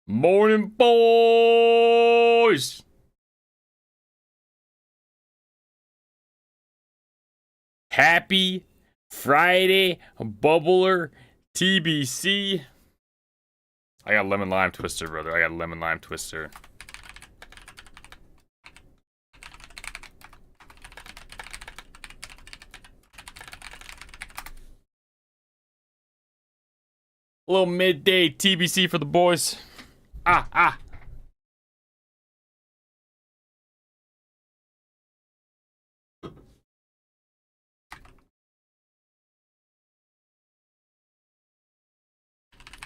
Morning, boys. Happy Friday, bubbler, TBC. I got lemon lime twister, brother. I got lemon lime twister. A little midday TBC for the boys. Ah.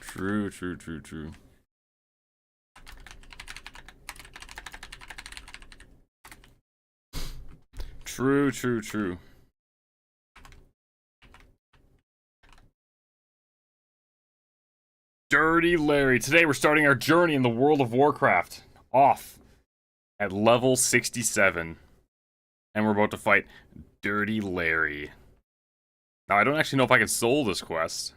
True. True. Dirty Larry. Today we're starting our journey in the world of Warcraft. Off at level 67. And we're about to fight Dirty Larry. Now, I don't actually know if I can soul this quest.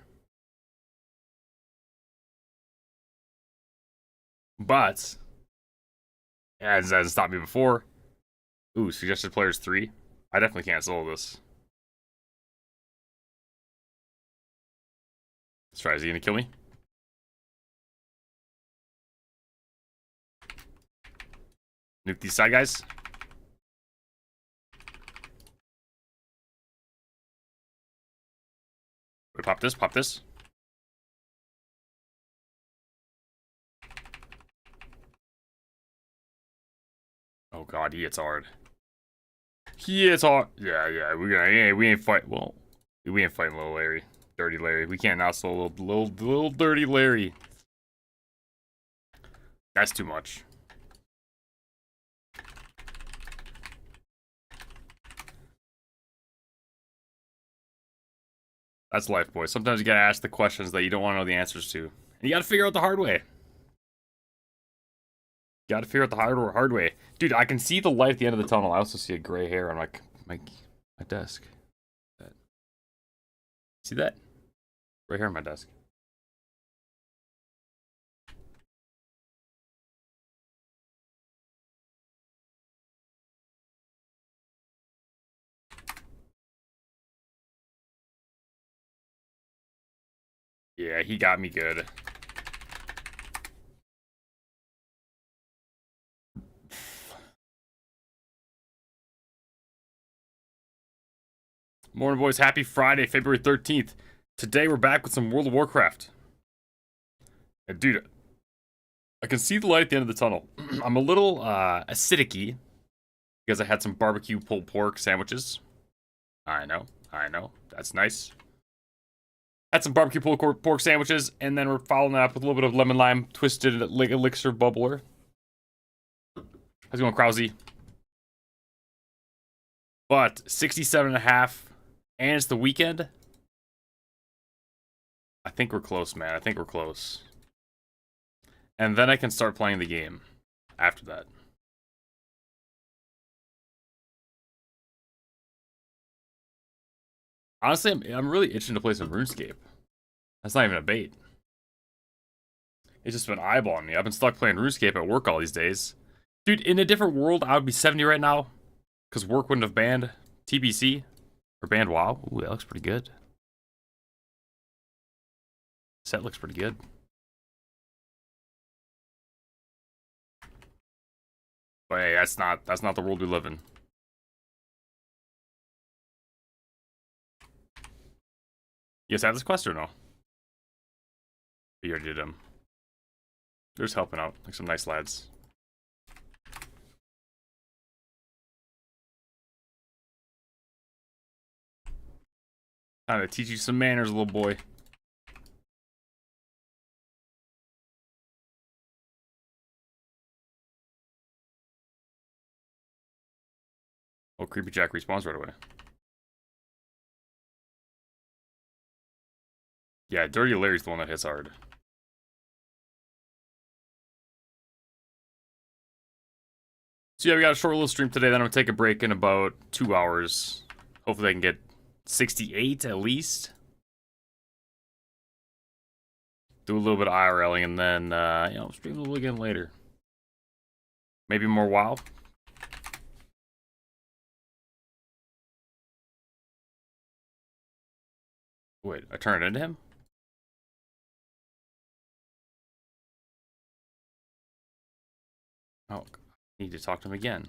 But, yeah, it hasn't stopped me before. Ooh, suggested players 3. I definitely can't soul this. Let's try. Is he gonna kill me? Nuke these side guys. Wait, pop this. Oh god, he hits hard. Yeah, we ain't fight. Well, we ain't fighting little Larry, Dirty Larry. We can't now slow little Dirty Larry. That's too much. That's life, boys. Sometimes you gotta ask the questions that you don't want to know the answers to, and you gotta figure out the hard way. Gotta figure out the hard way. Dude, I can see the light at the end of the tunnel. I also see a gray hair on my desk. See that? Gray hair on my desk. Yeah, he got me good. Morning, boys. Happy Friday, February 13th. Today, we're back with some World of Warcraft. And dude, I can see the light at the end of the tunnel. I'm a little acidic-y because I had some barbecue pulled pork sandwiches. I know. That's nice. Had some barbecue pulled pork sandwiches, and then we're following that up with a little bit of lemon lime twisted elixir bubbler. How's it going, Krause? But 67.5, and it's the weekend. I think we're close, man. I think we're close. And then I can start playing the game after that. Honestly, I'm really itching to play some RuneScape. That's not even a bait. It's just been eyeballing me. I've been stuck playing RuneScape at work all these days. Dude, in a different world, I would be 70 right now. Because work wouldn't have banned TBC. Or banned WOW. Ooh, that looks pretty good. Set looks pretty good. But hey, that's not the world we live in. You guys have this quest or no? You already did them. They're just helping out, like some nice lads. Time to teach you some manners, little boy. Oh, Creepy Jack respawns right away. Yeah, Dirty Larry's the one that hits hard. So yeah, we got a short little stream today. Then I'm gonna take a break in about 2 hours. Hopefully I can get 68 at least. Do a little bit of IRLing and then, you know, stream a little again later. Maybe more WoW. Wait, I turned it into him? Oh, I need to talk to him again.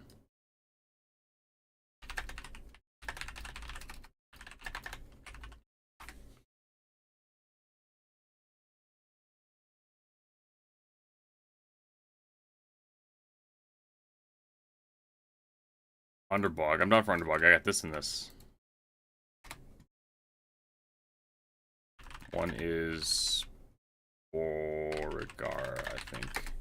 Underbog. I'm done for Underbog. I got this and this. One is Beauregard, I think.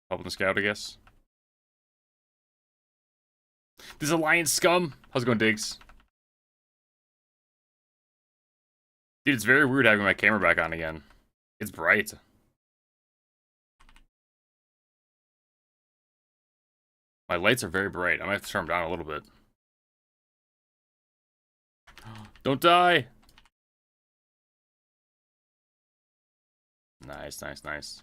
Helping the scout, I guess. This is Alliance scum. How's it going, Diggs? Dude, it's very weird having my camera back on again. It's bright. My lights are very bright. I might have to turn them down a little bit. Don't die! Nice, nice, nice.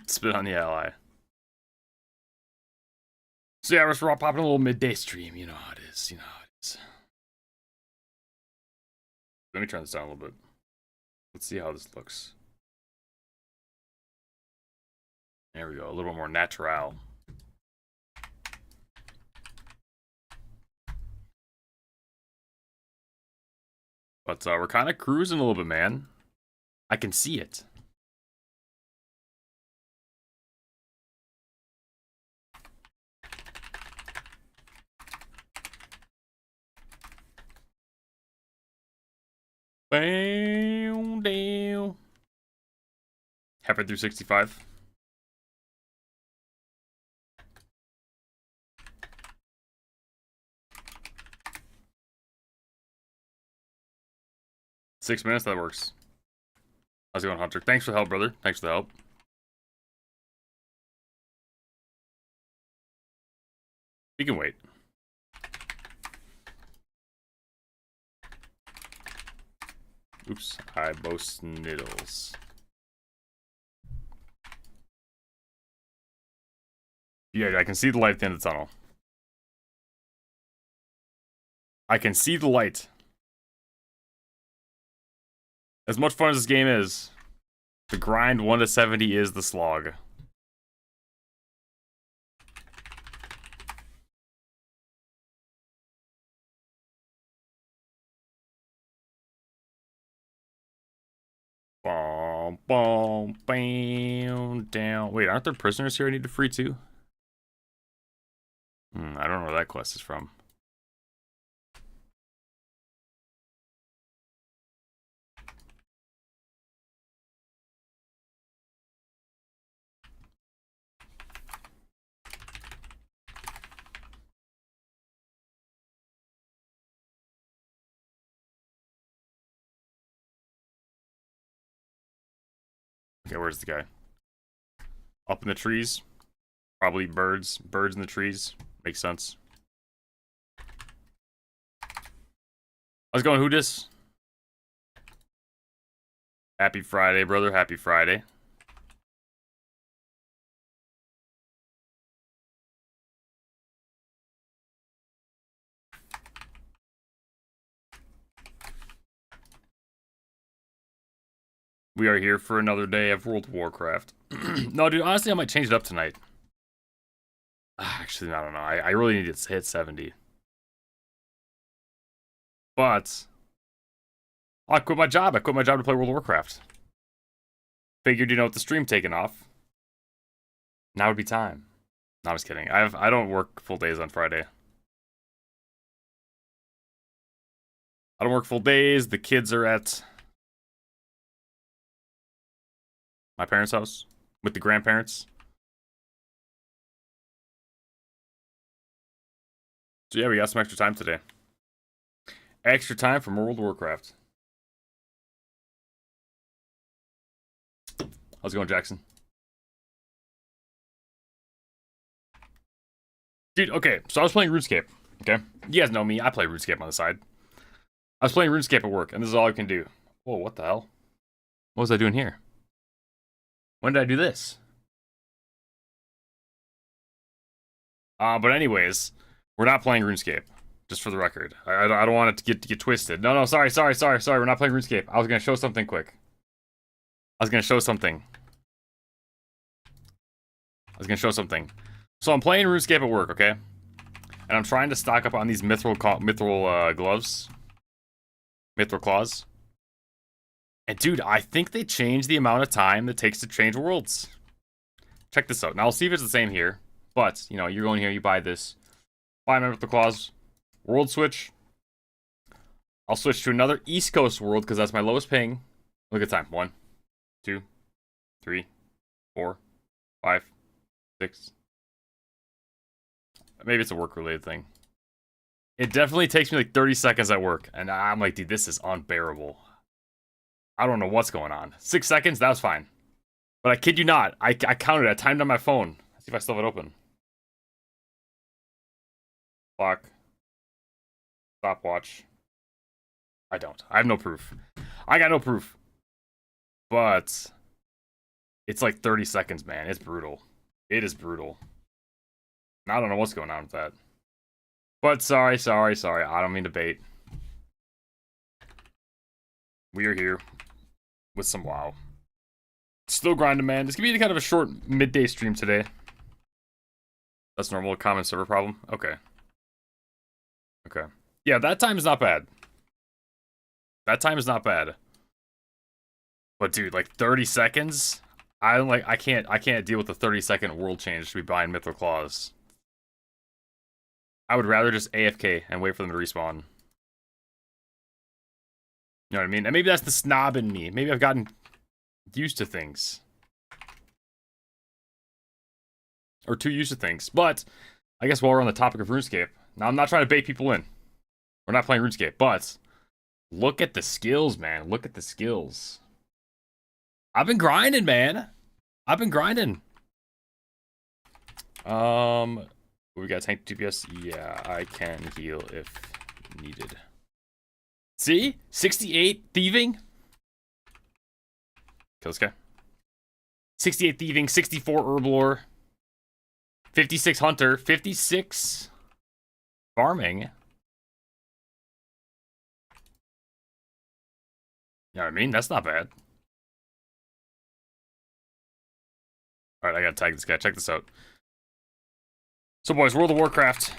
Spit on the ally. So yeah, we're popping a little midday stream. You know how it is. You know how it is. Let me turn this down a little bit. Let's see how this looks. There we go. A little bit more natural. But we're kind of cruising a little bit, man. I can see it. Bam, down. Halfway through 65. Six minutes, that works. How's it going, Hunter? Thanks for the help, brother. Thanks for the help. You can wait. Oops, I boast niddles. Yeah, I can see the light at the end of the tunnel. I can see the light. As much fun as this game is, the grind 1 to 70 is the slog. Boom, boom, bam, down. Wait, aren't there prisoners here I need to free too? I don't know where that quest is from. Okay, where's the guy? Up in the trees? Probably birds. Birds in the trees. Makes sense. How's it going, who dis? Happy Friday, brother. Happy Friday. We are here for another day of World of Warcraft. No, dude, honestly, I might change it up tonight. Actually, I don't know. I really need to hit 70. But I quit my job. I quit my job to play World of Warcraft. Figured, you know, with the stream taking off, now would be time. No, I was kidding. I don't work full days on Friday. I don't work full days. The kids are at My parents' house with the grandparents. So yeah, we got some extra time today. Extra time for World of Warcraft. How's it going, Jackson? Dude, okay, so I was playing RuneScape, okay? You guys know me, I play RuneScape on the side. I was playing RuneScape at work, and this is all I can do. Whoa, what the hell? What was I doing here? When did I do this? But anyways, we're not playing RuneScape, just for the record. I don't want it to get twisted. No, sorry, we're not playing RuneScape. I was gonna show something quick. So I'm playing RuneScape at work, okay? And I'm trying to stock up on these mithril gloves. Mithril claws. And dude, I think they changed the amount of time it takes to change worlds. Check this out. Now I'll see if it's the same here. But, you know, you're going here, you buy this. Buy mithril claws. World switch. I'll switch to another East Coast world because that's my lowest ping. Look at time. 1, 2, 3, 4, 5, 6. Maybe it's a work-related thing. It definitely takes me like 30 seconds at work. And I'm like, dude, this is unbearable. I don't know what's going on. 6 seconds? That was fine. But I kid you not. I counted. I timed on my phone. Let's see if I still have it open. Clock. Stopwatch. I don't. I have no proof. I got no proof. But it's like 30 seconds, man. It's brutal. It is brutal. I don't know what's going on with that. But sorry. I don't mean to bait. We are here with some WoW. Still grinding, man. This could be kind of a short midday stream today. That's normal. A common server problem. Okay. Yeah, that time is not bad. But dude, like 30 seconds? I can't deal with the 30-second world change to be buying mithril claws. I would rather just AFK and wait for them to respawn. You know what I mean? And maybe that's the snob in me. Maybe I've gotten used to things. Or too used to things. But I guess while we're on the topic of RuneScape, now I'm not trying to bait people in. We're not playing RuneScape, but look at the skills, man. Look at the skills. I've been grinding, man. We got tank TBS. Yeah, I can heal if needed. See? 68 thieving. Kill this guy. 68 thieving, 64 herblore, 56 hunter, 56 farming. You know what I mean? That's not bad. Alright, I gotta tag this guy. Check this out. So, boys, World of Warcraft.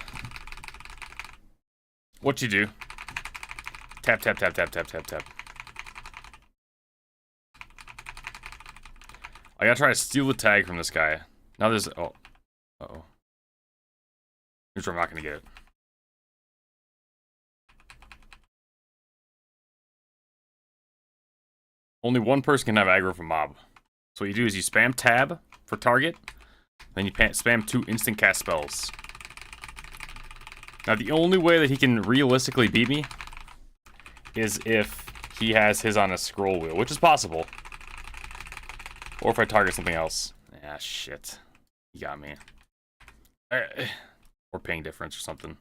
What you do? Tap. I gotta try to steal the tag from this guy. Now there's... Oh. Uh-oh. Here's where I'm not gonna get it. Only one person can have aggro from mob. So what you do is you spam tab for target, then you spam 2 instant cast spells. Now the only way that he can realistically beat me is if he has his on a scroll wheel, which is possible. Or if I target something else. Ah, shit. You got me. Or ping difference or something.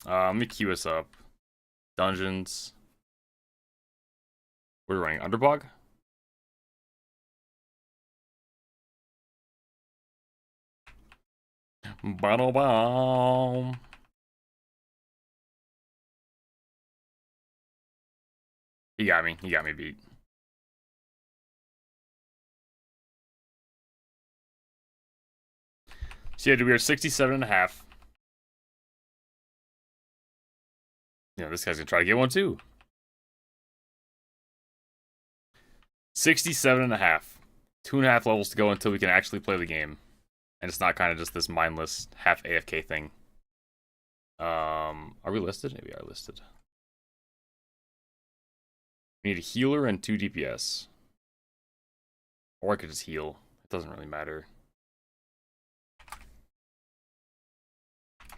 Let me queue us up. Dungeons. We're running Underbog. Battle bomb. He got me beat. So yeah, we are 67.5. Yeah, this guy's gonna try to get one too. 67.5. 2.5 levels to go until we can actually play the game. And it's not kind of just this mindless half AFK thing. Are we listed? Maybe we are listed. We need a healer and 2 DPS. Or I could just heal. It doesn't really matter.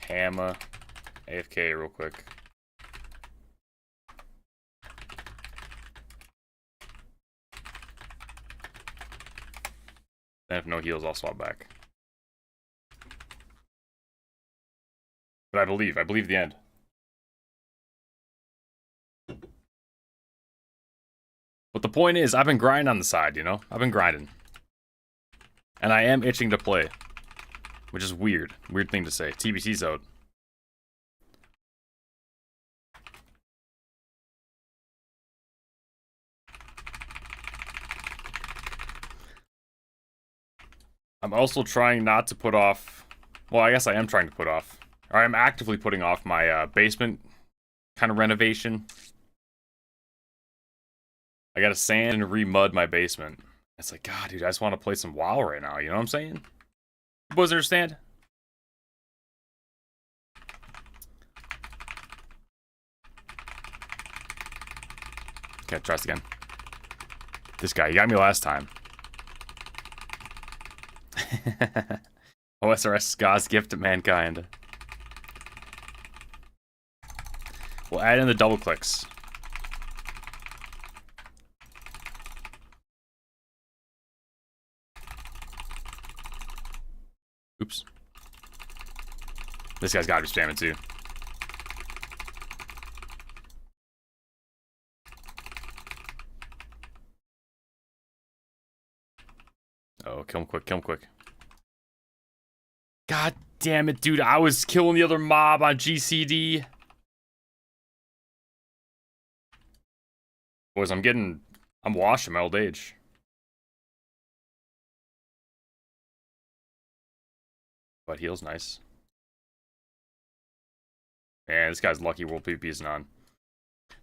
Hammer. AFK real quick. Then if no heals, I'll swap back. But I believe the end. But the point is, I've been grinding on the side, you know? I've been grinding. And I am itching to play. Which is weird. Weird thing to say. TBC's out. I'm also trying not to put off... Well, I guess I am trying to put off... Or I'm actively putting off my basement kind of renovation. I gotta sand and re-mud my basement. It's like, God, dude, I just want to play some WoW right now. You know what I'm saying? You boys understand? Okay, try this again. This guy, you got me last time. OSRS God's gift to mankind. We'll add in the double clicks. Oops. This guy's gotta be spamming too. Oh, kill him quick, kill him quick. God damn it, dude. I was killing the other mob on GCD. Boys, I'm washing my old age. But heal's nice. Man, this guy's lucky World PvP isn't on.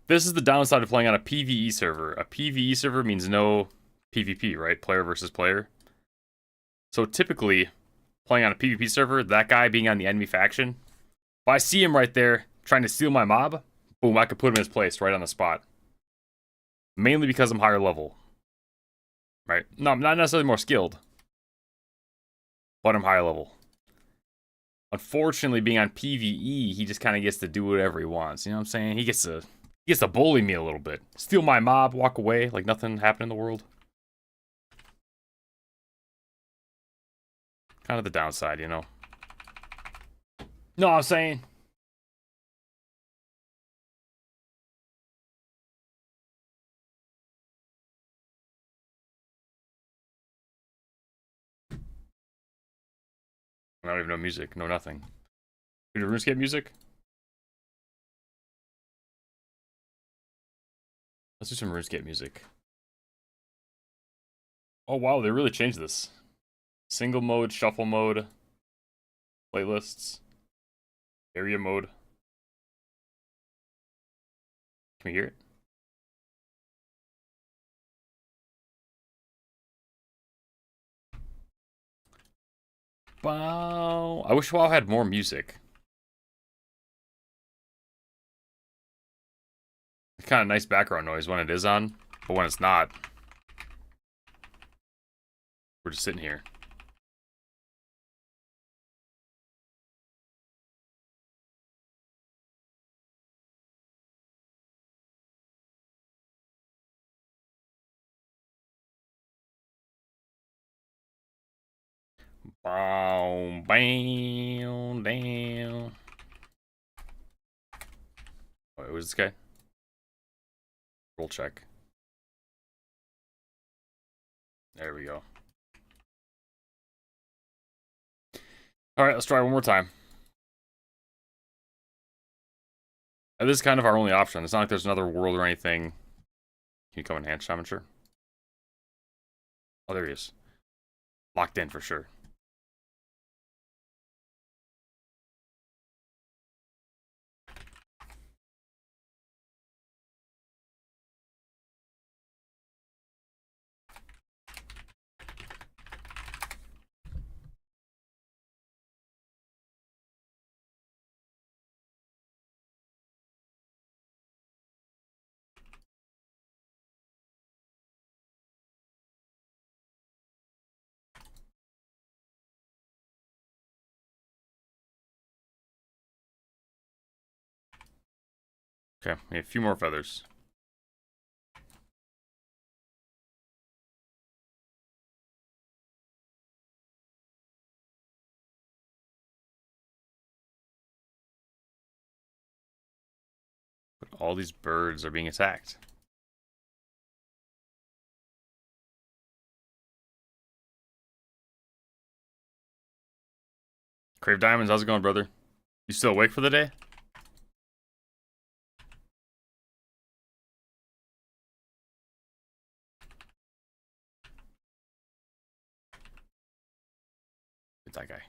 This is the downside of playing on a PvE server. A PvE server means no PvP, right? Player versus player. So typically, playing on a PvP server, that guy being on the enemy faction, if I see him right there trying to steal my mob, boom, I could put him in his place right on the spot. Mainly because I'm higher level. Right? No, I'm not necessarily more skilled. But I'm higher level. Unfortunately, being on PvE, he just kind of gets to do whatever he wants. You know what I'm saying? He gets to bully me a little bit. Steal my mob, walk away like nothing happened in the world. Kind of the downside, you know? No, I'm saying... I don't even know music. No nothing. Do RuneScape music? Let's do some RuneScape music. Oh wow, they really changed this. Single mode, shuffle mode, playlists, area mode. Can we hear it? Wow. I wish WoW had more music. It's kind of nice background noise when it is on, but when it's not, we're just sitting here. Bow, bam, down. Wait, who's this guy? Roll check. There we go. Alright, let's try one more time. This is kind of our only option. It's not like there's another world or anything. Can you come in hand, Shaman? Sure. Oh, there he is. Locked in for sure. Okay, we have a few more feathers. But all these birds are being attacked. Crave Diamonds, how's it going, brother? You still awake for the day? It's that guy.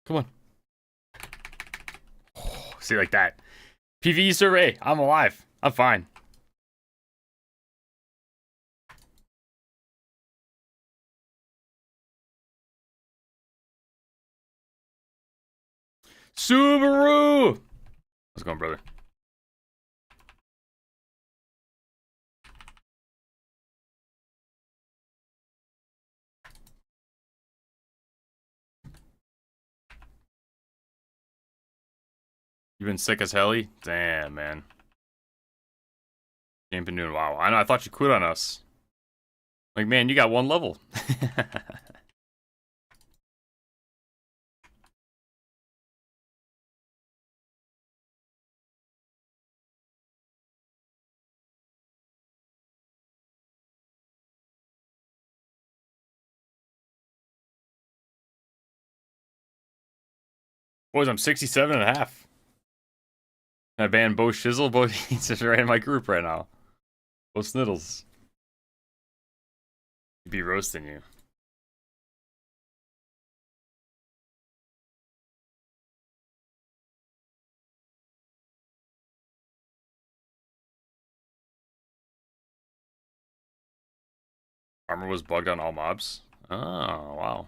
Come on. Oh, see, like that. PvE survey. I'm alive. I'm fine. Subaru! How's it going, brother? You've been sick as helly? Damn, man. You ain't been doing WoW. I know, I thought you quit on us. Like, man, you got one level. Boys, I'm 67.5. I banned Bo Shizzle. Bo, he's just right in my group right now. Bo Sniddles. He'd be roasting you. Armor was bugged on all mobs. Oh, wow.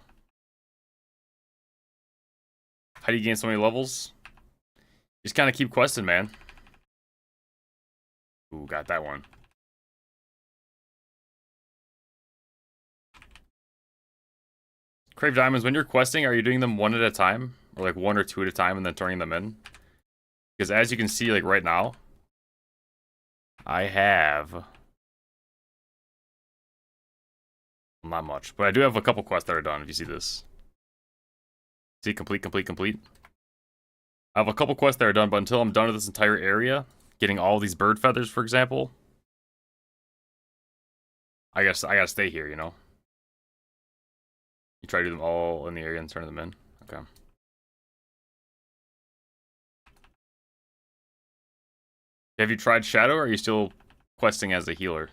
How do you gain so many levels? Just kind of keep questing, man. Ooh, got that one. Crave Diamonds, when you're questing, are you doing them one at a time? Or like one or two at a time and then turning them in? Because as you can see, like right now, I have... not much, but I do have a couple quests that are done, if you see this. See, complete. I have a couple quests that are done, but until I'm done with this entire area, getting all these bird feathers, for example, I gotta stay here, you know? You try to do them all in the area and turn them in? Okay. Have you tried Shadow, or are you still questing as a healer?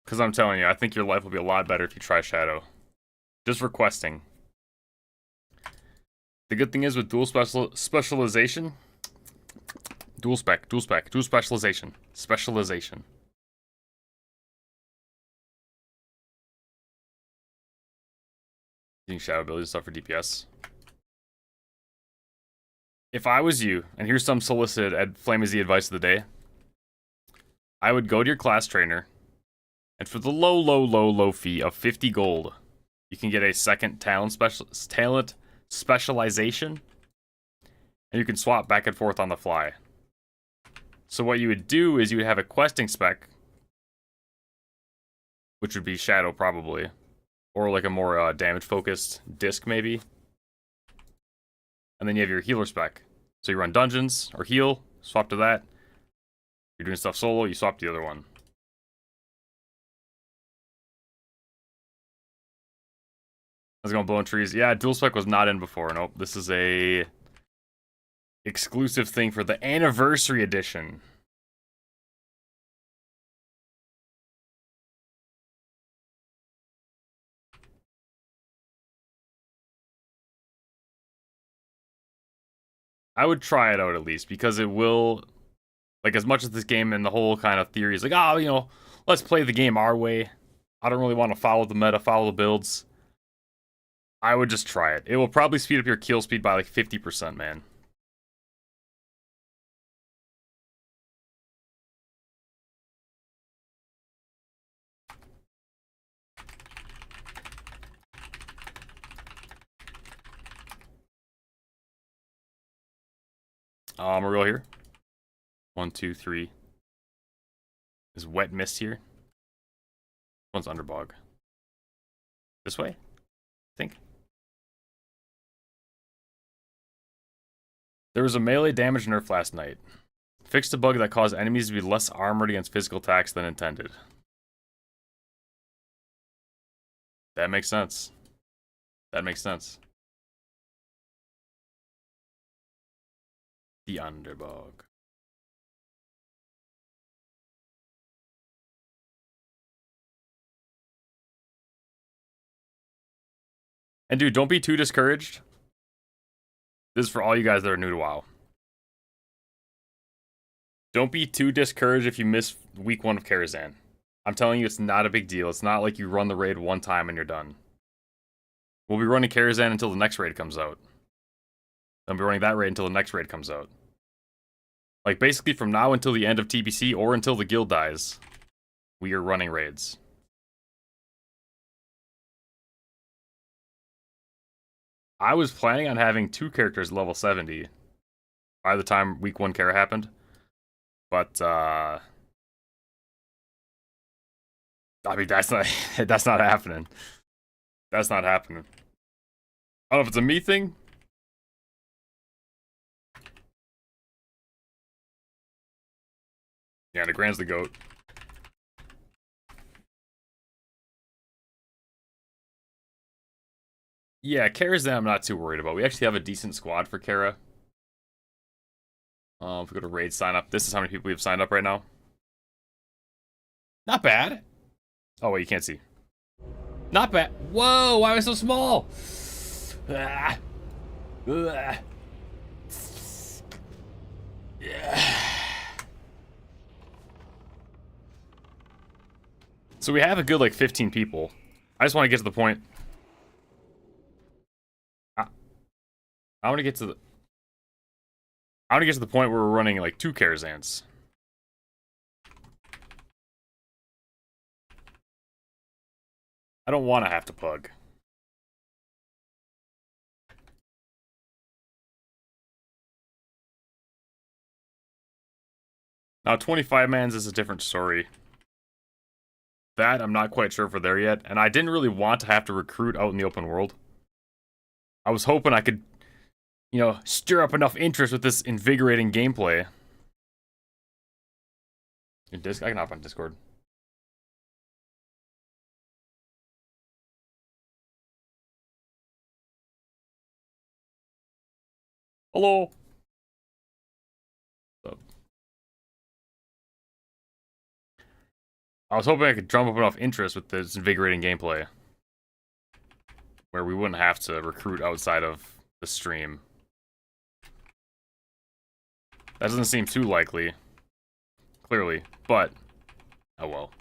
Because I'm telling you, I think your life will be a lot better if you try Shadow. Just for questing. The good thing is with dual specialization... Dual specialization. Specialization. Using Shadow abilities and stuff for DPS. If I was you, and here's some solicited Flame is the advice of the day, I would go to your class trainer, and for the low fee of 50 gold, you can get a second talent specialization, and you can swap back and forth on the fly. So what you would do is you would have a questing spec, which would be Shadow probably, or like a more damage-focused disc maybe. And then you have your healer spec. So you run dungeons or heal, swap to that. You're doing stuff solo, you swap to the other one. I was going blowing trees. Yeah, dual spec was not in before. Nope, this is a exclusive thing for the anniversary edition. I would try it out at least, because it will, like, as much as this game and the whole kind of theory is like, oh, you know, let's play the game our way. I don't really want to follow the meta, follow the builds. I would just try it. It will probably speed up your kill speed by like 50%, man. We're real here. 1, 2, 3. Is wet mist here? One's underbog. This way? I think. There was a melee damage nerf last night. Fixed a bug that caused enemies to be less armored against physical attacks than intended. That makes sense. That makes sense. The underbog. And dude, don't be too discouraged. This is for all you guys that are new to WoW. Don't be too discouraged if you miss week 1 of Karazhan. I'm telling you, it's not a big deal. It's not like you run the raid one time and you're done. We'll be running Karazhan until the next raid comes out. Then we'll be running that raid until the next raid comes out. Like, basically from now until the end of TBC or until the guild dies, we are running raids. I was planning on having 2 characters level 70 by the time week 1 Kara happened. But, I mean, that's not happening. That's not happening. I don't know if it's a me thing. Yeah, the Grand's the GOAT. Yeah, Karazhan I'm not too worried about. We actually have a decent squad for Kara. If we go to raid sign up, this is how many people we have signed up right now. Not bad. Oh, wait, you can't see. Not bad. Whoa, why was it so small? Ah. Ah. Yeah. So we have a good, like, 15 people. I just want to get to the point. I want to get to the... I want to get to the point where we're running, like, 2 Karazhans. I don't want to have to pug. Now, 25 mans is a different story. That, I'm not quite sure if we're there yet. And I didn't really want to have to recruit out in the open world. I was hoping I could, you know, stir up enough interest with this invigorating gameplay. I can hop on Discord. Hello. What's up? I was hoping I could drum up enough interest with this invigorating gameplay where we wouldn't have to recruit outside of the stream. That doesn't seem too likely, clearly, but oh well.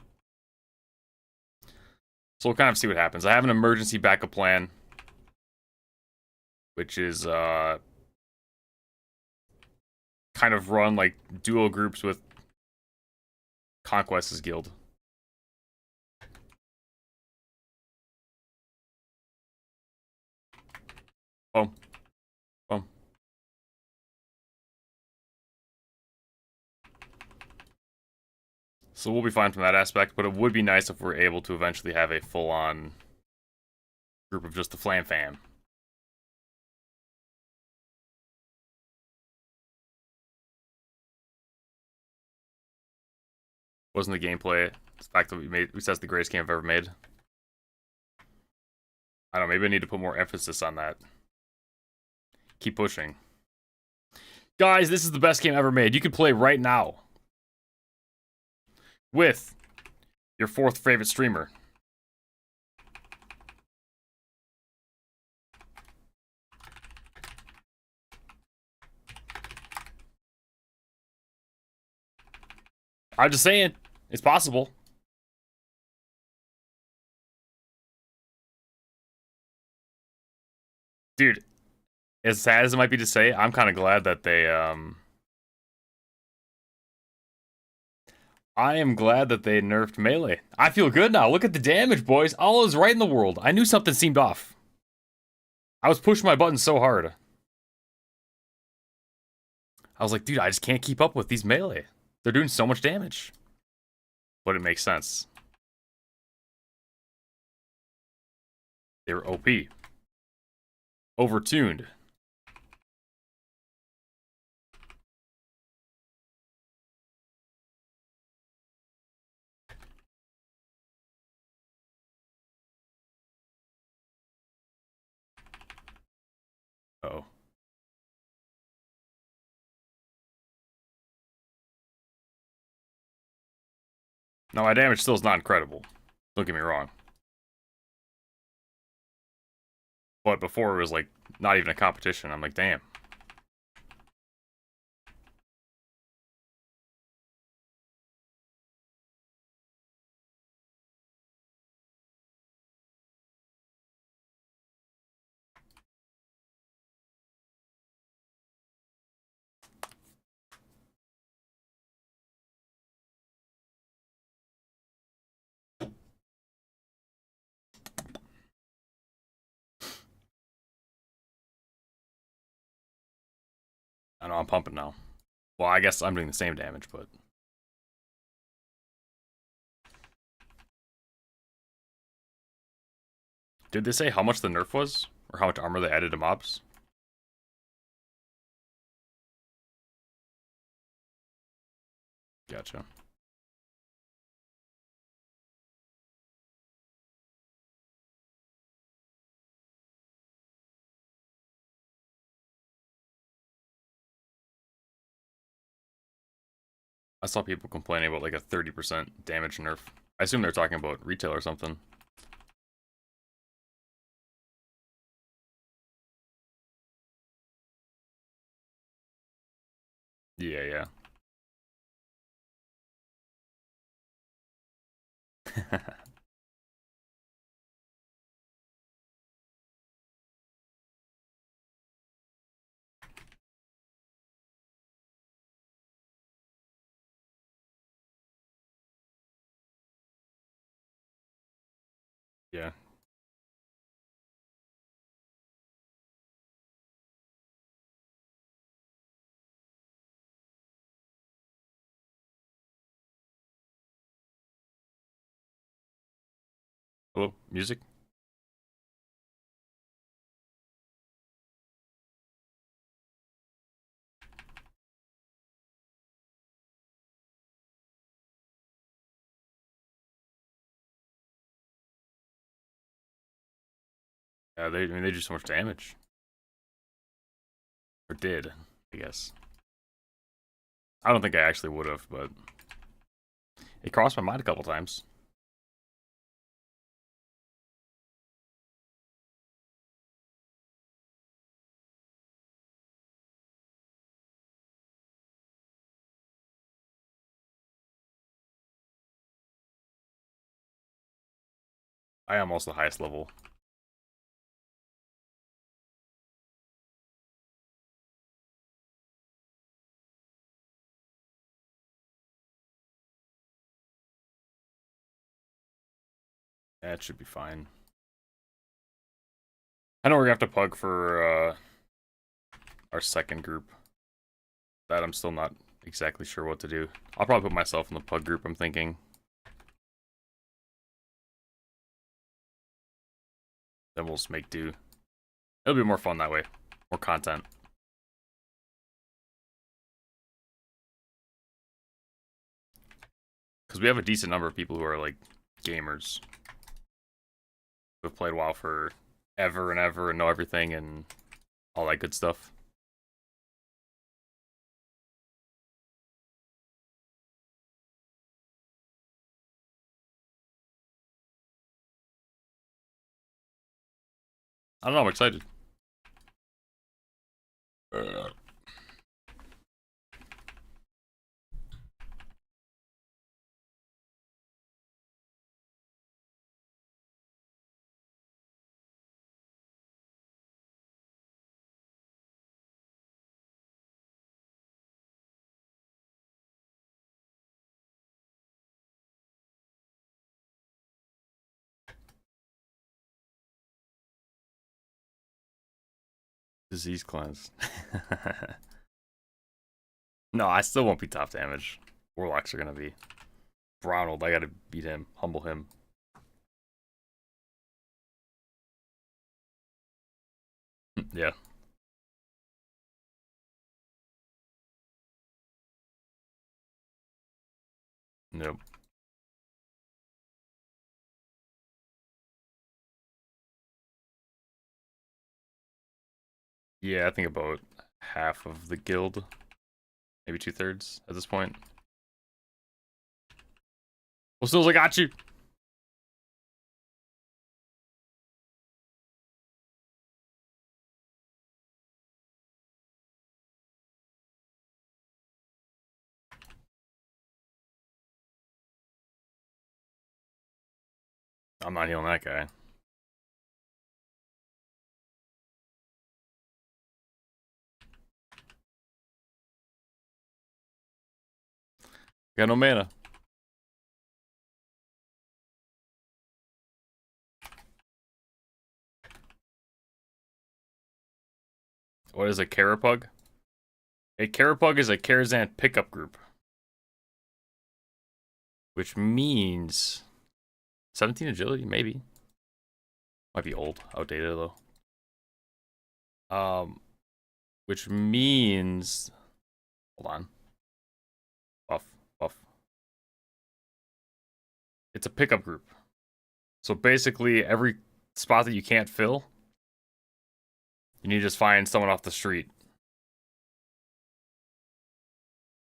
So we'll kind of see what happens. I have an emergency backup plan, which is kind of run like duo groups with Conquest's guild. Boom. Boom. So we'll be fine from that aspect, but it would be nice if we're able to eventually have a full-on group of just the Flam Fam. Wasn't the gameplay the fact that we said the greatest game I've ever made? I don't know, maybe I need to put more emphasis on that. Keep pushing. Guys, this is the best game ever made. You can play right now with your 4th favorite streamer. I'm just saying, it's possible. Dude, as sad as it might be to say, I'm kind of glad that they, I am glad that they nerfed melee. I feel good now. Look at the damage, boys. All is right in the world. I knew something seemed off. I was pushing my buttons so hard. I was like, dude, I just can't keep up with these melee. They're doing so much damage. But it makes sense. They were OP. Overtuned. Uh-oh. Now, my damage still is not incredible. Don't get me wrong. But before it was like not even a competition. I'm like, damn. I know I'm pumping now. Well, I guess I'm doing the same damage, but did they say how much the nerf was? Or how much armor they added to mobs? Gotcha. I saw people complaining about like a 30% damage nerf. I assume they're talking about retail or something. Yeah, yeah. Yeah. Hello? Music? Yeah, I mean, they do so much damage. Or did, I guess. I don't think I actually would have, but it crossed my mind a couple times. I am almost the highest level. That should be fine. I know we're gonna have to pug for our second group. That I'm still not exactly sure what to do. I'll probably put myself in the pug group, I'm thinking. Then we'll just make do. It'll be more fun that way. More content. Because we have a decent number of people who are, like, gamers. Who have played WoW for ever and ever and know everything and all that good stuff. I don't know, I'm excited. Disease cleanse. No, I still won't be top damage. Warlocks are gonna be. Ronald, I gotta beat him. Humble him. Yeah. Nope. Yeah, I think about half of the guild. Maybe 2/3 at this point. Well, Stills, I got you. I'm not healing that guy. Got no mana. What is a Carapug? A Carapug is a Karazhan pickup group. Which means 17 agility, maybe. Might be old, outdated though. Which means, hold on. Buff. It's a pickup group. So basically, every spot that you can't fill, you need to just find someone off the street.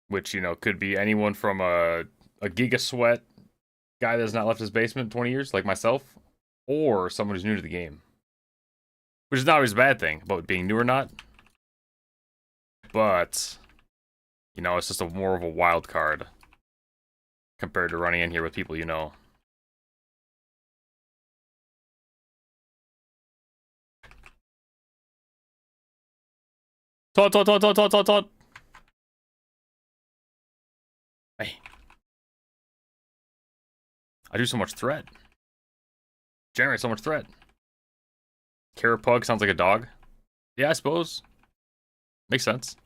Which, you know, could be anyone from a Giga Sweat guy that has not left his basement in 20 years, like myself, or someone who's new to the game. Which is not always a bad thing about being new or not. But, you know, it's just more of a wild card compared to running in here with people you know. Tot. Hey. I do so much threat. Generate so much threat. Carapug sounds like a dog. Yeah, I suppose. Makes sense.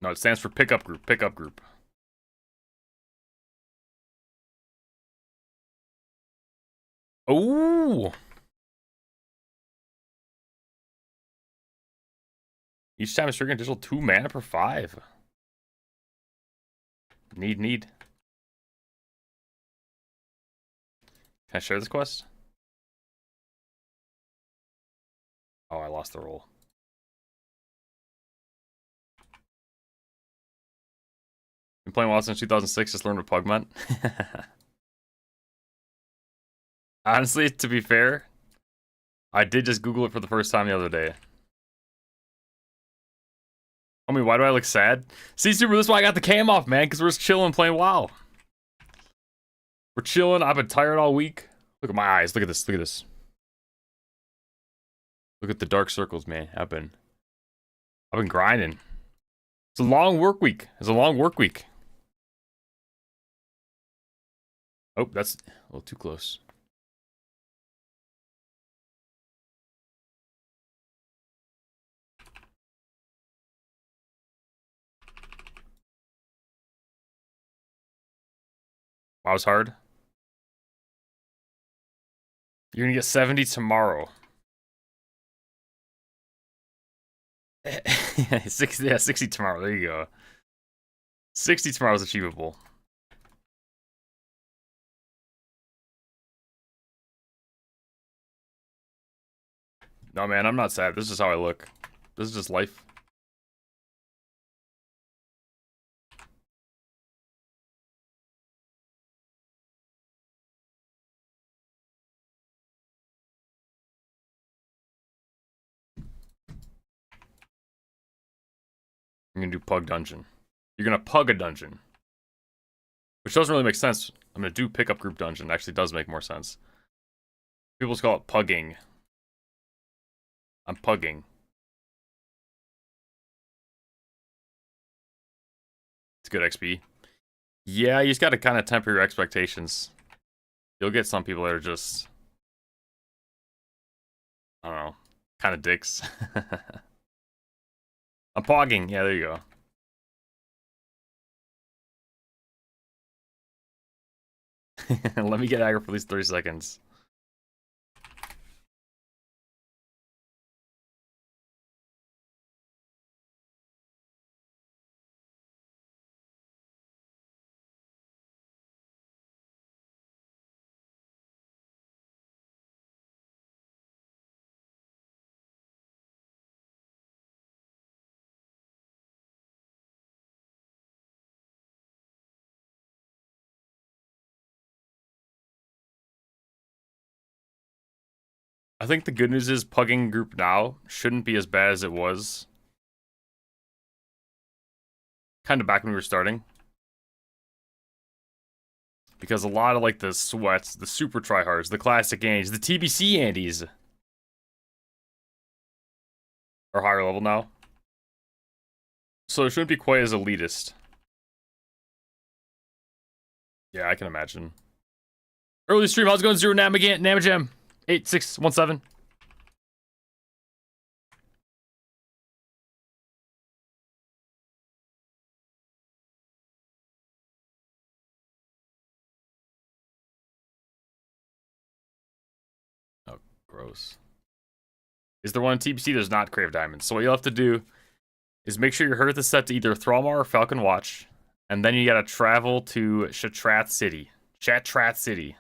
No, it stands for pickup group. Pickup group. Oh! Each time it's triggering additional 2 mana per 5. Need. Can I share this quest? Oh, I lost the roll. Been playing WoW since 2006, just learned what Pug meant. Honestly, to be fair, I did just Google it for the first time the other day. I mean, why do I look sad? See, Super, this is why I got the cam off, man, because we're just chilling playing WoW. We're chilling. I've been tired all week. Look at my eyes. Look at this. Look at this. Look at the dark circles, man. I've been grinding. It's a long work week. Oh, that's a little too close. WoW's hard. You're gonna get 70 tomorrow. 60, yeah, 60 tomorrow. There you go. 60 tomorrow is achievable. No, man, I'm not sad. This is how I look. This is just life. I'm gonna do Pug Dungeon. You're gonna Pug a dungeon. Which doesn't really make sense. I'm gonna do Pickup Group Dungeon. Actually does make more sense. People just call it Pugging. I'm Pugging. It's good XP. Yeah, you just gotta kind of temper your expectations. You'll get some people that are just, I don't know, kind of dicks. I'm pogging. Yeah, there you go. Let me get aggro for at least 30 seconds. I think the good news is pugging group now shouldn't be as bad as it was. Kind of back when we were starting. Because a lot of like the sweats, the super tryhards, the classic Andes, the TBC Andes are higher level now. So it shouldn't be quite as elitist. Yeah, I can imagine. Early stream, how's it going? Zero Namagam 8617. Oh, gross. Is there one in TBC? There's not Crave Diamonds. So what you'll have to do is make sure your Hearth is set to either Thrallmar or Falcon Watch. And then you gotta travel to Shattrath City. Shattrath City.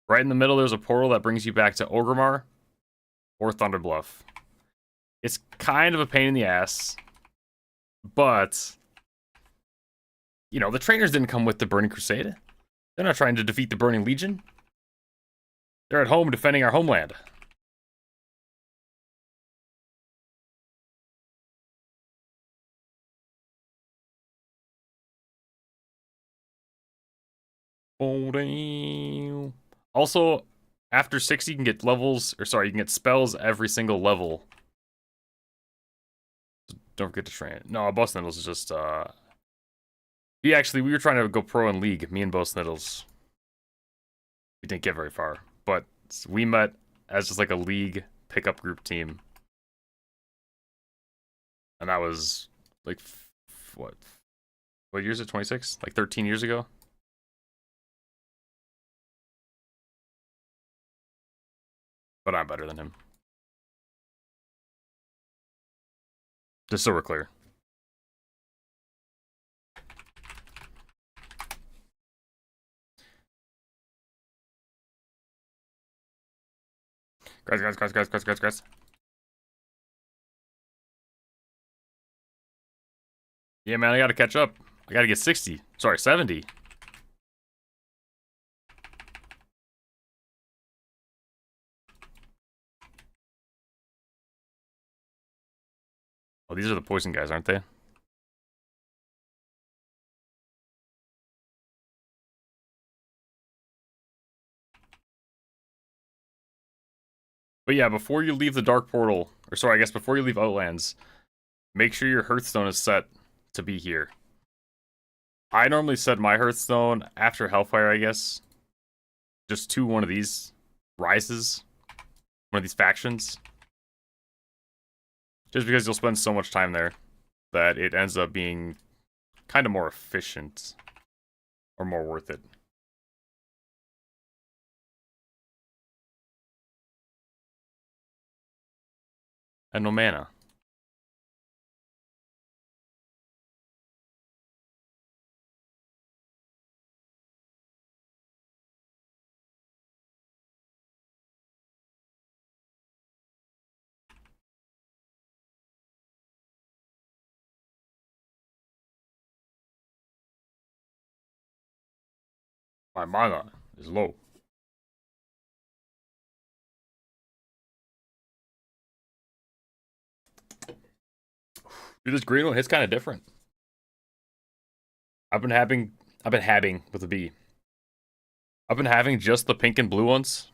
Right in the middle, there's a portal that brings you back to Orgrimmar or Thunderbluff. It's kind of a pain in the ass, but, you know, the trainers didn't come with the Burning Crusade. They're not trying to defeat the Burning Legion. They're at home defending our homeland. Oh, damn. Also, after 60, you can get levels, or sorry, you can get spells every single level. Don't forget to train. No, Bow Sniddles is just, we were trying to go pro in League, me and Bow Sniddles. We didn't get very far, but we met as just like a League pickup group team. And that was, like, what year is it, 26? Like 13 years ago? But I'm better than him. Just so we're clear. Guys. Yeah, man, I gotta catch up. I gotta get 60. Sorry, 70. Oh, these are the poison guys, aren't they? But yeah, before you leave the Dark Portal, or sorry, I guess before you leave Outlands, make sure your Hearthstone is set to be here. I normally set my Hearthstone after Hellfire, I guess. Just to one of these rises. One of these factions. Just because you'll spend so much time there that it ends up being kind of more efficient. Or more worth it. And no mana. My mana is low. Dude, this green one hits kind of different. I've been having with a B. I've been having just the pink and blue ones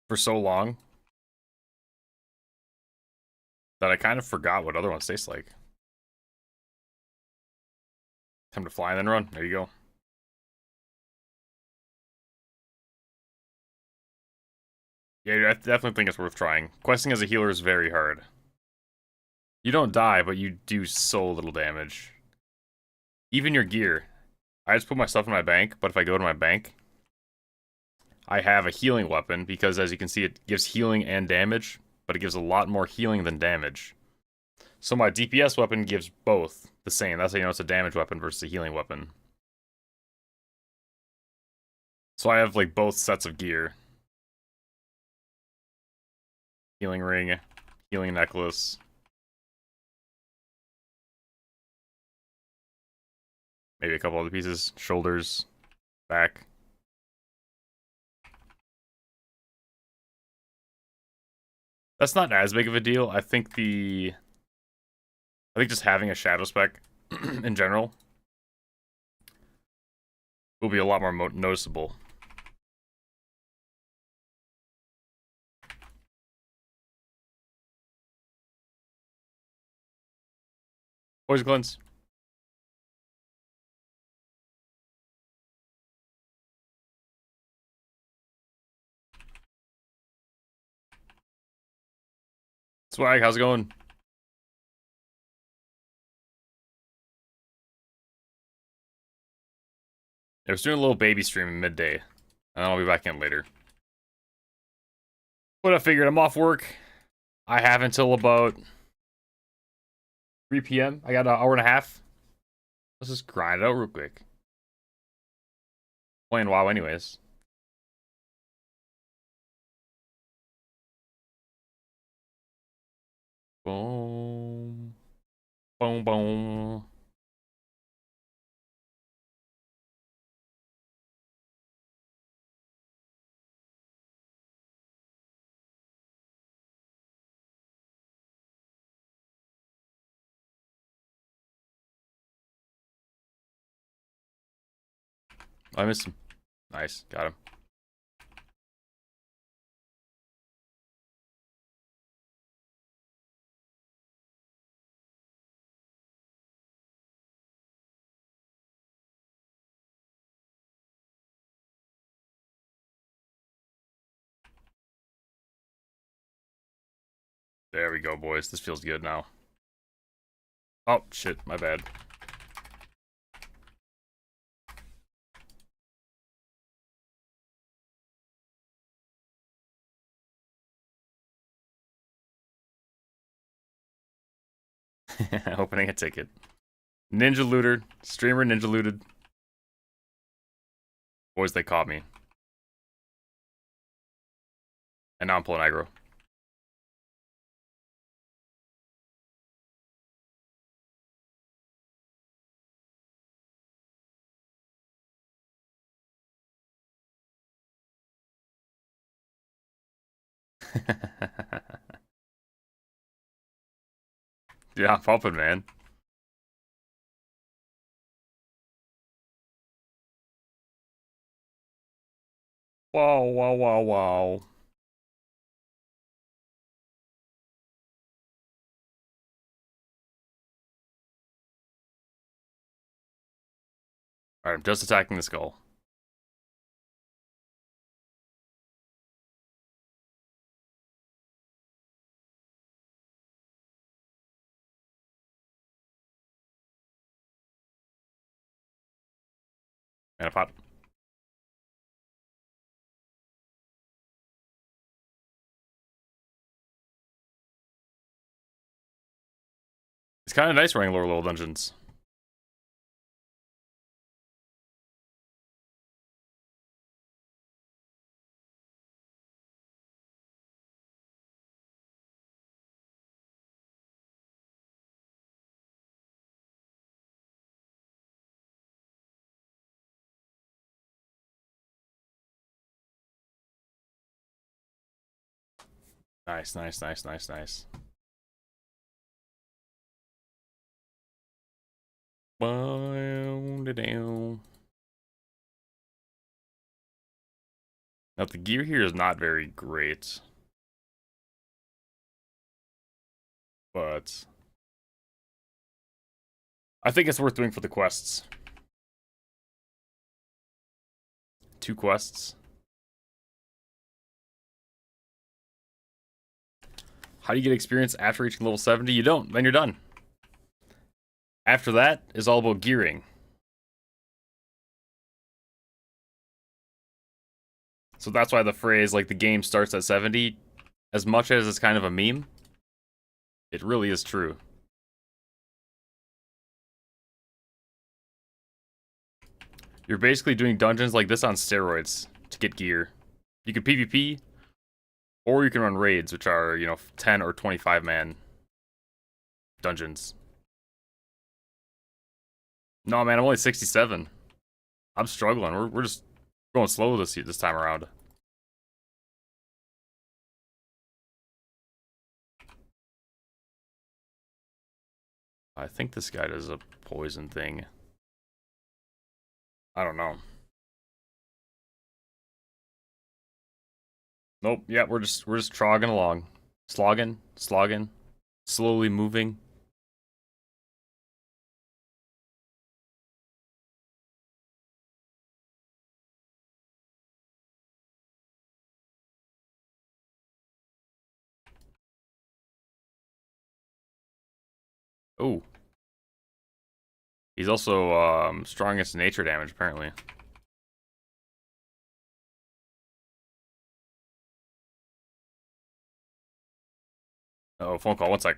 for so long that I kind of forgot what other ones taste like. Time to fly and then run. There you go. Yeah, I definitely think it's worth trying. Questing as a healer is very hard. You don't die, but you do so little damage. Even your gear. I just put my stuff in my bank, but if I go to my bank, I have a healing weapon because, as you can see, it gives healing and damage, but it gives a lot more healing than damage. So my DPS weapon gives both the same. That's how you know it's a damage weapon versus a healing weapon. So I have like both sets of gear. Healing ring, healing necklace. Maybe a couple other pieces. Shoulders, back. That's not as big of a deal. I think just having a shadow spec in general will be a lot more noticeable. Poison cleanse. Swag, how's it going? I was doing a little baby stream in midday, and I'll be back in later. But I figured I'm off work. I have until about 3 p.m. I got an hour and a half. Let's just grind it out real quick. Playing WoW anyways. Boom. Boom, boom. I missed him. Nice, got him. There we go, boys. This feels good now. Oh, shit, my bad. Opening a ticket. Ninja looter. Streamer ninja looted. Boys, they caught me. And now I'm pulling aggro. Yeah, I'm pumping, man. Wow, wow, wow, wow. Alright, I'm just attacking the skull. Mana pot. It's kind of nice running lower level dungeons. Nice, nice, nice, nice, nice. Now, the gear here is not very great. But I think it's worth doing for the quests. 2 quests. How do you get experience after reaching level 70? You don't. Then you're done. After that is all about gearing. So that's why the phrase, like, the game starts at 70, as much as it's kind of a meme, it really is true. You're basically doing dungeons like this on steroids to get gear. You can PvP, or you can run raids, which are, 10 or 25 man dungeons. No, man, I'm only 67. I'm struggling. We're just going slow this time around. I think this guy does a poison thing. I don't know. Nope. Yeah, we're just trogging along, slogging, slowly moving. Oh, he's also strong against nature damage apparently. Oh, phone call. 1 sec.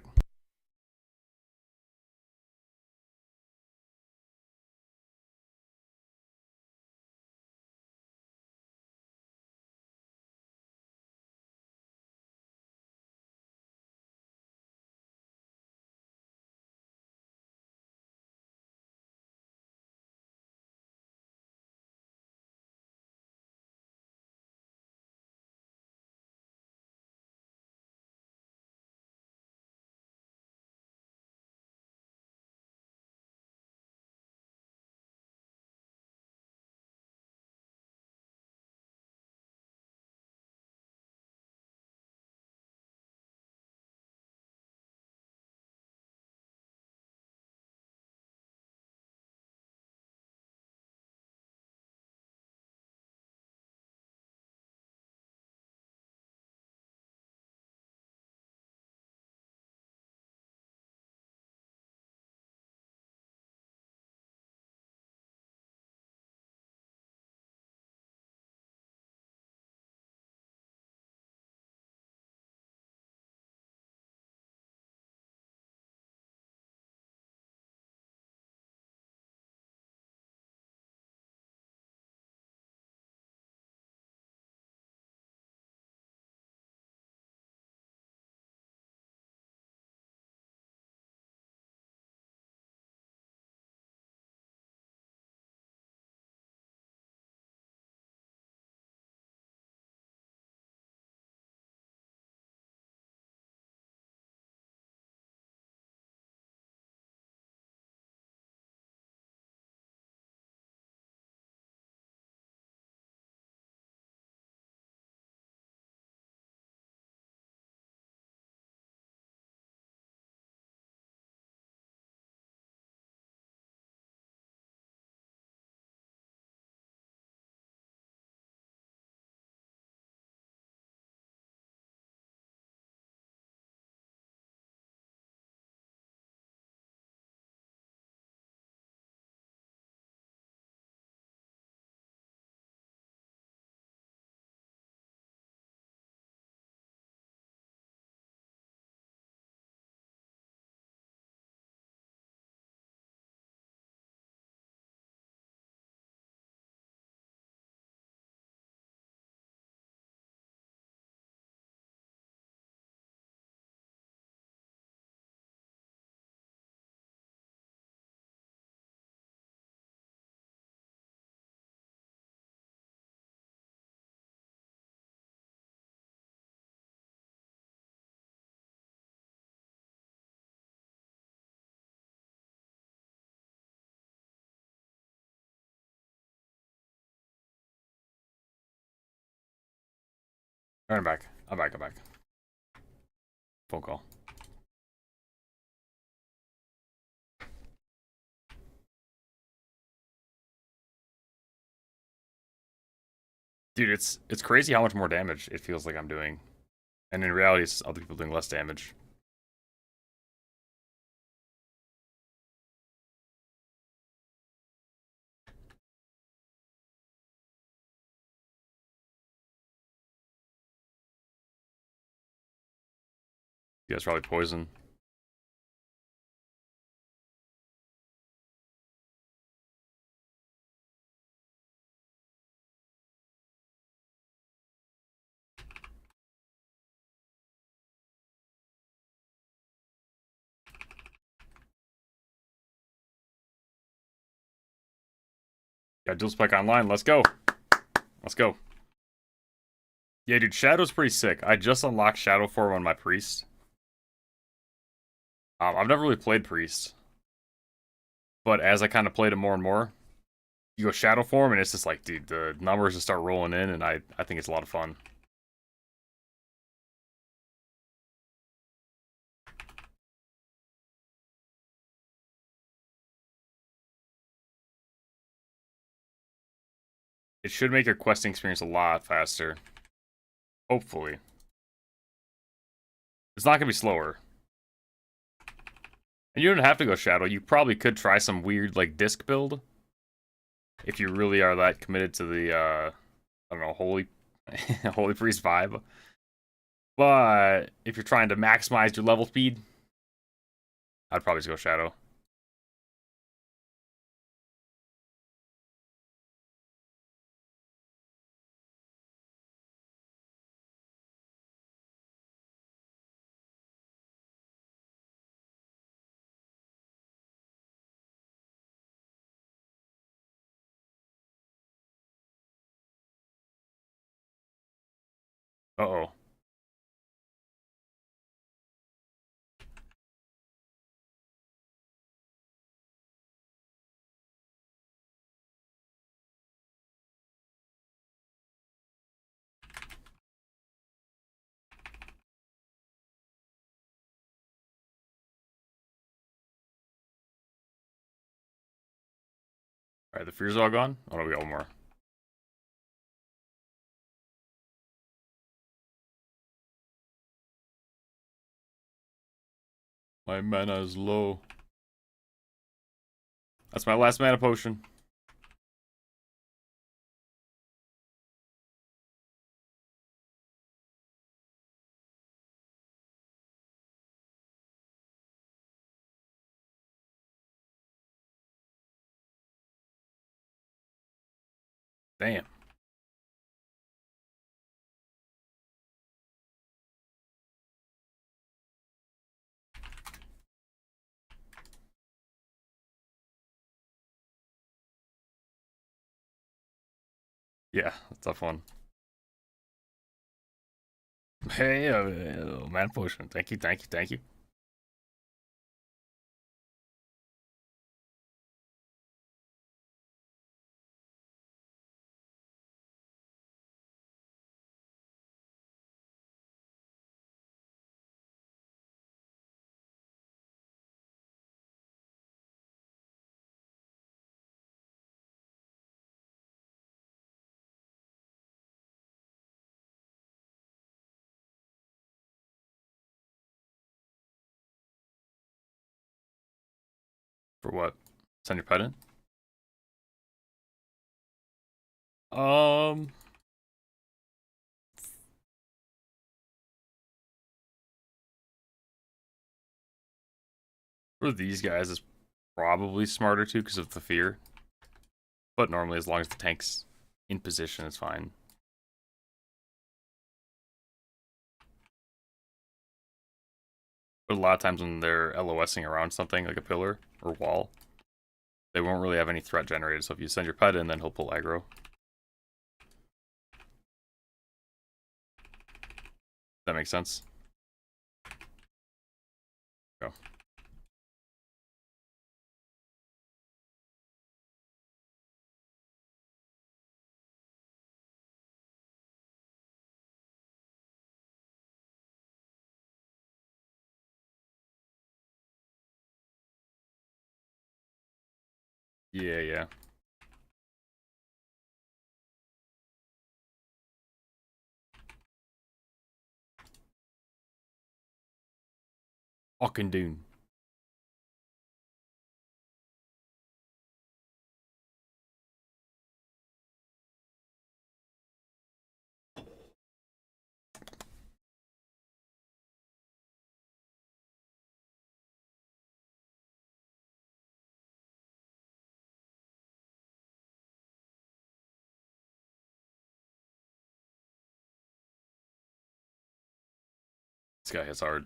I'm back. I'm back. Phone call. Dude, it's crazy how much more damage it feels like I'm doing. And in reality, it's other people doing less damage. You guys probably poison. Got dual spike online. Let's go. Let's go. Yeah, dude, Shadow's pretty sick. I just unlocked Shadow form on my Priest. I've never really played Priest. But as I kind of played it more and more, you go Shadow form, and it's just like, dude, the numbers just start rolling in, and I think it's a lot of fun. It should make your questing experience a lot faster. Hopefully. It's not going to be slower. And you don't have to go Shadow. You probably could try some weird, like, disc build. If you really are that committed to the, I don't know, Holy Priest vibe. But if you're trying to maximize your level speed, I'd probably just go Shadow. Uh-oh. Alright, the fear's all gone? Oh no, we got one more. My mana is low. That's my last mana potion. Damn. Yeah, a tough one. Hey, mana potion. Thank you, thank you, thank you. For what? Send your pet in? Um... For these guys, it's probably smarter too because of the fear. But normally, as long as the tank's in position, it's fine. But a lot of times when they're LOSing around something, like a pillar or wall, they won't really have any threat generated. So if you send your pet in, then he'll pull aggro. That makes sense? Go. Yeah, yeah. Fucking Dune. This guy hits hard.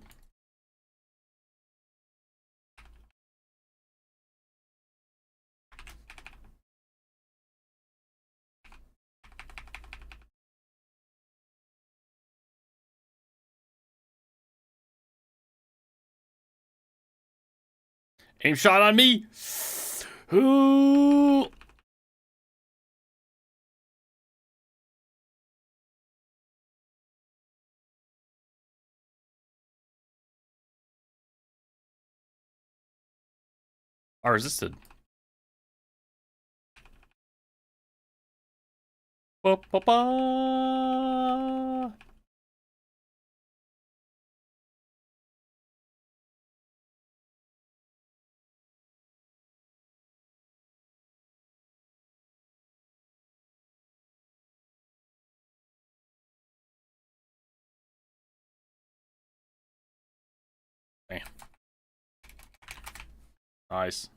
Aim shot on me. Ooh. I resisted. Ba, ba, ba. Damn. Nice.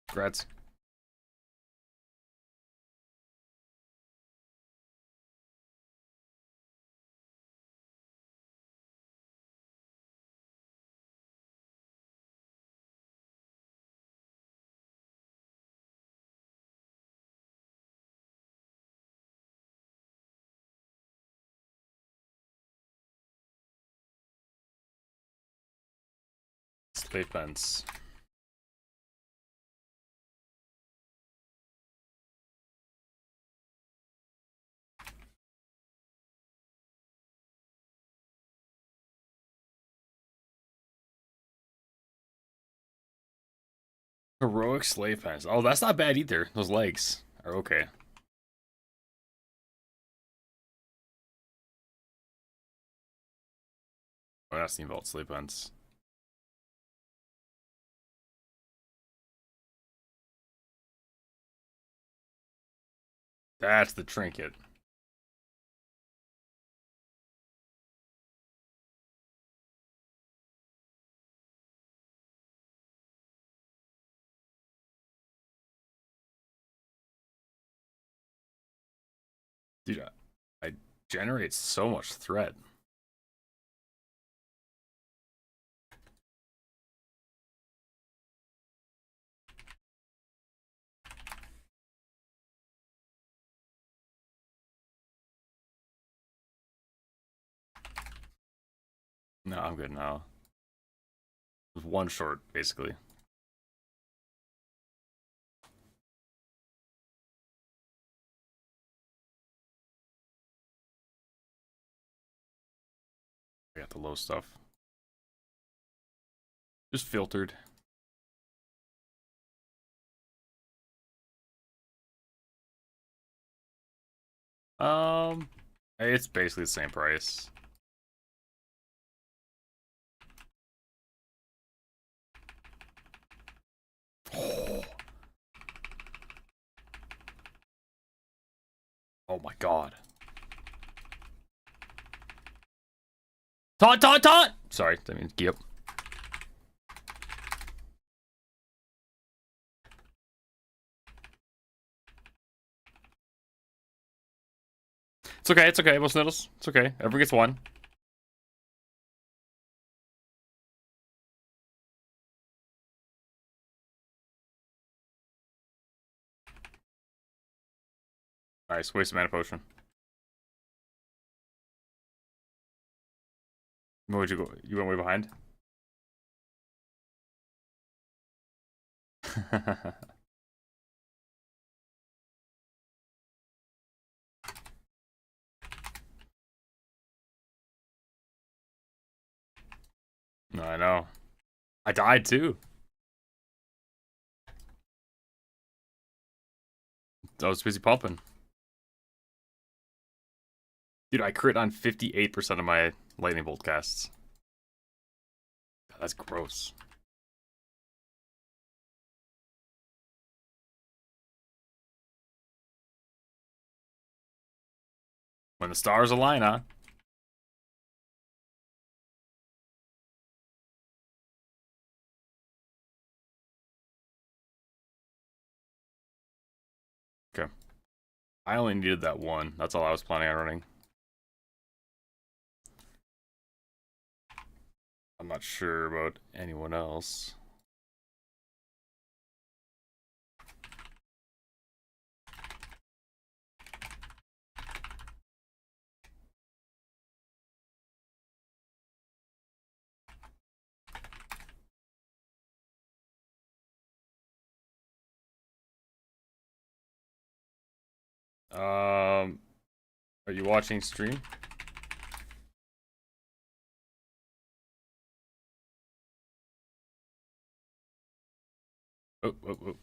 Congrats. Slave fence. Heroic slave fence. Oh, that's not bad either. Those legs are okay. Oh, that's the involved slave fence. That's the trinket. Dude, I generate so much threat. No, I'm good now. It was one short, basically. I got the low stuff. Just filtered. It's basically the same price. Oh my god. Taunt, taunt, taunt! Sorry, that means yep. It's okay, it's okay, most noodles. It's okay. Everyone gets one. Nice, waste mana potion. Where'd you go? You went way behind? I know. I died too. I was busy pumping. Dude, I crit on 58% of my lightning bolt casts. God, that's gross. When the stars align, huh? Okay. I only needed that one. That's all I was planning on running. I'm not sure about anyone else. Are you watching stream? Oh, oh, oh.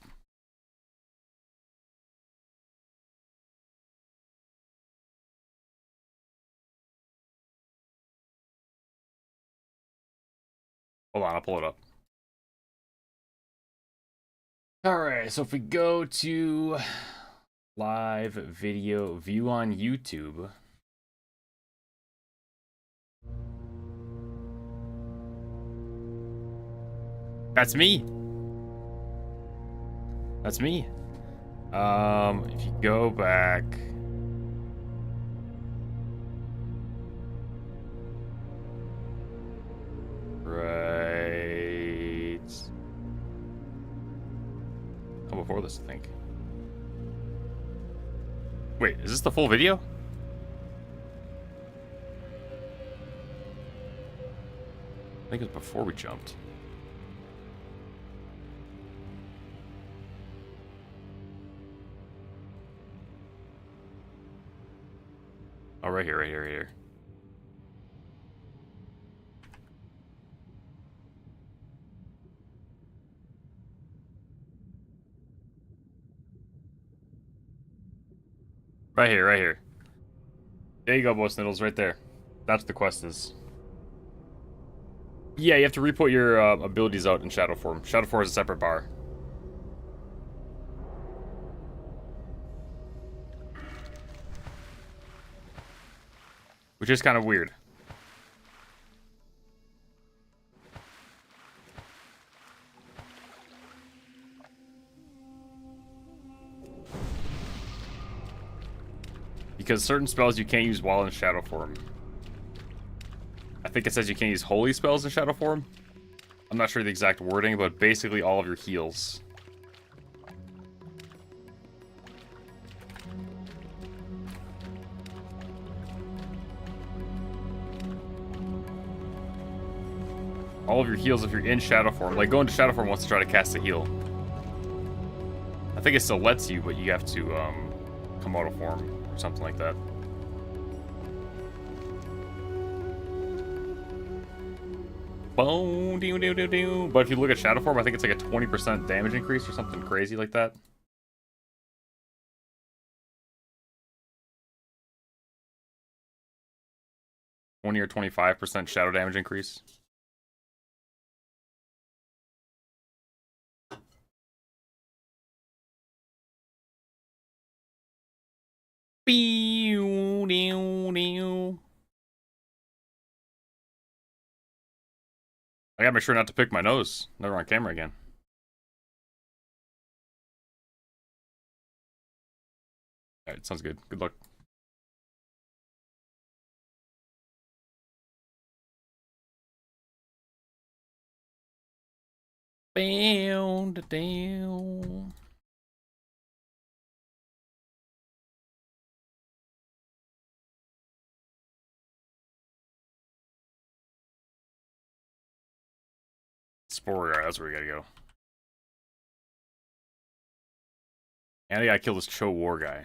Hold on, I'll pull it up. Alright, so if we go to live video view on YouTube. That's me. That's me. If you go back. Right. Oh, before this, I think. Wait, is this the full video? I think it was before we jumped. Oh, right here, right here, right here. Right here, right here. There you go, boy Sniddles, right there. That's what the quest is. Yeah, you have to re-put your abilities out in Shadow form. Shadow form is a separate bar. Which is kind of weird. Because certain spells you can't use while in Shadow form. I think it says you can't use holy spells in Shadow form. I'm not sure the exact wording, but basically all of your heals. All of your heals if you're in Shadow form. Like, go into Shadow form once to try to cast a heal. I think it still lets you, but you have to come out of form or something like that. Boom, doo, doo, doo, doo. But if you look at Shadow form, I think it's like a 20% damage increase or something crazy like that. Or 25% shadow damage increase. I gotta make sure not to pick my nose. Never on camera again. Alright, sounds good. Good luck. Down. Spore, that's where we gotta go. And I gotta kill this Cho War guy.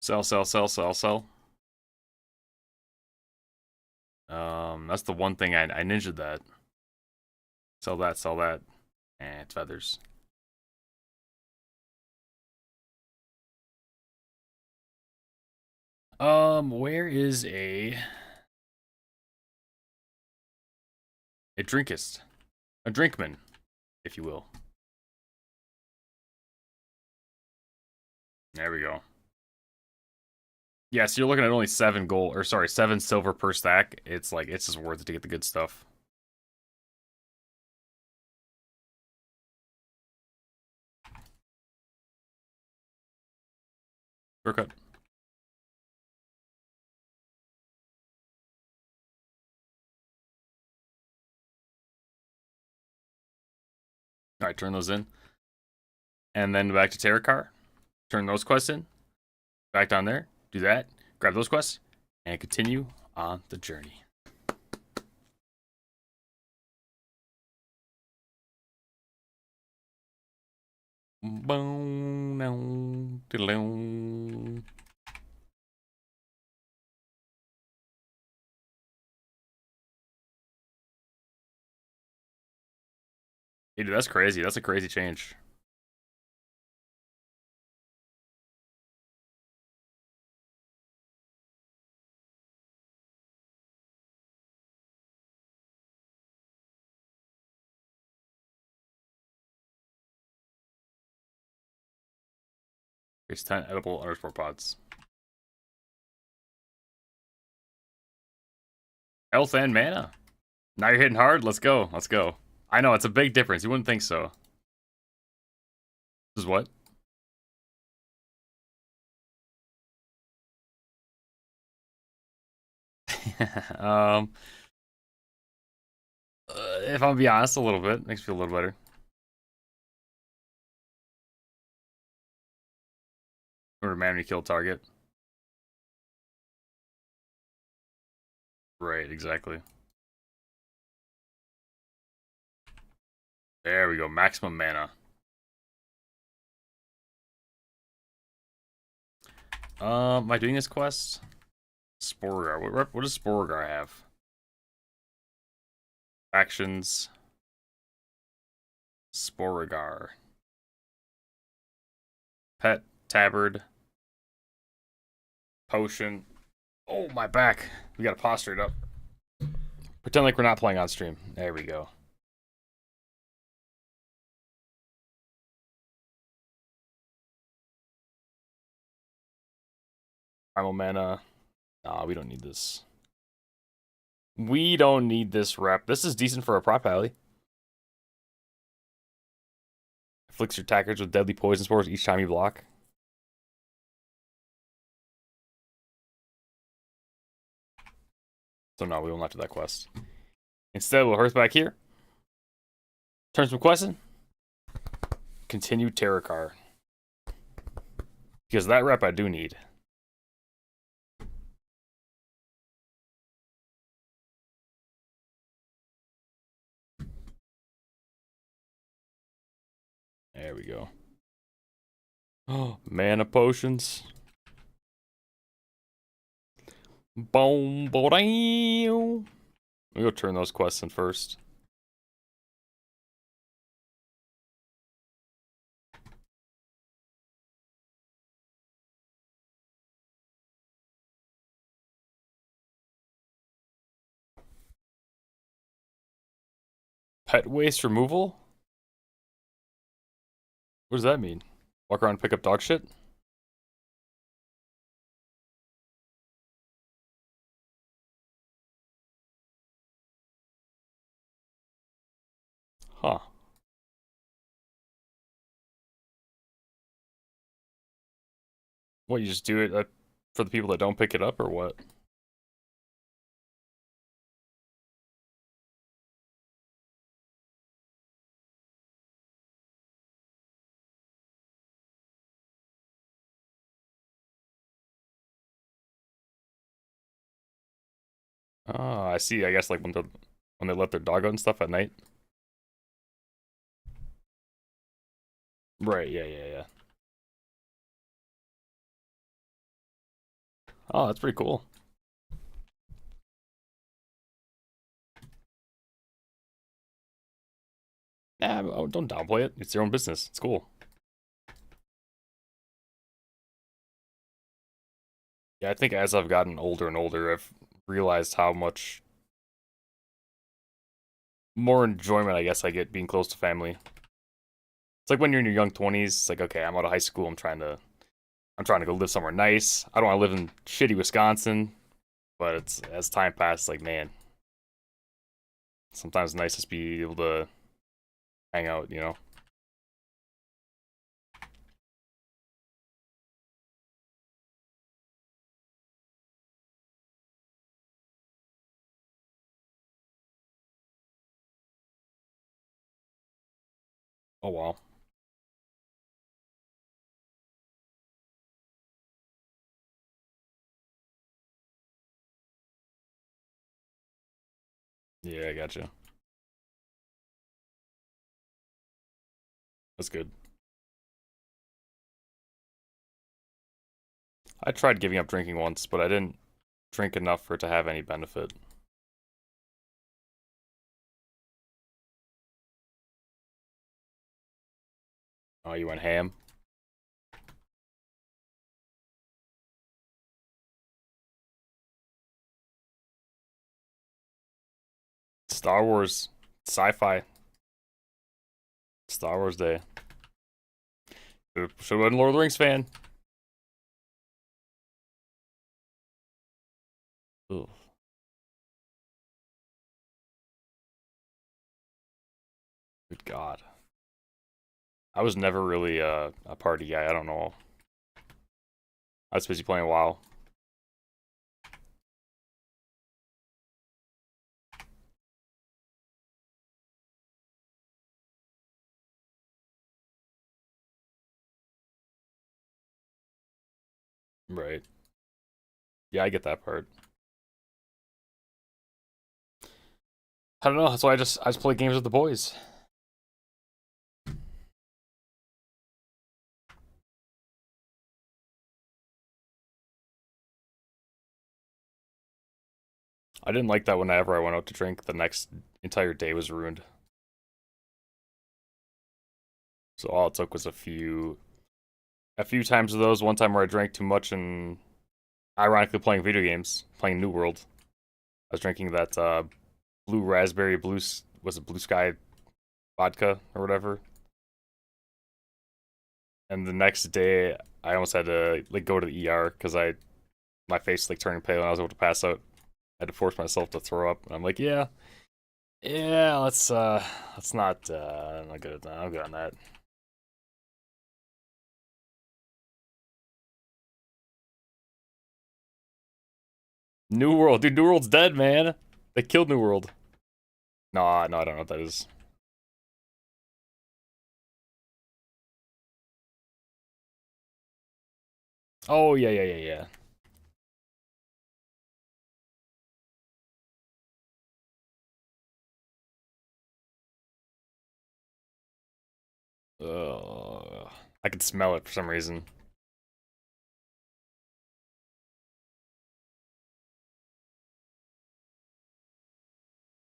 Sell, sell, sell, sell, sell. That's the one thing I ninja'd that. Sell that, sell that. Eh, it's feathers. Where is a drinkist? A drinkman, if you will. There we go. Yeah, so you're looking at only 7 gold, or sorry, 7 silver per stack. It's like, it's just worth it to get the good stuff. Shortcut. Alright, turn those in. And then back to Terracar. Turn those quests in. Back down there. Do that. Grab those quests. And continue on the journey. Hey, dude, that's crazy. That's a crazy change. There's 10 edible underscore pods. Health and mana. Now you're hitting hard. Let's go. Let's go. I know, it's a big difference. You wouldn't think so. This is what? If I'm be honest, a little bit. Makes me feel a little better. Or man when you kill target. Right, exactly. There we go. Maximum mana. Am I doing this quest? Sporegar. What does Sporegar have? Actions. Sporegar. Pet. Tabard. Potion. Oh, my back. We gotta posture it up. Pretend like we're not playing on stream. There we go. Primal mana. Nah, we don't need this. We don't need this rep. This is decent for a prop alley. Afflicts your attackers with deadly poison spores each time you block. So no, we will not do that quest. Instead, we'll hearth back here. Turn some questing. Continue Terracar. Because that rep I do need. There we go. Oh, mana potions. Boom, boom. Let me go turn those quests in first. Pet waste removal? What does that mean? Walk around and pick up dog shit? Huh. What, you just do it for the people that don't pick it up, or what? Oh, I see. I guess like when they let their dog out and stuff at night. Right, yeah. Oh, that's pretty cool. Nah, oh, don't downplay it. It's your own business. It's cool. Yeah, I think as I've gotten older and older, I've realized how much more enjoyment I guess I get being close to family. It's like when you're in your young 20s, it's like, okay, I'm out of high school, I'm trying to go live somewhere nice. I don't want to live in shitty Wisconsin, but it's as time passes, like, man, sometimes it's nice to be able to hang out, you know? Oh, wow. Yeah, I gotcha. That's good. I tried giving up drinking once, but I didn't drink enough for it to have any benefit. Oh, you went ham? Star Wars, sci-fi, Star Wars Day. Should have been Lord of the Rings fan. Ugh, good God. I was never really a party guy. I don't know. I was busy playing WoW. Right. Yeah, I get that part. I don't know. That's why I just play games with the boys. I didn't like that whenever I went out to drink, the next entire day was ruined. So all it took was a few times of those. One time where I drank too much and ironically playing video games, playing New World. I was drinking that blue raspberry was it Blue Sky vodka or whatever. And the next day I almost had to like go to the ER because I my face like turning pale and I was able to pass out. I had to force myself to throw up. And I'm like, yeah, yeah, let's not I'm not good at that. I'm good on that. New World, dude, New World's dead, man. They killed New World. No, no, I don't know what that is. Oh yeah, yeah, yeah, yeah. I could smell it for some reason.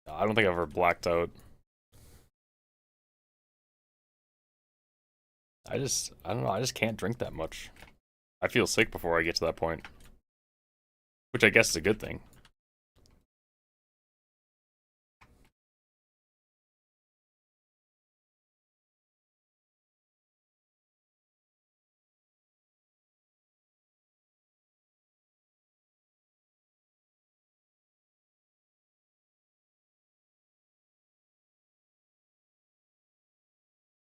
I don't think I've ever blacked out. I don't know, I just can't drink that much. I feel sick before I get to that point, which I guess is a good thing.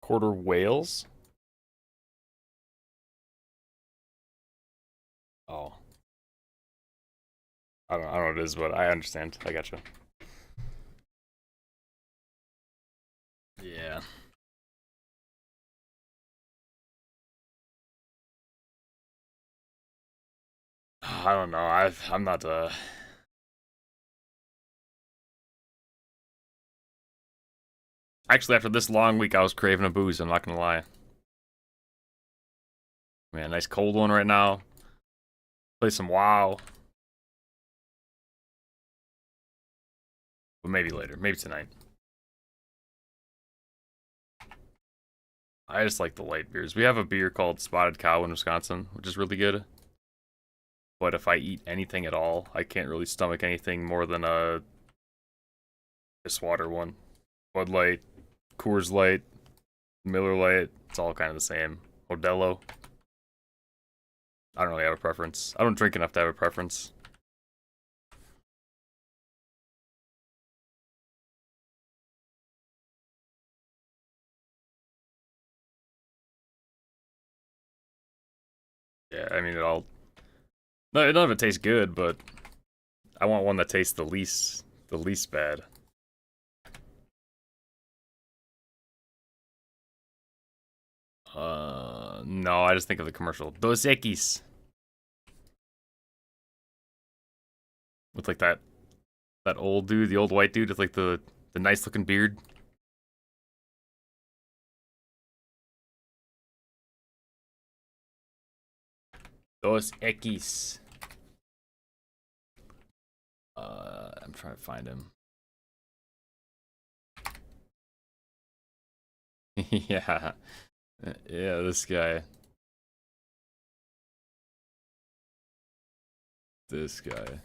Quarter whales? Oh, I don't know what it is, but I understand. I gotcha. Yeah. I don't know. I'm not actually after this long week I was craving a booze, I'm not gonna lie. Man, nice cold one right now. Play some WoW. But maybe later. Maybe tonight. I just like the light beers. We have a beer called Spotted Cow in Wisconsin, which is really good. But if I eat anything at all, I can't really stomach anything more than a piss water one. Bud Light, Coors Light, Miller Lite, it's all kind of the same. Modelo. I don't really have a preference. I don't drink enough to have a preference. Yeah, I mean, none of it tastes good, but I want one that tastes the least bad. No, I just think of the commercial. Dos Equis. With like that old dude, the old white dude with like the nice looking beard. Dos Equis. I'm trying to find him. Yeah. Yeah, this guy. This guy.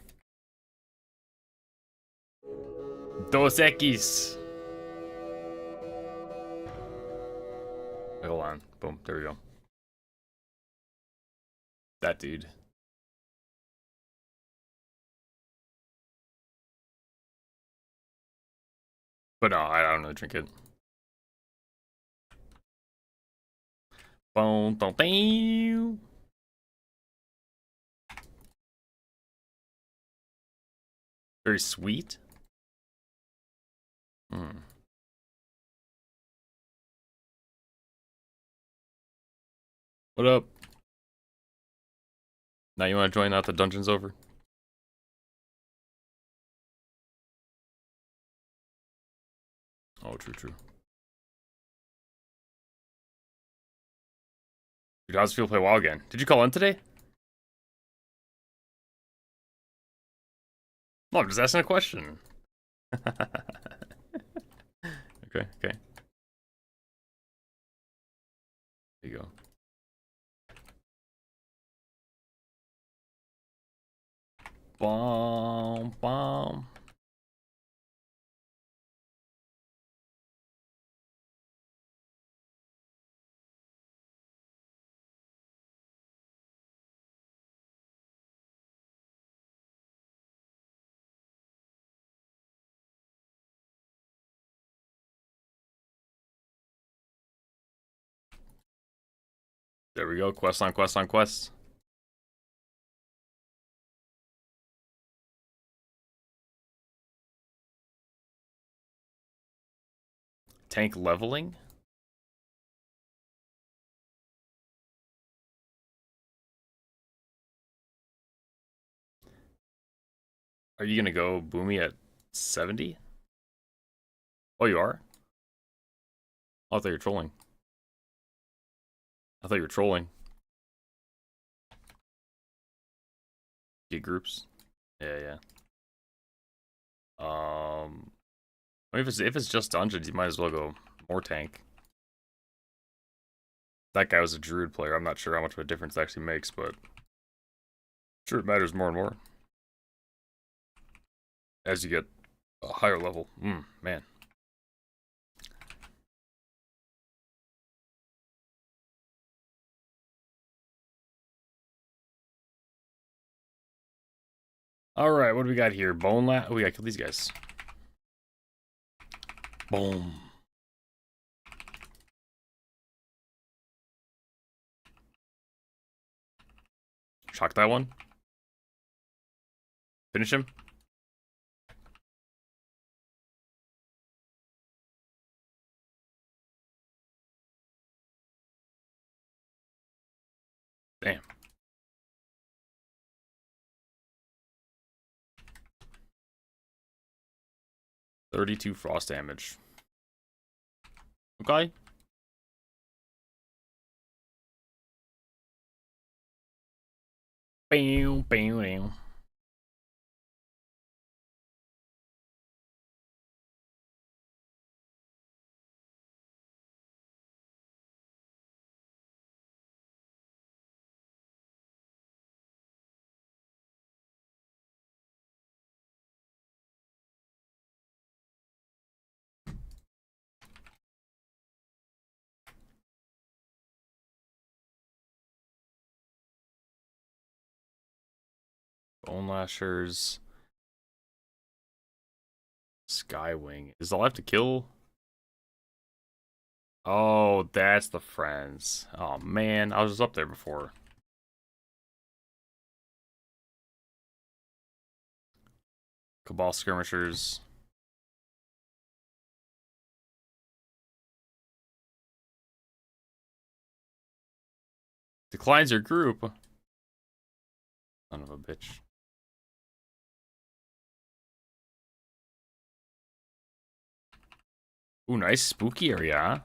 Dos Equis. Wait, hold on. Boom. There we go. That dude. But no, I don't really drink it. Boom, boom, boom. Very sweet. What up? Now you want to join out the dungeon's over? Oh, true, true. Dude, how's it feel to play WoW again? Did you call in today? No, I'm just asking a question. Okay, okay. There you go. Bomb, bomb. There we go. Quest on quest on quest. Tank leveling? Are you gonna go boomy at 70? Oh, you are? Oh, I thought you were trolling. I thought you were trolling. Get groups. Yeah, yeah. If it's just dungeons, you might as well go more tank. That guy was a druid player. I'm not sure how much of a difference it actually makes, but sure it matters more and more as you get a higher level. Man. All right, what do we got here? Bone la. Oh, we gotta kill these guys. Boom. Shock that one. Finish him. Damn. $32 frost damage. Okay. Bam, bam, bam. Bone Lashers. Skywing. Is all I have to kill? Oh, that's the friends. Oh man, I was just up there before. Cabal Skirmishers. Declines your group. Son of a bitch. Ooh, nice spooky area, huh?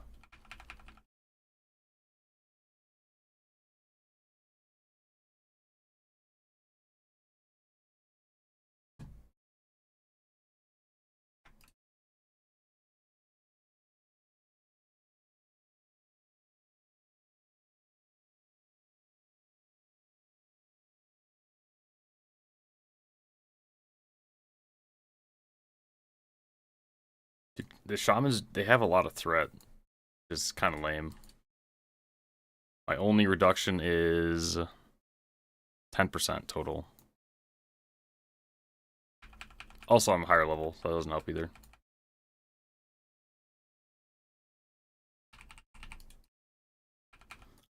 Dude, the shamans, they have a lot of threat. It's kind of lame. My only reduction is 10% total. Also, I'm higher level, so that doesn't help either.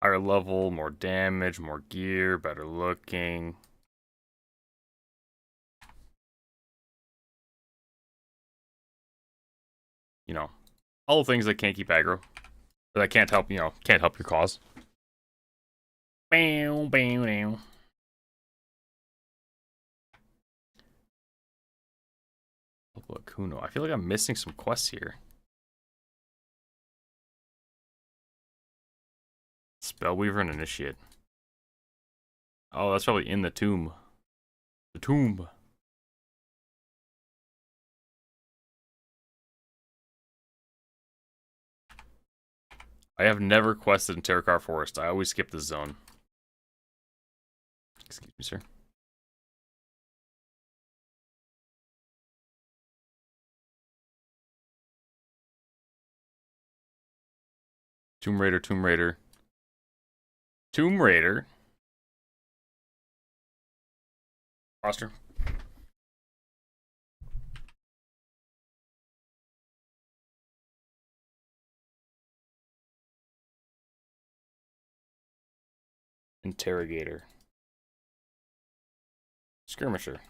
Higher level, more damage, more gear, better looking. You know, all the things that can't keep aggro. Or that can't help, can't help your cause. Bam, bam, bam. Kuno. I feel like I'm missing some quests here. Spellweaver and Initiate. Oh, that's probably in the tomb. The tomb. I have never quested in Terracar Forest. I always skip this zone. Excuse me, sir. Tomb Raider, Tomb Raider. Tomb Raider. Roster. Interrogator. Skirmisher.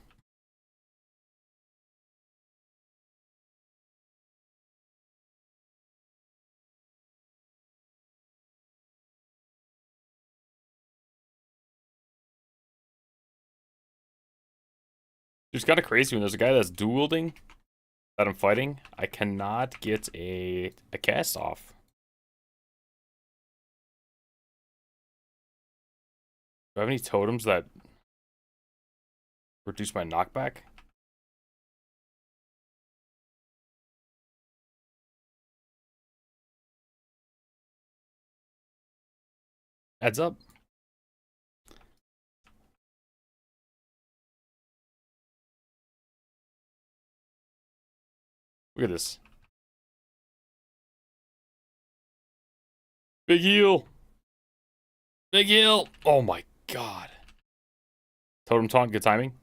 It's kind of crazy when there's a guy that's dual wielding that I'm fighting. I cannot get a cast off. Do I have any totems that reduce my knockback? Heads up. Look at this. Big heal. Big heal. Oh my god. Totem taunt, good timing.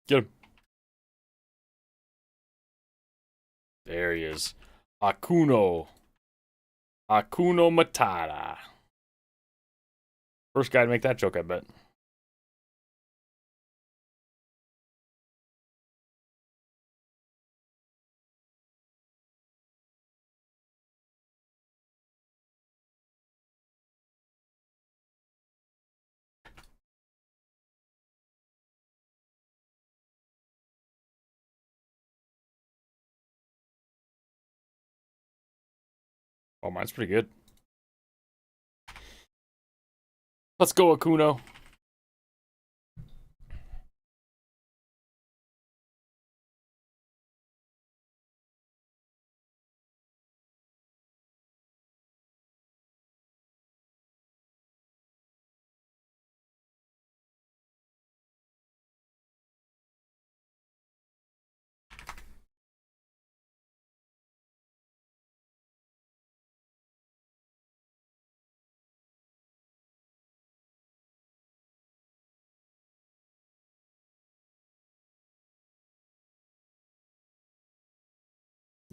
Get him. There he is. Akuno. Akuno Matata. First guy to make that joke, I bet. Oh, mine's pretty good. Let's go, Akuno.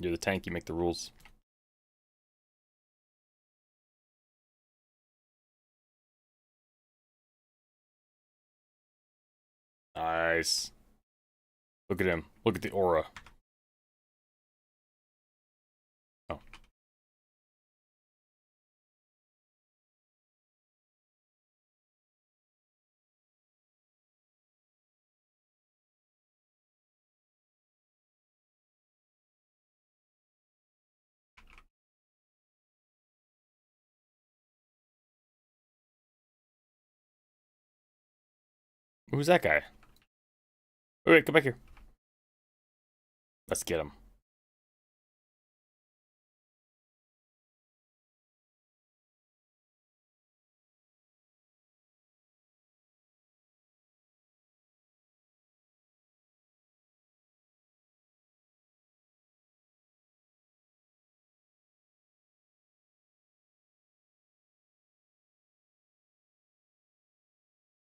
You're the tank, you make the rules. Nice. Look at him. Look at the aura. Oh. Who's that guy? Wait, come back here. Let's get him.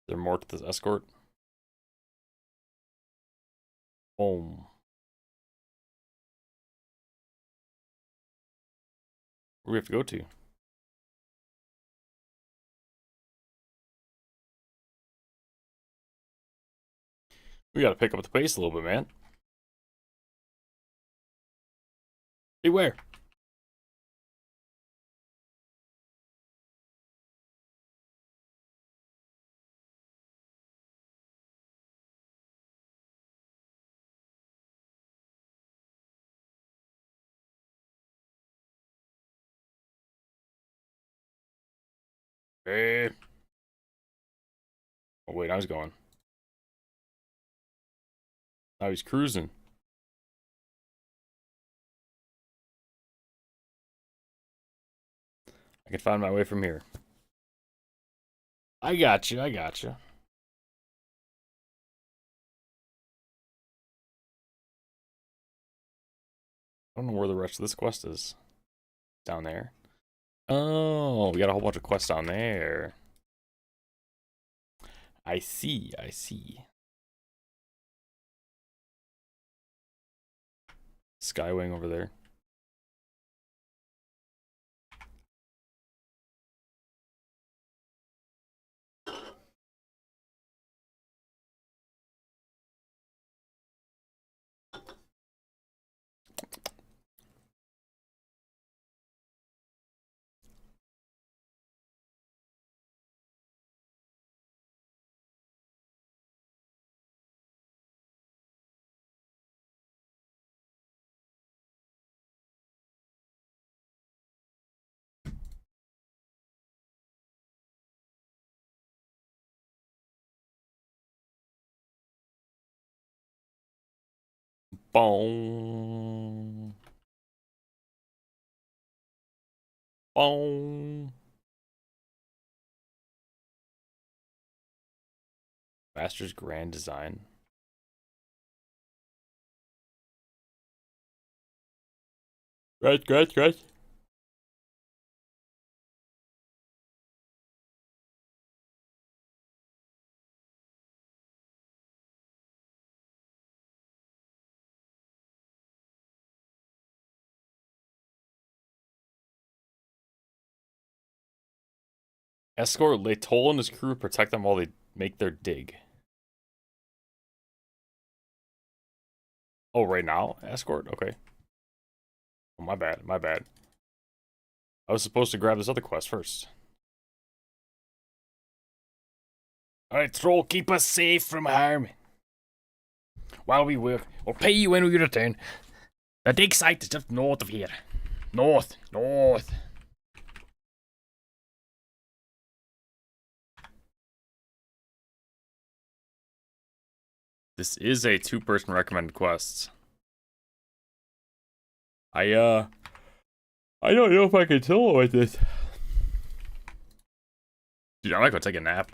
Is there more to this escort? Boom. Where do we have to go to? We gotta pick up the pace a little bit, man. Beware. Hey. Oh wait, I was going. Now he's cruising. I can find my way from here. I got you. I got you. I don't know where the rest of this quest is. Down there. Oh, we got a whole bunch of quests down there. I see. I see. Skywing over there. Boom. Boom. Master's Grand Design. Right. Escort lay toll on his crew, protect them while they make their dig. Oh, right now? Escort? Okay. Oh, my bad. My bad. I was supposed to grab this other quest first. Alright, Troll, keep us safe from harm. While we work, we'll pay you when we return. The dig site is just north of here. North. North. This is a 2-person recommended quest. I don't know if I can tell with this. Dude, I might go take a nap.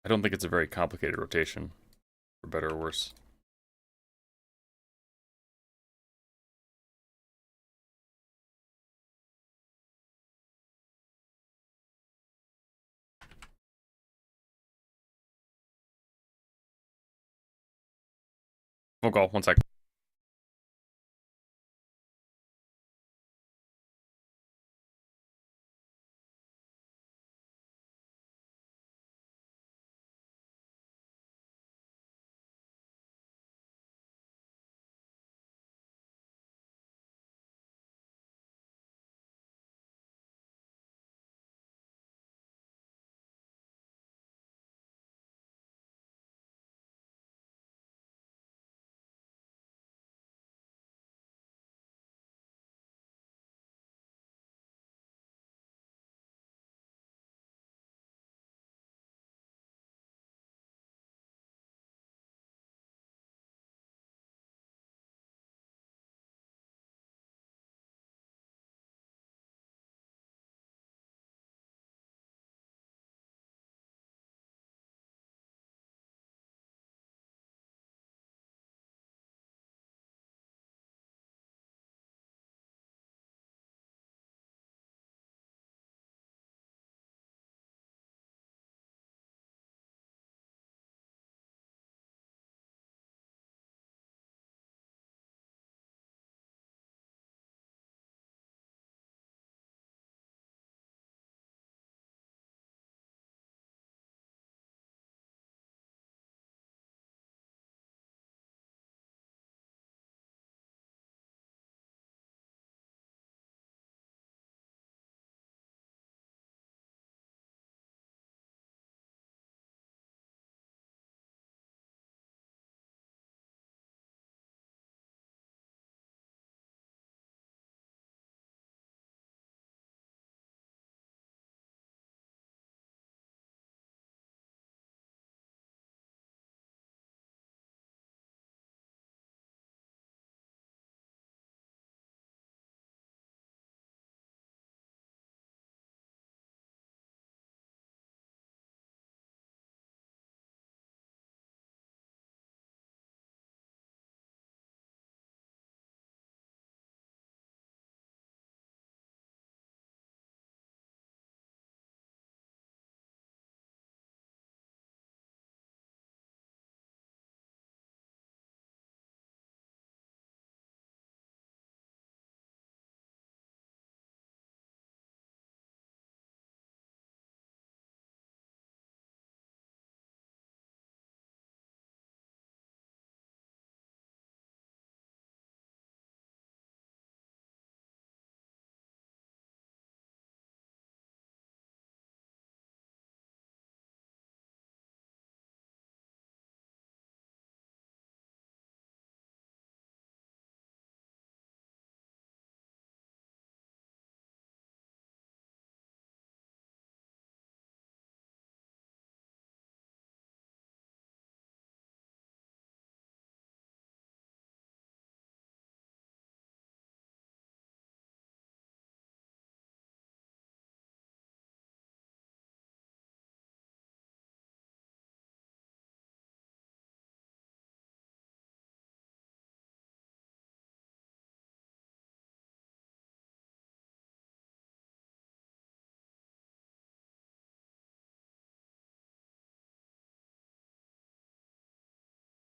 I don't think it's a very complicated rotation, for better or worse. Phone call, 1 sec.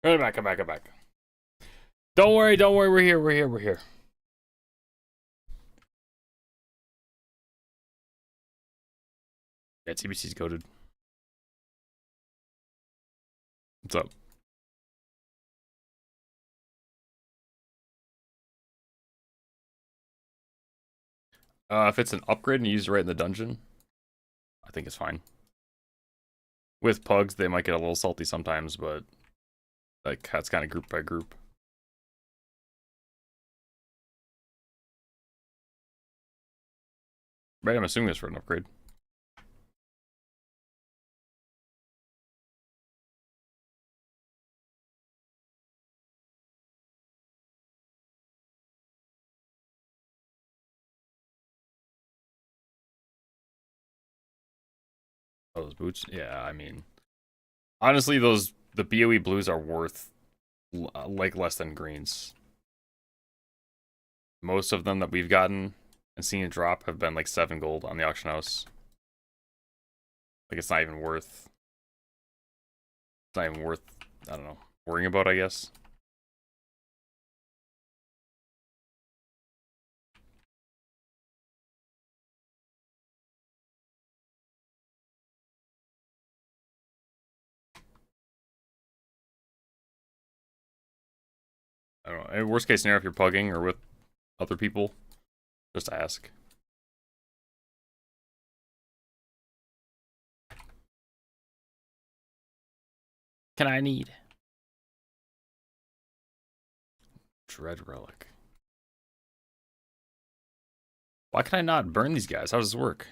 Come back, come back, come back. Don't worry, we're here, we're here. Yeah, TBC's goated. What's up? If it's an upgrade and you use it right in the dungeon, I think it's fine. With pugs, they might get a little salty sometimes, but like that's kind of group by group. Right, I'm assuming it's for an upgrade. Oh, those boots? Yeah, I mean, honestly, the BOE blues are worth like less than greens. Most of them that we've gotten and seen a drop have been like 7 gold on the auction house. Like it's not even worth. It's not even worth. I don't know, worrying about, I guess. I don't know. In worst case scenario, if you're pugging or with other people, just ask. Can I need? Dread Relic. Why can I not burn these guys? How does this work?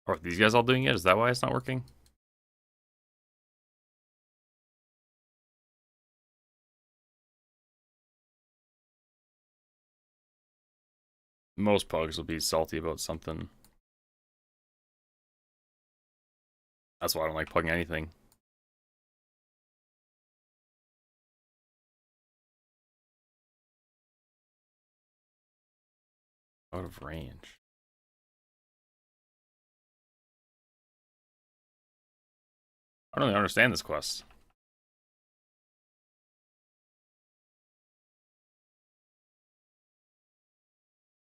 Are these guys all doing it? Is that why it's not working? Most pugs will be salty about something. That's why I don't like pugging anything. Out of range. I don't really understand this quest.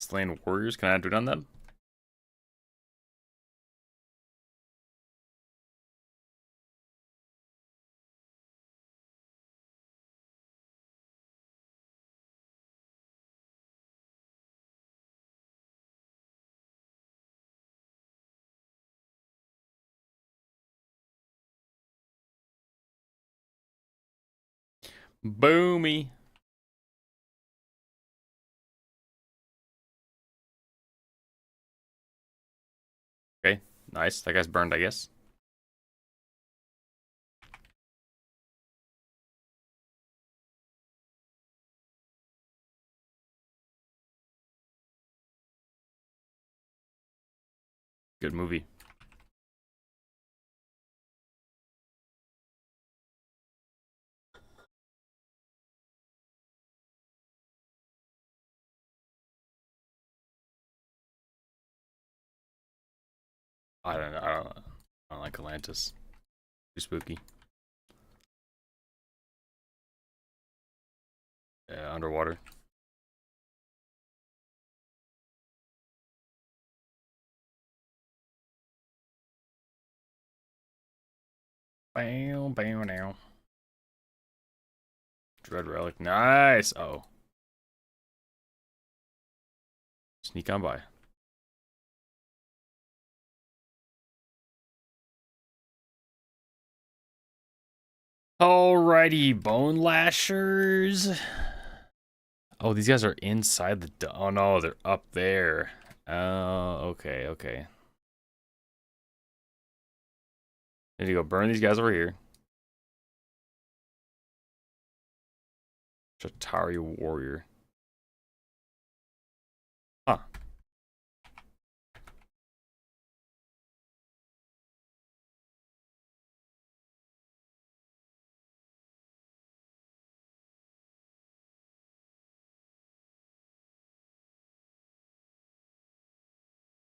Slain warriors? Can I do it on them? Boomy. Okay, nice. That guy's burned, I guess. Good movie. I don't like Atlantis. Too spooky. Yeah, underwater. Bam, bam, now. Dread Relic. Nice. Oh. Sneak on by. Alrighty, Bone Lashers. Oh, these guys are inside the... Oh, no, they're up there. Oh, okay, okay. Need to go burn these guys over here. Shatari Warrior. Huh.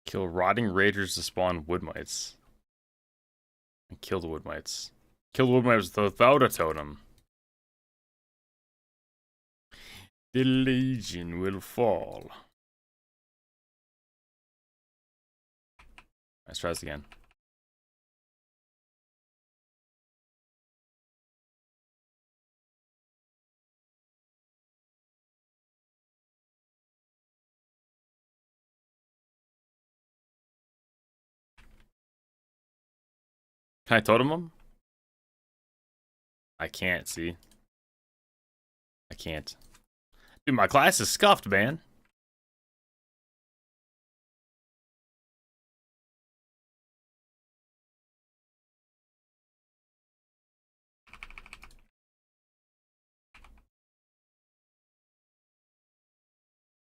Kill rotting ragers to spawn wood mites. And kill the wood mites. Kill the wood mites without a totem. The legion will fall. Let's try this again. Can I totem him? I can't, see. I can't. Dude, my class is scuffed, man.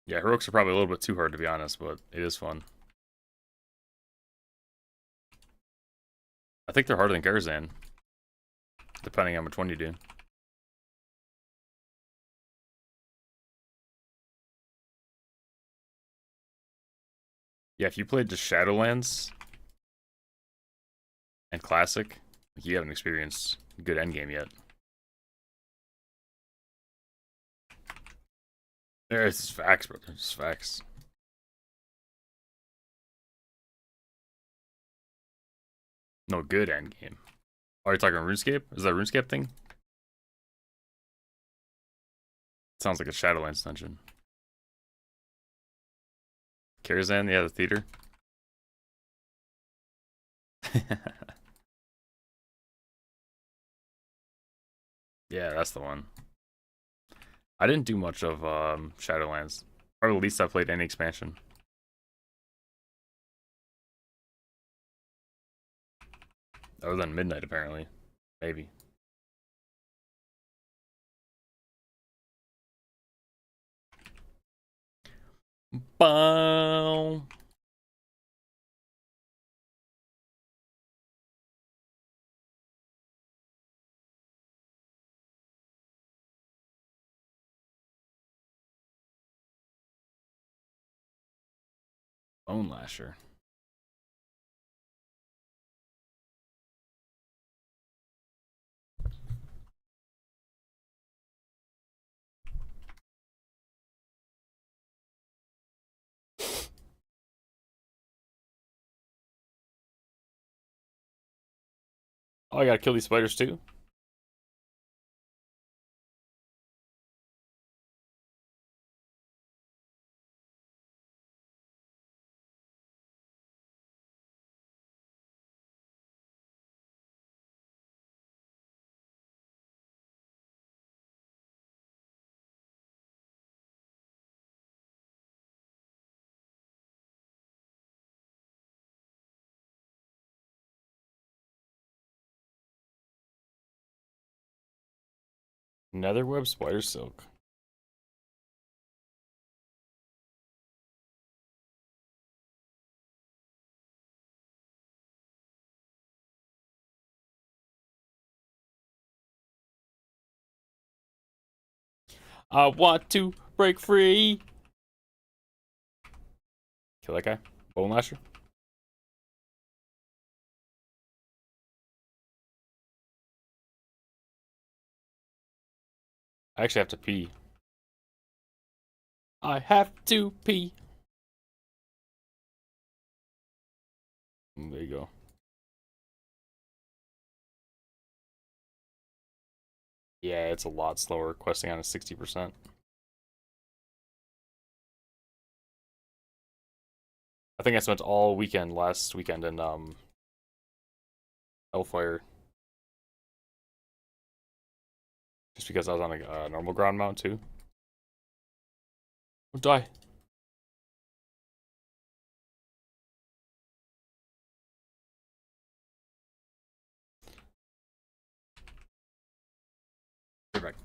Yeah, heroics are probably a little bit too hard, to be honest, but it is fun. I think they're harder than Karazhan, depending on which one you do. Yeah, if you played just Shadowlands and Classic, like, you haven't experienced good endgame yet. It's facts, bro. It's facts. No good endgame. Oh, you're talking RuneScape? Is that a RuneScape thing? Sounds like a Shadowlands dungeon. Karazhan, yeah, the theater. Yeah, that's the one. I didn't do much of Shadowlands. Probably the least I played any expansion. Other than Midnight, apparently. Maybe. Bow. Bone Lasher. Oh, I gotta kill these spiders too? Netherweb Spider Silk. I want to break free. Kill that guy. Bone Lasher. I actually have to pee. I have to pee. There you go. Yeah, it's a lot slower. Questing on is 60%. I think I spent all weekend last weekend in Hellfire. Just because I was on a normal ground mount too. Don't die. Be right back.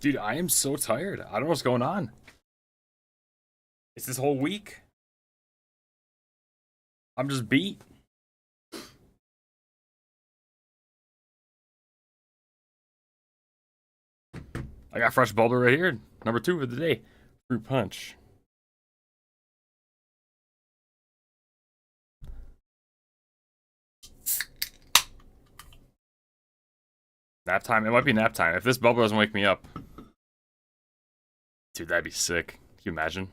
Dude, I am so tired. I don't know what's going on. It's this whole week. I'm just beat. I got fresh bubble right here. Number 2 for the day. Fruit punch. Nap time? It might be nap time. If this bubble doesn't wake me up. Dude, that'd be sick. Can you imagine?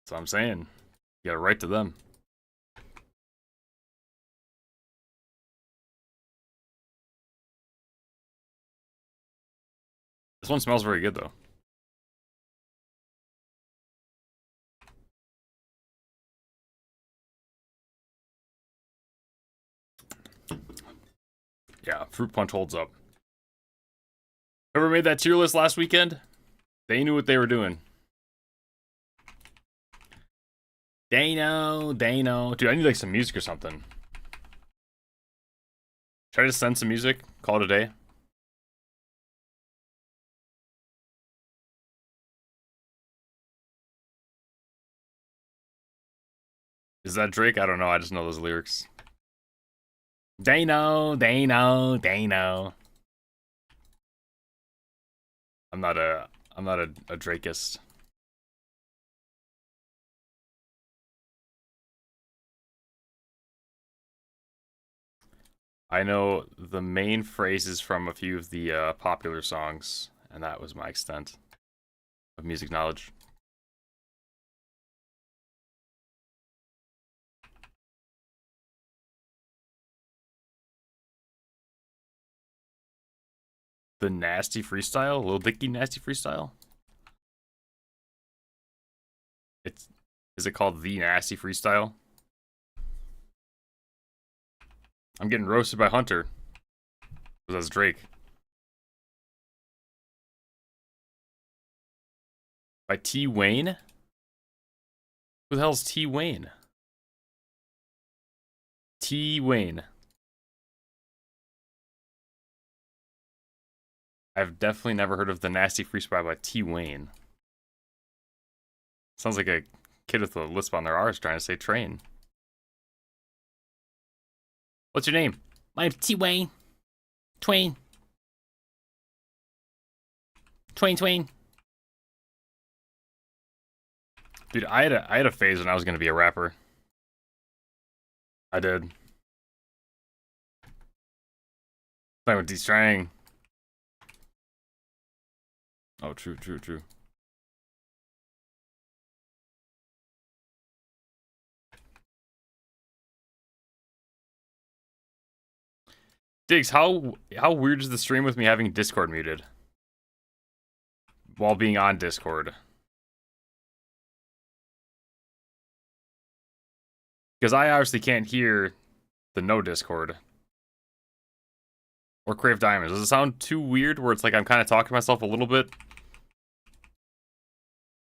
That's what I'm saying. You gotta write to them. This one smells very good, though. Yeah, fruit punch holds up. Whoever made that tier list last weekend, they knew what they were doing. They know. Dude, I need like some music or something. Should I just send some music? Call it a day? Is that Drake? I don't know. I just know those lyrics. They know. I'm not a Drakeist. I know the main phrases from a few of the popular songs, and that was my extent of music knowledge. The nasty freestyle? Lil Dicky nasty freestyle? Is it called the nasty freestyle? I'm getting roasted by Hunter. Because that's Drake. By T Wayne? Who the hell's T Wayne? T Wayne. I've definitely never heard of the nasty freestyle by T Wayne. Sounds like a kid with a lisp on their R's trying to say train. What's your name? My name's T Wayne. Twain. Twain. Dude, I had a phase when I was gonna be a rapper. I did. Playing with D-Strang. Oh, true. Diggs, how weird is the stream with me having Discord muted? While being on Discord. Because I obviously can't hear the no Discord. Or Crave Diamonds. Does it sound too weird where it's like I'm kind of talking to myself a little bit?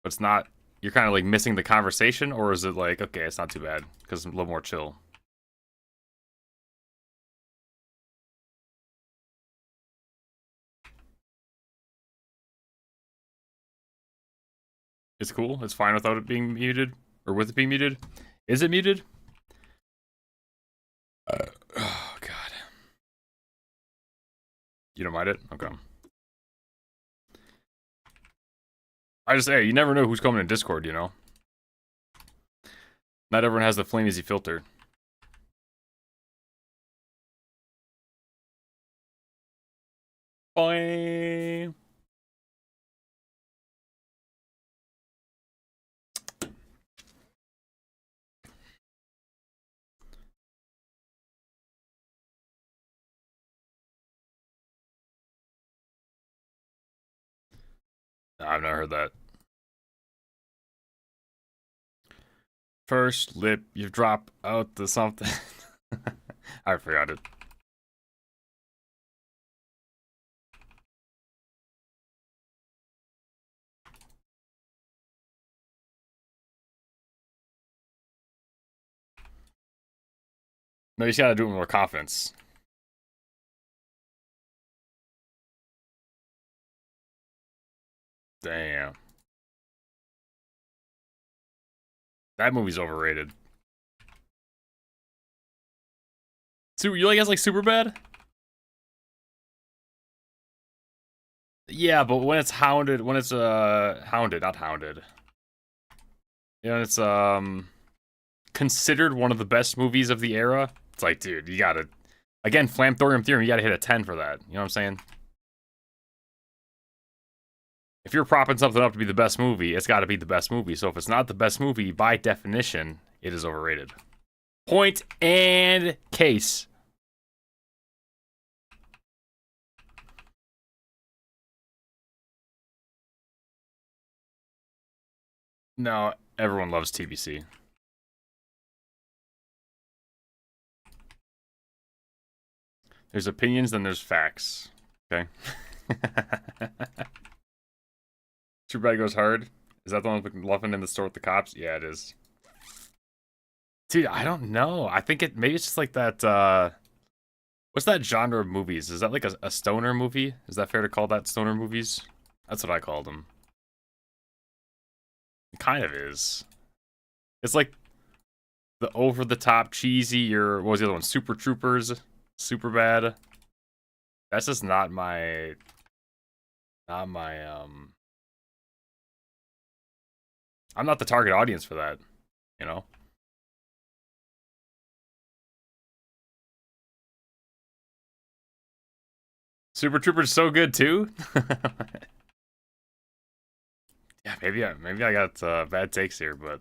But it's not, you're kind of like missing the conversation? Or is it like, okay, it's not too bad because I'm a little more chill? It's cool. It's fine without it being muted. Or with it being muted. Is it muted? Oh, God. You don't mind it? Okay. I just say, you never know who's coming in Discord, you know? Not everyone has the Flameezy filter. Boing. No, I've never heard that. First lip, you drop out the something. I forgot it. No, you just gotta do it with more confidence. Damn. That movie's overrated. You guys like Superbad? Yeah, but when it's hounded, hounded, not hounded. You know, it's considered one of the best movies of the era. It's like, dude, you gotta, again, Flamthorium Theorem, you gotta hit a 10 for that. You know what I'm saying? If you're propping something up to be the best movie, it's gotta be the best movie. So if it's not the best movie, by definition, it is overrated. Point and case. No, everyone loves TBC. There's opinions, then there's facts. Okay. Superbad goes hard. Is that the one with Luffin in the store with the cops? Yeah, it is. Dude, I don't know. I think maybe it's just like that, what's that genre of movies? Is that like a stoner movie? Is that fair to call that stoner movies? That's what I call them. It kind of is. It's like the over-the-top cheesy, what was the other one? Super Troopers, Superbad. That's just not my, I'm not the target audience for that, you know? Super Troopers so good too. Yeah, maybe I got bad takes here, but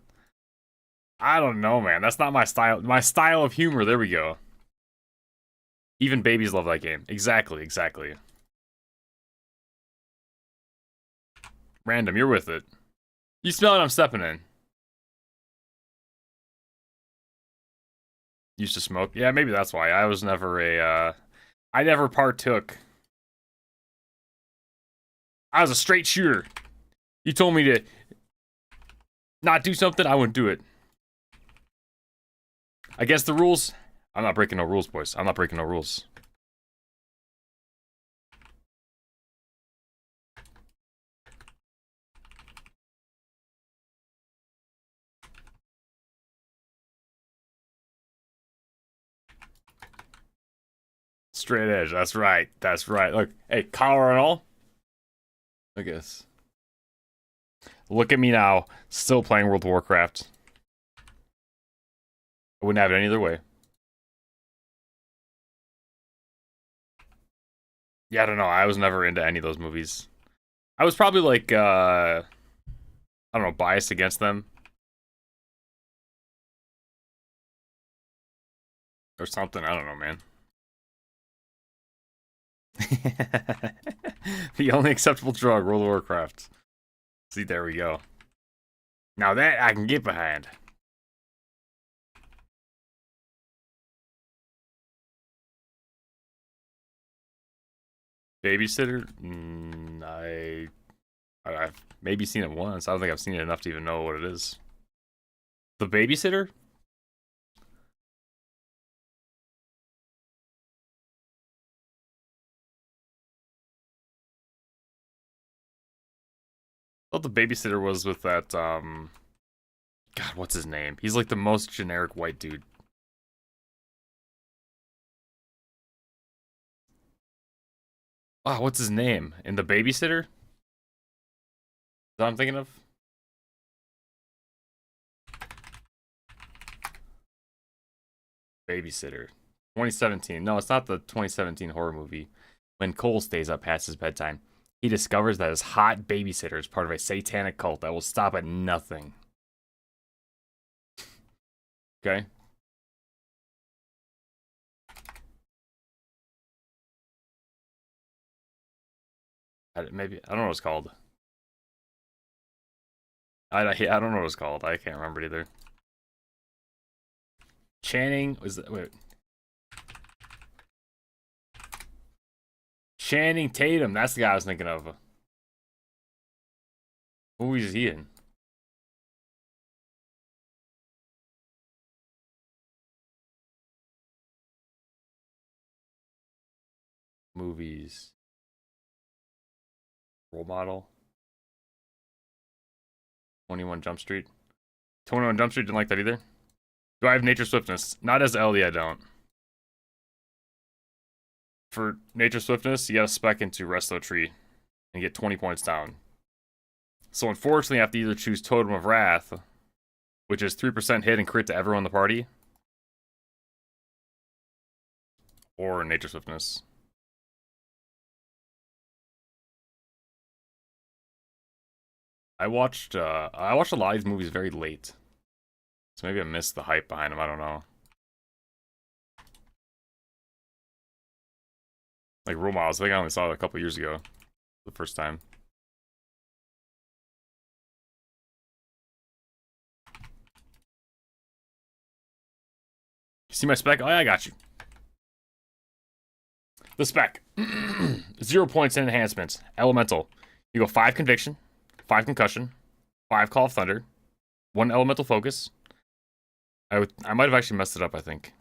I don't know, man. That's not my style. My style of humor. There we go. Even babies love that game. Exactly, exactly. Random, you're with it. You smell it, I'm stepping in. Used to smoke. Yeah, maybe that's why. I was never I never partook. I was a straight shooter. You told me to not do something, I wouldn't do it. Against the rules, I'm not breaking no rules, boys. I'm not breaking no rules. Straight edge, that's right. That's right. Look, hey, collar and all. I guess. Look at me now, still playing World of Warcraft. I wouldn't have it any other way. Yeah, I don't know. I was never into any of those movies. I was probably like, I don't know, biased against them. Or something. I don't know, man. The only acceptable drug, World of Warcraft. See, there we go. Now that I can get behind. Babysitter? I've maybe seen it once. I don't think I've seen it enough to even know what it is. The Babysitter? I thought the Babysitter was with that, God, what's his name? He's like the most generic white dude. Oh, what's his name? In The Babysitter? Is that what I'm thinking of? Babysitter. 2017. No, it's not the 2017 horror movie. When Cole stays up past his bedtime, he discovers that his hot babysitter is part of a satanic cult that will stop at nothing. Okay? Maybe, I don't know what it's called. I don't know what it's called. I can't remember it either. Channing, was that, wait. Channing Tatum, that's the guy I was thinking of. What movie is he in? Movies. Role model. 21 Jump Street. 21 Jump Street, didn't like that either. Do I have Nature Swiftness? Not as LD, I don't. For Nature Swiftness, you gotta spec into Resto Tree and get 20 points down. So unfortunately, I have to either choose Totem of Wrath, which is 3% hit and crit to everyone in the party, or Nature Swiftness. I watched a lot of these movies very late. So maybe I missed the hype behind them, I don't know. Like Role Models, I think I only saw it a couple years ago. The first time. You see my spec? Oh yeah, I got you. The spec. 0 points in enhancements. Elemental. You go 5 Conviction, 5 Concussion, 5 Call of Thunder, 1 Elemental Focus. I might have actually messed it up, I think.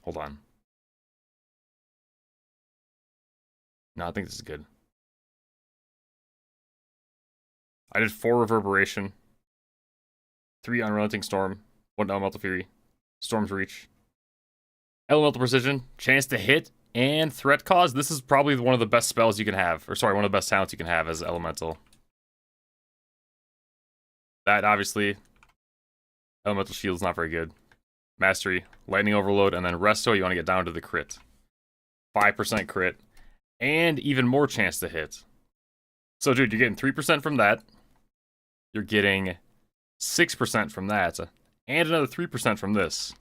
Hold on. No, I think this is good. I did 4 Reverberation, 3 Unrelenting Storm, 1 Elemental Fury, Storm's Reach, Elemental Precision, chance to hit, and Threat Cause. This is probably one of the best spells you can have. Or sorry, one of the best talents you can have as Elemental. That, obviously, Elemental Shield's not very good. Mastery, Lightning Overload, and then Resto, you want to get down to the crit. 5% crit, and even more chance to hit. So, dude, you're getting 3% from that. You're getting 6% from that, and another 3% from this.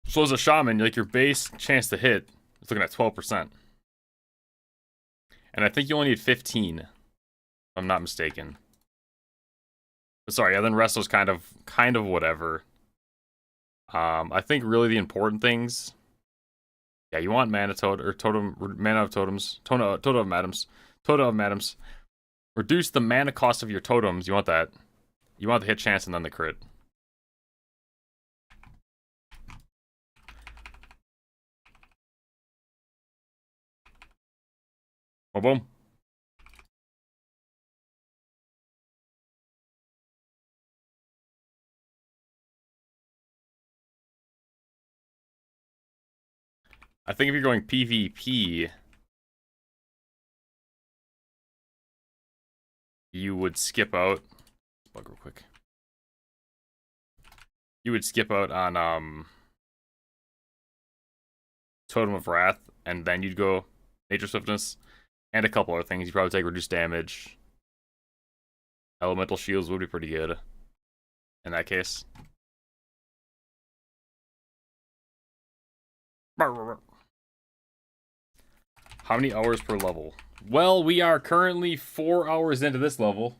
So as a shaman, like your base chance to hit is looking at 12%. And I think you only need 15, if I'm not mistaken. But sorry, yeah, then Resto's kind of whatever. I think really the important things. Yeah, you want Mana Totem, or Totem, Mana of Totems, Totem of Madams. Reduce the mana cost of your totems. You want that. You want the hit chance and then the crit. Oh, boom. I think if you're going PvP, you would skip out. Bug real quick. You would skip out on Totem of Wrath, and then you'd go Nature Swiftness, and a couple other things. You'd probably take reduced damage. Elemental Shields would be pretty good in that case. How many hours per level? Well, we are currently 4 hours into this level.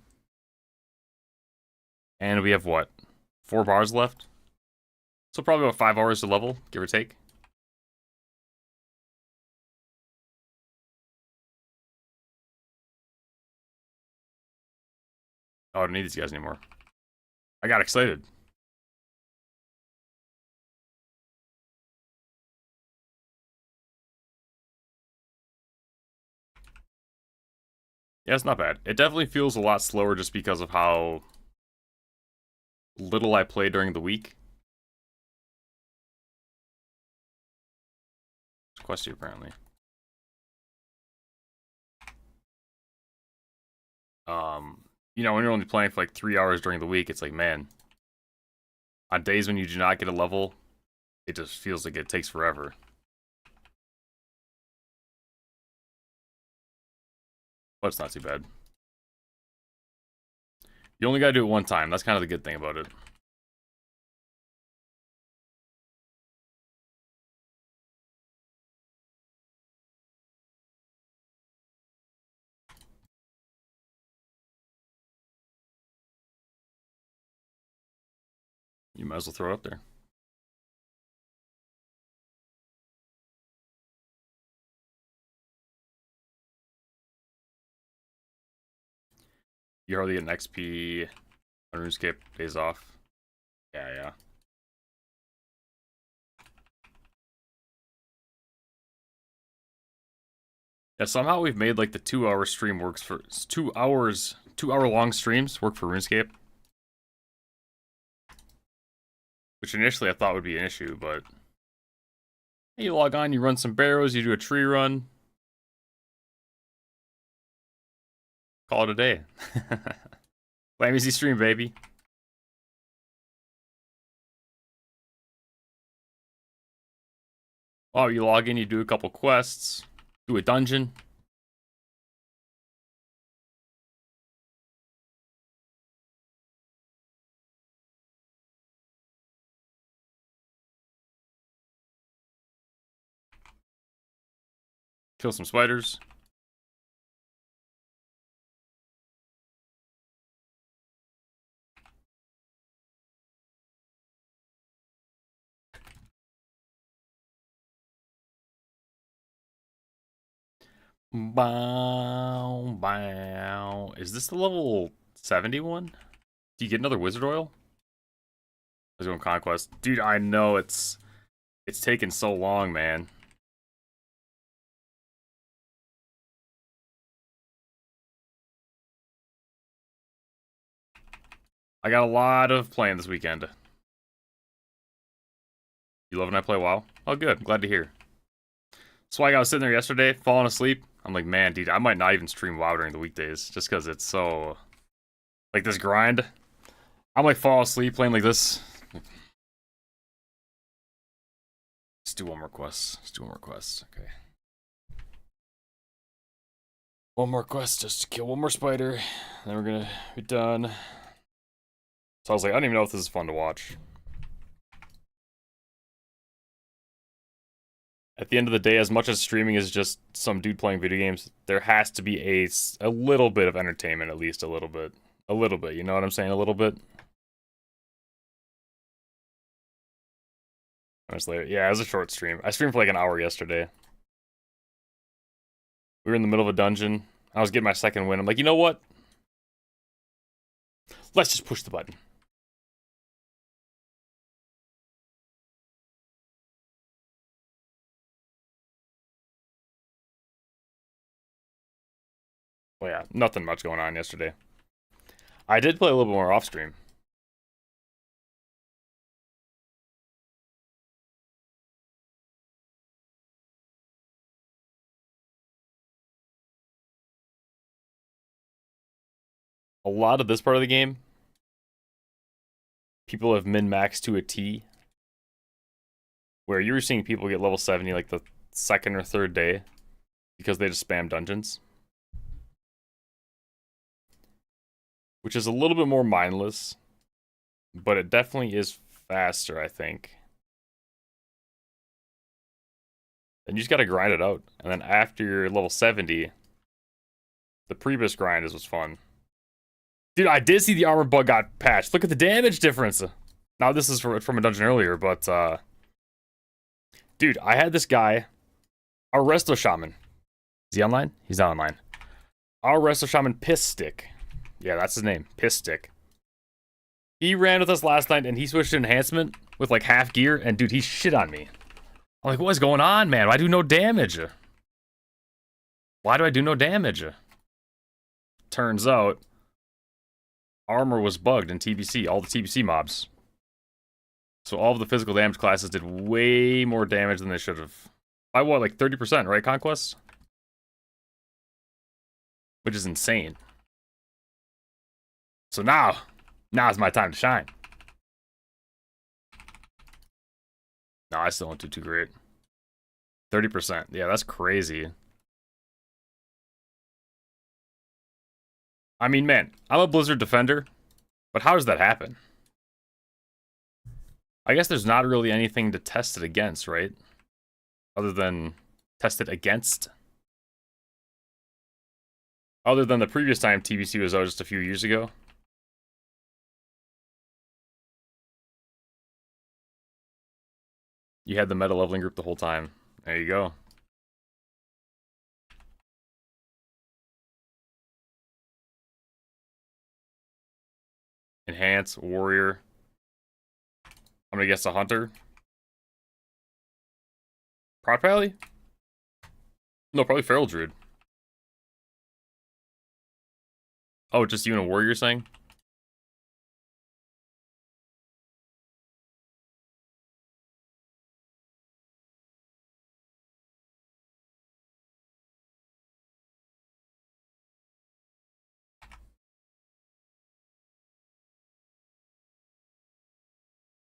And we have what? 4 bars left? So probably about 5 hours to level, give or take. Oh, I don't need these guys anymore. I got excited. Yeah, it's not bad. It definitely feels a lot slower just because of how little I play during the week. It's questy, apparently. You know, when you're only playing for like 3 hours during the week, it's like, man, on days when you do not get a level, it just feels like it takes forever. But it's not too bad. You only gotta do it one time. That's kind of the good thing about it. You might as well throw it up there. You hardly get an XP on RuneScape days off. Yeah. Yeah, somehow we've made like the 2 hour stream works for 2 hour long streams work for RuneScape. Which initially I thought would be an issue, but you log on, you run some barrows, you do a tree run. Call it a day. Blam easy stream, baby. Oh, you log in, you do a couple quests, do a dungeon. Kill some spiders. Bow, bow. Is this the level 71? Do you get another wizard oil? Let's go on conquest. Dude, I know it's taken so long, man. I got a lot of playing this weekend. You love when I play WoW? Oh, good. Glad to hear. Swag, I was sitting there yesterday, falling asleep. I'm like, man, dude, I might not even stream WoW during the weekdays, just because it's so... like, this grind. I'm like, fall asleep playing like this. Let's do one more quest. Let's do one more quest. Okay. One more quest just to kill one more spider. Then we're gonna be done. So I was like, I don't even know if this is fun to watch. At the end of the day, as much as streaming is just some dude playing video games, there has to be a little bit of entertainment, at least a little bit. A little bit, you know what I'm saying? A little bit. Honestly, yeah, it was a short stream. I streamed for like an hour yesterday. We were in the middle of a dungeon. I was getting my second win. I'm like, you know what? Let's just push the button. Well, yeah, nothing much going on yesterday. I did play a little bit more off stream. A lot of this part of the game, people have min-maxed to a T. Where you were seeing people get level 70 like the second or third day because they just spam dungeons. Which is a little bit more mindless, but it definitely is faster, I think. And you just gotta grind it out. And then after you're level 70, the previous grind is what's fun. Dude, I did see the armor bug got patched. Look at the damage difference. Now this is from a dungeon earlier, but dude, I had this guy, our Resto Shaman. Is he online? He's not online. Our Resto Shaman Piss Stick. Yeah, that's his name. Piss Stick. He ran with us last night and he switched to enhancement with like half gear, and dude, he shit on me. I'm like, what's going on, man? Why do no damage? Why do I do no damage? Turns out, armor was bugged in TBC, all the TBC mobs. So all of the physical damage classes did way more damage than they should have. By what, like 30%, right, Conquest? Which is insane. So now's my time to shine. No, I still don't do too great. 30%. Yeah, that's crazy. I mean, man, I'm a Blizzard defender, but how does that happen? I guess there's not really anything to test it against, right? Other than test it against. Other than the previous time TBC was out just a few years ago. You had the meta leveling group the whole time. There you go. Enhance, warrior. I'm gonna guess a hunter. Prot Pally? No, probably Feral Druid. Oh, just you and a warrior, you're saying?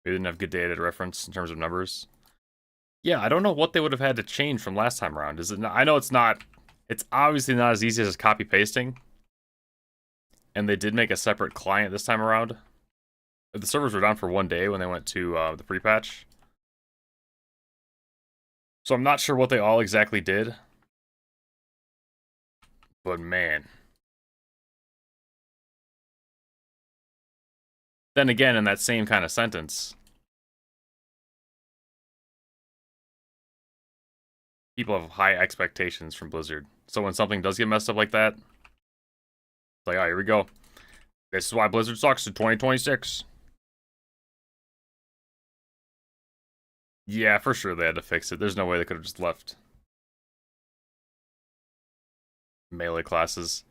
We didn't have good data to reference in terms of numbers. Yeah, I don't know what they would have had to change from last time around. Is it? I know it's not. It's obviously not as easy as copy pasting. And they did make a separate client this time around. The servers were down for 1 day when they went to the pre-patch. So I'm not sure what they all exactly did. But man. Then again, in that same kind of sentence, people have high expectations from Blizzard. So when something does get messed up like that, it's like, oh, here we go. This is why Blizzard sucks in 2026. Yeah, for sure they had to fix it. There's no way they could have just left melee classes.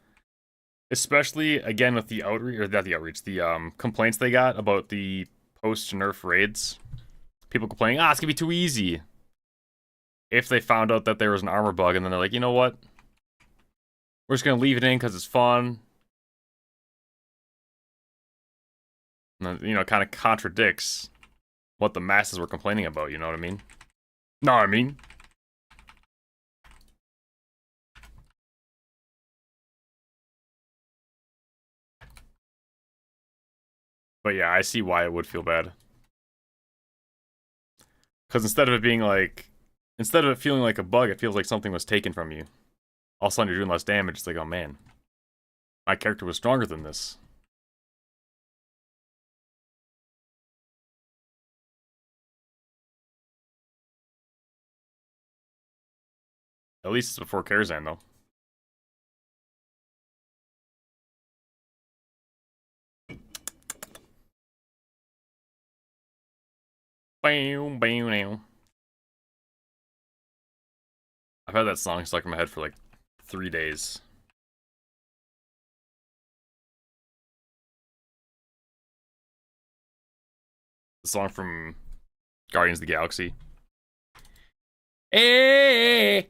Especially, again, with the outreach, or not the outreach, the complaints they got about the post-nerf raids. People complaining, it's gonna be too easy. If they found out that there was an armor bug, and then they're like, you know what? We're just gonna leave it in because it's fun. And then, you know, kind of contradicts what the masses were complaining about, you know what I mean? Know what I mean? But yeah, I see why it would feel bad. Because instead of it being like, instead of it feeling like a bug, it feels like something was taken from you. All of a sudden you're doing less damage. It's like, oh man, my character was stronger than this. At least it's before Karazhan, though. Bam, bam, now. I've had that song stuck in my head for like 3 days. The song from Guardians of the Galaxy. Hey!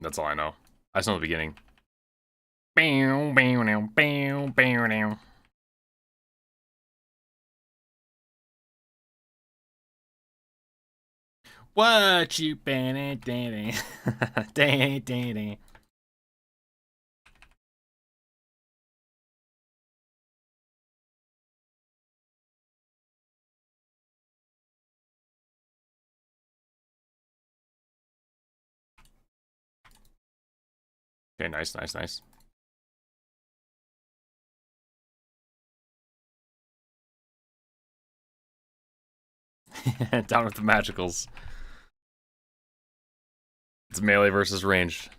That's all I know. I just know the beginning. Bam, bam, now, bam, bam, now. What you been at, Okay, nice, nice, nice. Down with the magicals. It's melee versus ranged.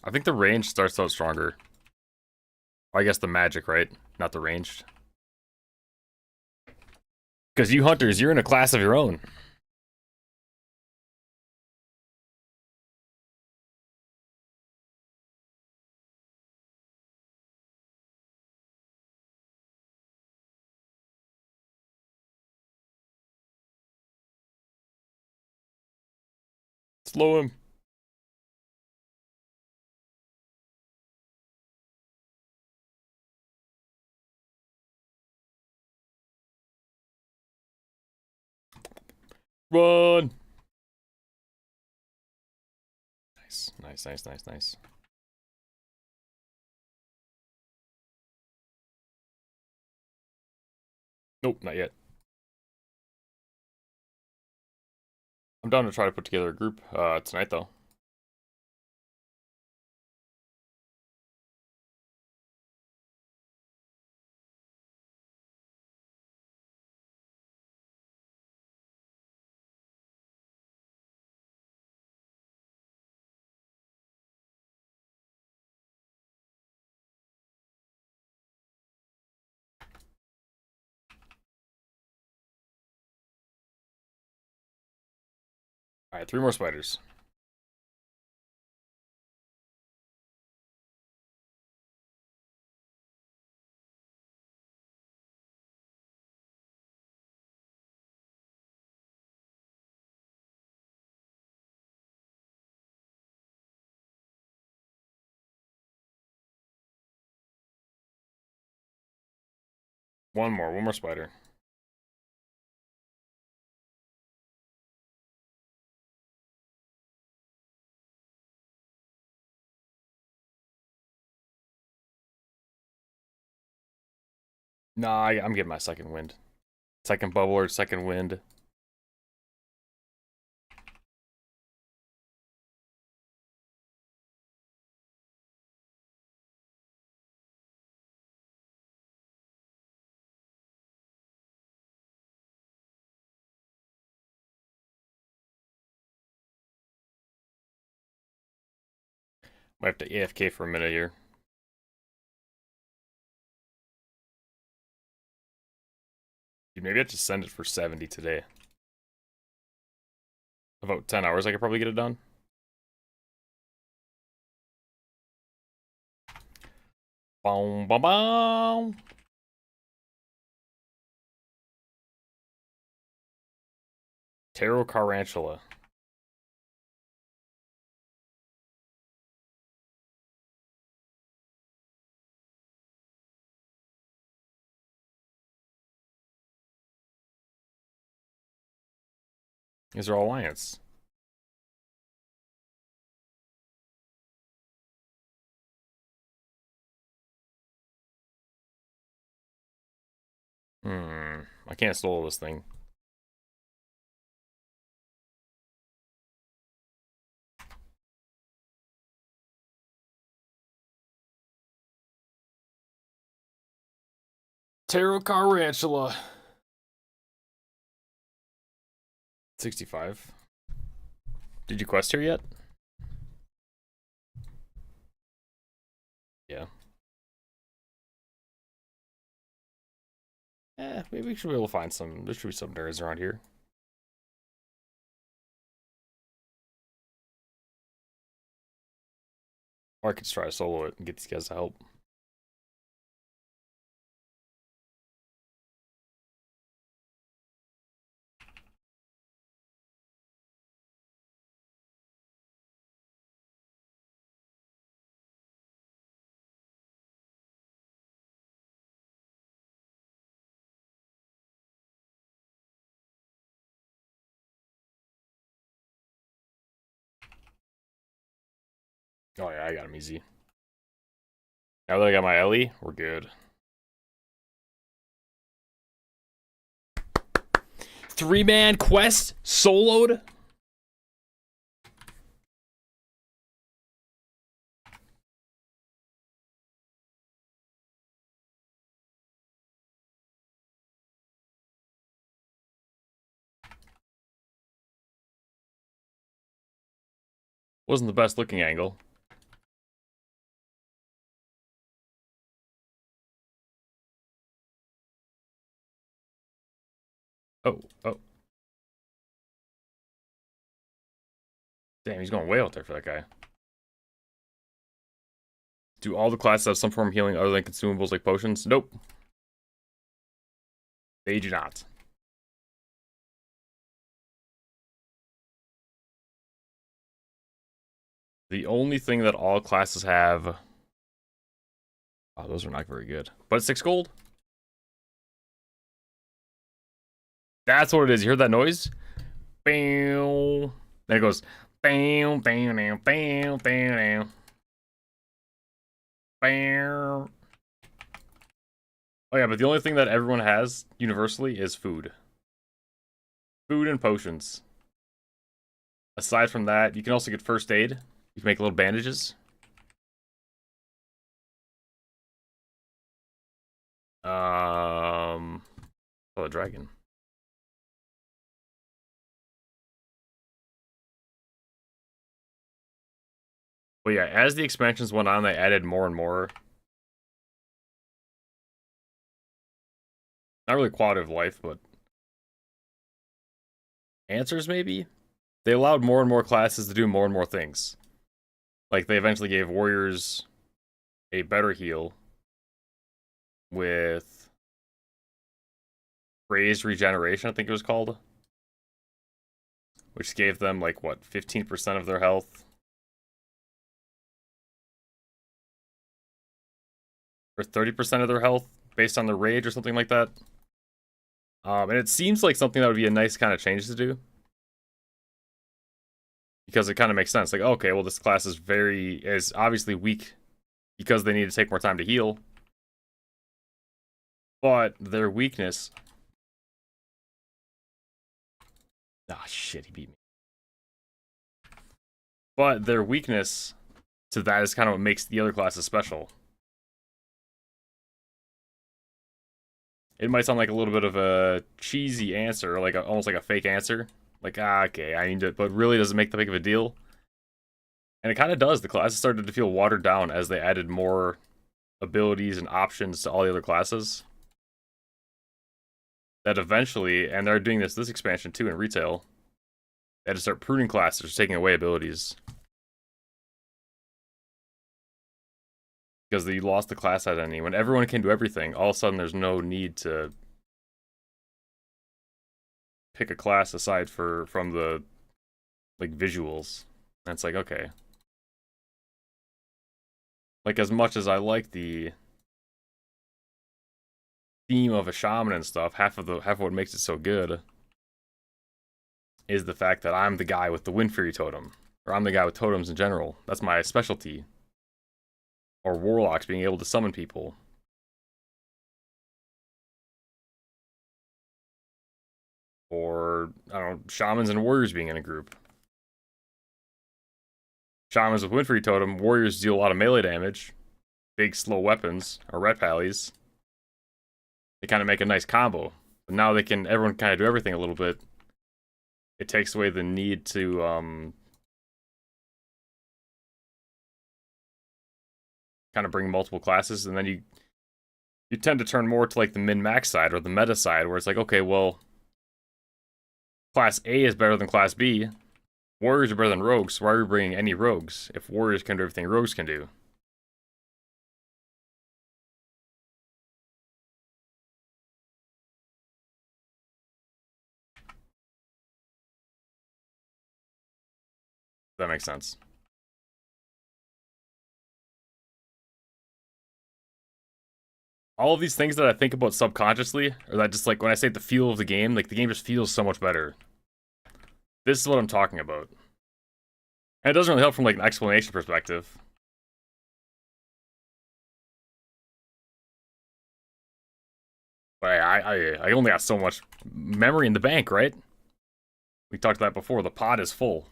I think the range starts out stronger. I guess the magic, right? Not the ranged. Because you hunters, you're in a class of your own. Slow him. Run. Nice, nice, nice, nice, nice. Nope, not yet. I'm down to try to put together a group tonight, though. All right, 3 more spiders. One more spider. Nah, I'm getting my second wind. Second bubble or second wind. Might have to AFK for a minute here. Dude, maybe I have to send it for 70 today. About 10 hours, I could probably get it done. Boom, boom, boom. Tarot Carantula. These are all alliance. I can't stall this thing. Tarot Carantula. 65. Did you quest here yet? Yeah. Maybe we should be able to find some. There should be some nerds around here. Or I could just try to solo it and get these guys to help. Oh yeah, I got him easy. Now that I got my Ellie, we're good. 3-man quest soloed? Wasn't the best looking angle. Oh. Damn, he's going way out there for that guy. Do all the classes have some form of healing other than consumables like potions? Nope. They do not. The only thing that all classes have... Oh, those are not very good. But it's 6 gold. That's what it is. You heard that noise? Bam. Then it goes... Bam, bam, bam, bam, bam, bam. Oh yeah, but the only thing that everyone has universally is food. Food and potions. Aside from that, you can also get first aid. You can make little bandages. Oh, the dragon. But yeah, as the expansions went on, they added more and more. Not really quality of life, but answers maybe? They allowed more and more classes to do more and more things. Like, they eventually gave warriors a better heal with raised regeneration, I think it was called. Which gave them, like, what, 15% of their health? Or 30% of their health based on the rage or something like that. And it seems like something that would be a nice kind of change to do. Because it kind of makes sense. Like, okay, well, this class is obviously weak because they need to take more time to heal. But their weakness... Ah, shit, he beat me. But their weakness to that is kind of what makes the other classes special. It might sound like a little bit of a cheesy answer, like almost like a fake answer. Like, okay, I need to, but really doesn't make that big of a deal. And it kind of does. The classes started to feel watered down as they added more abilities and options to all the other classes. That eventually, and they're doing this expansion too in retail, they had to start pruning classes, taking away abilities. Because you lost the class identity. When everyone can do everything, all of a sudden there's no need to pick a class aside from the like visuals. And it's like, okay. Like, as much as I like the theme of a shaman and stuff, half of what makes it so good is the fact that I'm the guy with the Wind Fury totem. Or I'm the guy with totems in general. That's my specialty. Or warlocks being able to summon people. Or, I don't know, shamans and warriors being in a group. Shamans with Wind Fury totem, warriors deal a lot of melee damage. Big slow weapons, or red pallies. They kind of make a nice combo. But now everyone can kind of do everything a little bit. It takes away the need to, kind of bring multiple classes, and then you tend to turn more to like the min-max side or the meta side, where it's like, okay, well, Class A is better than Class B. Warriors are better than rogues, so why are we bringing any rogues if warriors can do everything rogues can do? That makes sense. All of these things that I think about subconsciously, or that just like when I say the feel of the game, like the game just feels so much better. This is what I'm talking about. And it doesn't really help from like an explanation perspective. But I only got so much memory in the bank, right? We talked about that before. The pod is full.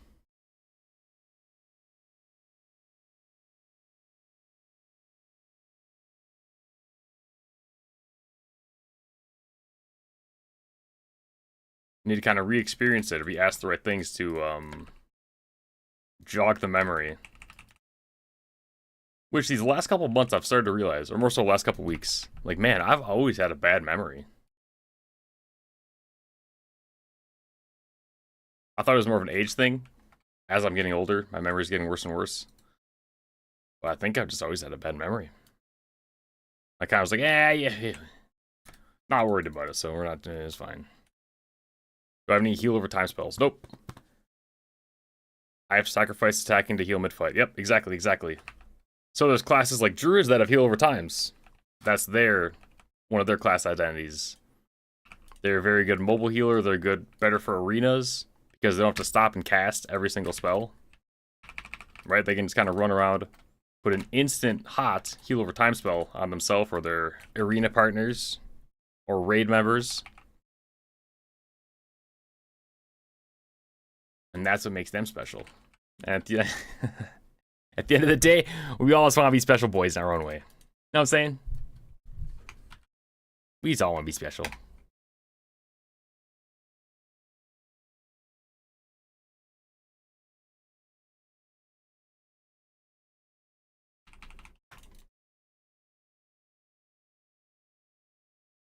You need to kind of re-experience it if you ask the right things to jog the memory. Which these last couple of months I've started to realize, or more so the last couple of weeks. Like, man, I've always had a bad memory. I thought it was more of an age thing. As I'm getting older, my memory's getting worse and worse. But I think I've just always had a bad memory. I kind of was like, yeah. Not worried about it, so we're not, it's fine. Do I have any heal over time spells? Nope. I have to sacrifice attacking to heal mid-fight. Yep, exactly. So there's classes like druids that have heal over times. That's one of their class identities. They're a very good mobile healer. They're better for arenas because they don't have to stop and cast every single spell. Right? They can just kind of run around, put an instant hot heal over time spell on themselves or their arena partners or raid members. And that's what makes them special. And at the end of the day, we all just want to be special boys in our own way. You know what I'm saying? We just all want to be special.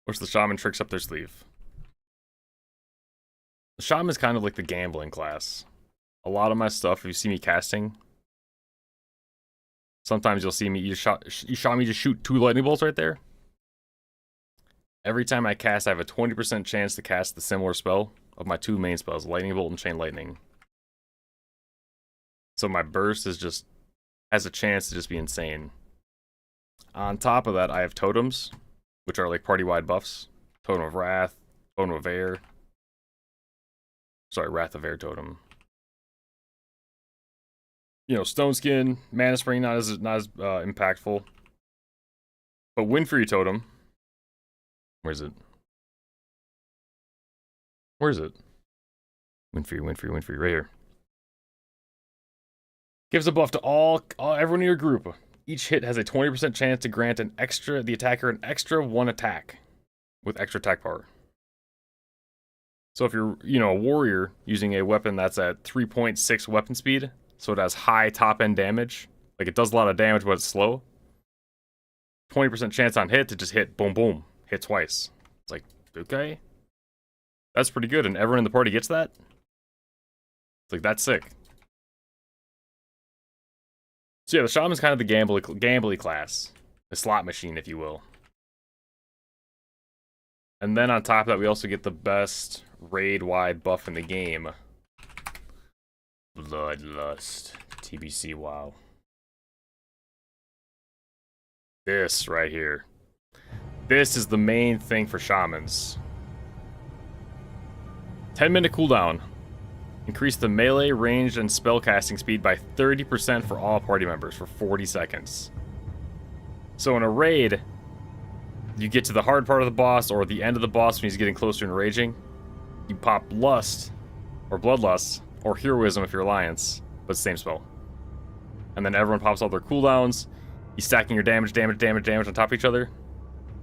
What's the shaman tricks up their sleeve? The shaman is kind of like the gambling class. A lot of my stuff, if you see me casting, sometimes you'll see me, you shot me just shoot 2 lightning bolts right there. Every time I cast, I have a 20% chance to cast the similar spell of my 2 main spells, Lightning Bolt and Chain Lightning. So my burst has a chance to just be insane. On top of that, I have totems. which are like party-wide buffs. Totem of Wrath, Totem of Air. Sorry, Wrath of Air Totem. You know, Stone Skin, Mana Spring, not as impactful. But Wind Fury Totem. Where is it? Where is it? Wind Fury, Wind Fury, Wind Fury, right here. Gives a buff to everyone in your group. Each hit has a 20% chance to grant the attacker an extra 1 attack with extra attack power. So if you're, you know, a warrior using a weapon that's at 3.6 weapon speed, so it has high top-end damage, like it does a lot of damage but it's slow, 20% chance on hit to just hit, boom, boom, hit twice. It's like, okay. That's pretty good, and everyone in the party gets that? It's like, that's sick. So yeah, the Shaman's kind of the gambly class. The slot machine, if you will. And then on top of that, we also get the best raid-wide buff in the game. Bloodlust. TBC WOW. This right here. This is the main thing for Shamans. 10-minute cooldown. Increase the melee, ranged, and spellcasting speed by 30% for all party members for 40 seconds. So in a raid, you get to the hard part of the boss or the end of the boss when he's getting closer and raging. You pop Lust, or Bloodlust, or Heroism if you're Alliance, but same spell. And then everyone pops all their cooldowns. You stacking your damage on top of each other.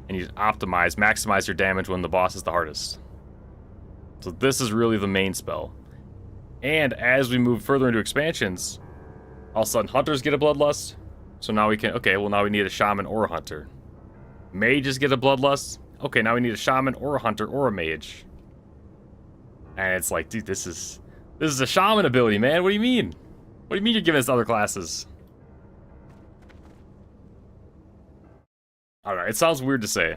And you maximize your damage when the boss is the hardest. So this is really the main spell. And as we move further into expansions, all of a sudden Hunters get a Bloodlust. So now we can, okay, well now we need a Shaman or a Hunter. Mages get a Bloodlust. Okay, now we need a Shaman or a Hunter or a Mage. And it's like, dude, this is a Shaman ability, man. What do you mean? What do you mean you're giving us other classes? I don't know, it sounds weird to say.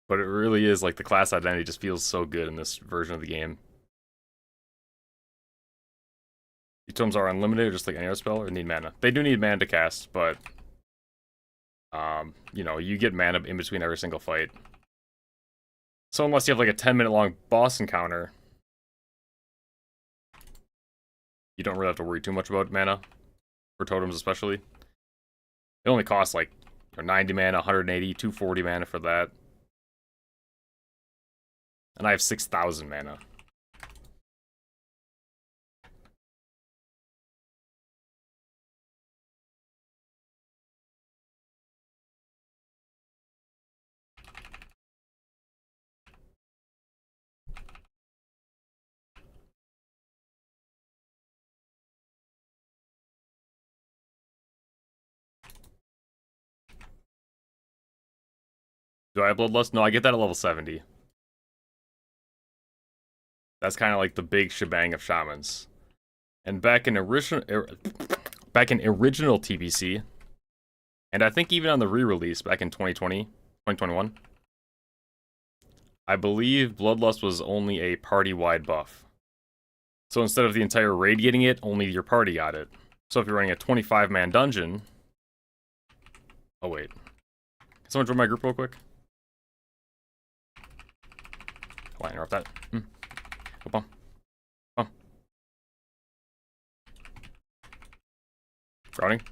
But it really is, like, the class identity just feels so good in this version of the game. These totems are unlimited, just like any other spell, or need mana. They do need mana to cast, but you know, you get mana in between every single fight. So unless you have like a 10-minute long boss encounter, you don't really have to worry too much about mana, for totems especially. It only costs like 90 mana, 180, 240 mana for that. And I have 6,000 mana. Do I have Bloodlust? No, I get that at level 70. That's kind of like the big shebang of Shamans. And back in original TBC, and I think even on the re-release back in 2021, I believe Bloodlust was only a party-wide buff. So instead of the entire raid getting it, only your party got it. So if you're running a 25-man dungeon... Oh, wait. Can someone join my group real quick? Why interrupt that? Come on. Routing.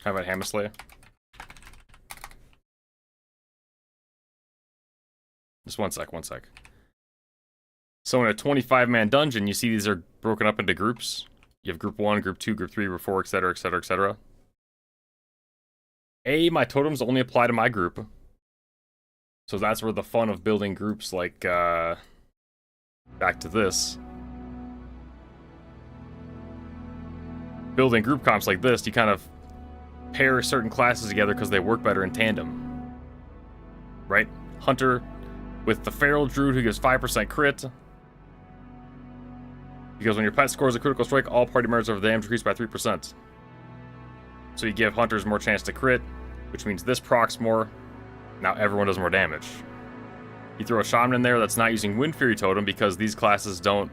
How about Hammer Slayer? Just one sec. So in a 25-man dungeon, you see these are broken up into groups. You have group 1, group 2, group 3, group 4, etc., etc., etc. My totems only apply to my group. So that's where the fun of building groups like, back to this. Building group comps like this, you kind of pair certain classes together because they work better in tandem. Right? Hunter with the Feral Druid who gives 5% crit. Because when your pet scores a critical strike, all party members have damage increased by 3%. So you give Hunters more chance to crit, which means this procs more. Now everyone does more damage. You throw a Shaman in there that's not using Wind Fury Totem because these classes don't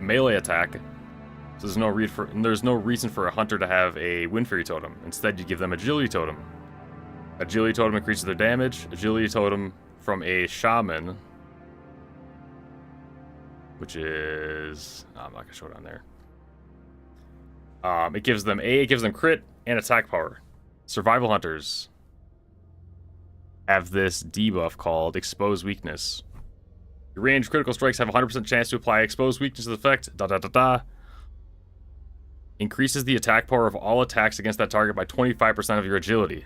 melee attack. So there's no reason for a hunter to have a Wind Fury totem. Instead, you give them Agility totem. Agility totem increases their damage. Agility totem from a shaman, which is I'm not gonna show it on there. It gives them crit and attack power. Survival hunters have this debuff called Exposed Weakness. Your ranged critical strikes have a 100% chance to apply Exposed Weakness effect. Increases the attack power of all attacks against that target by 25% of your agility.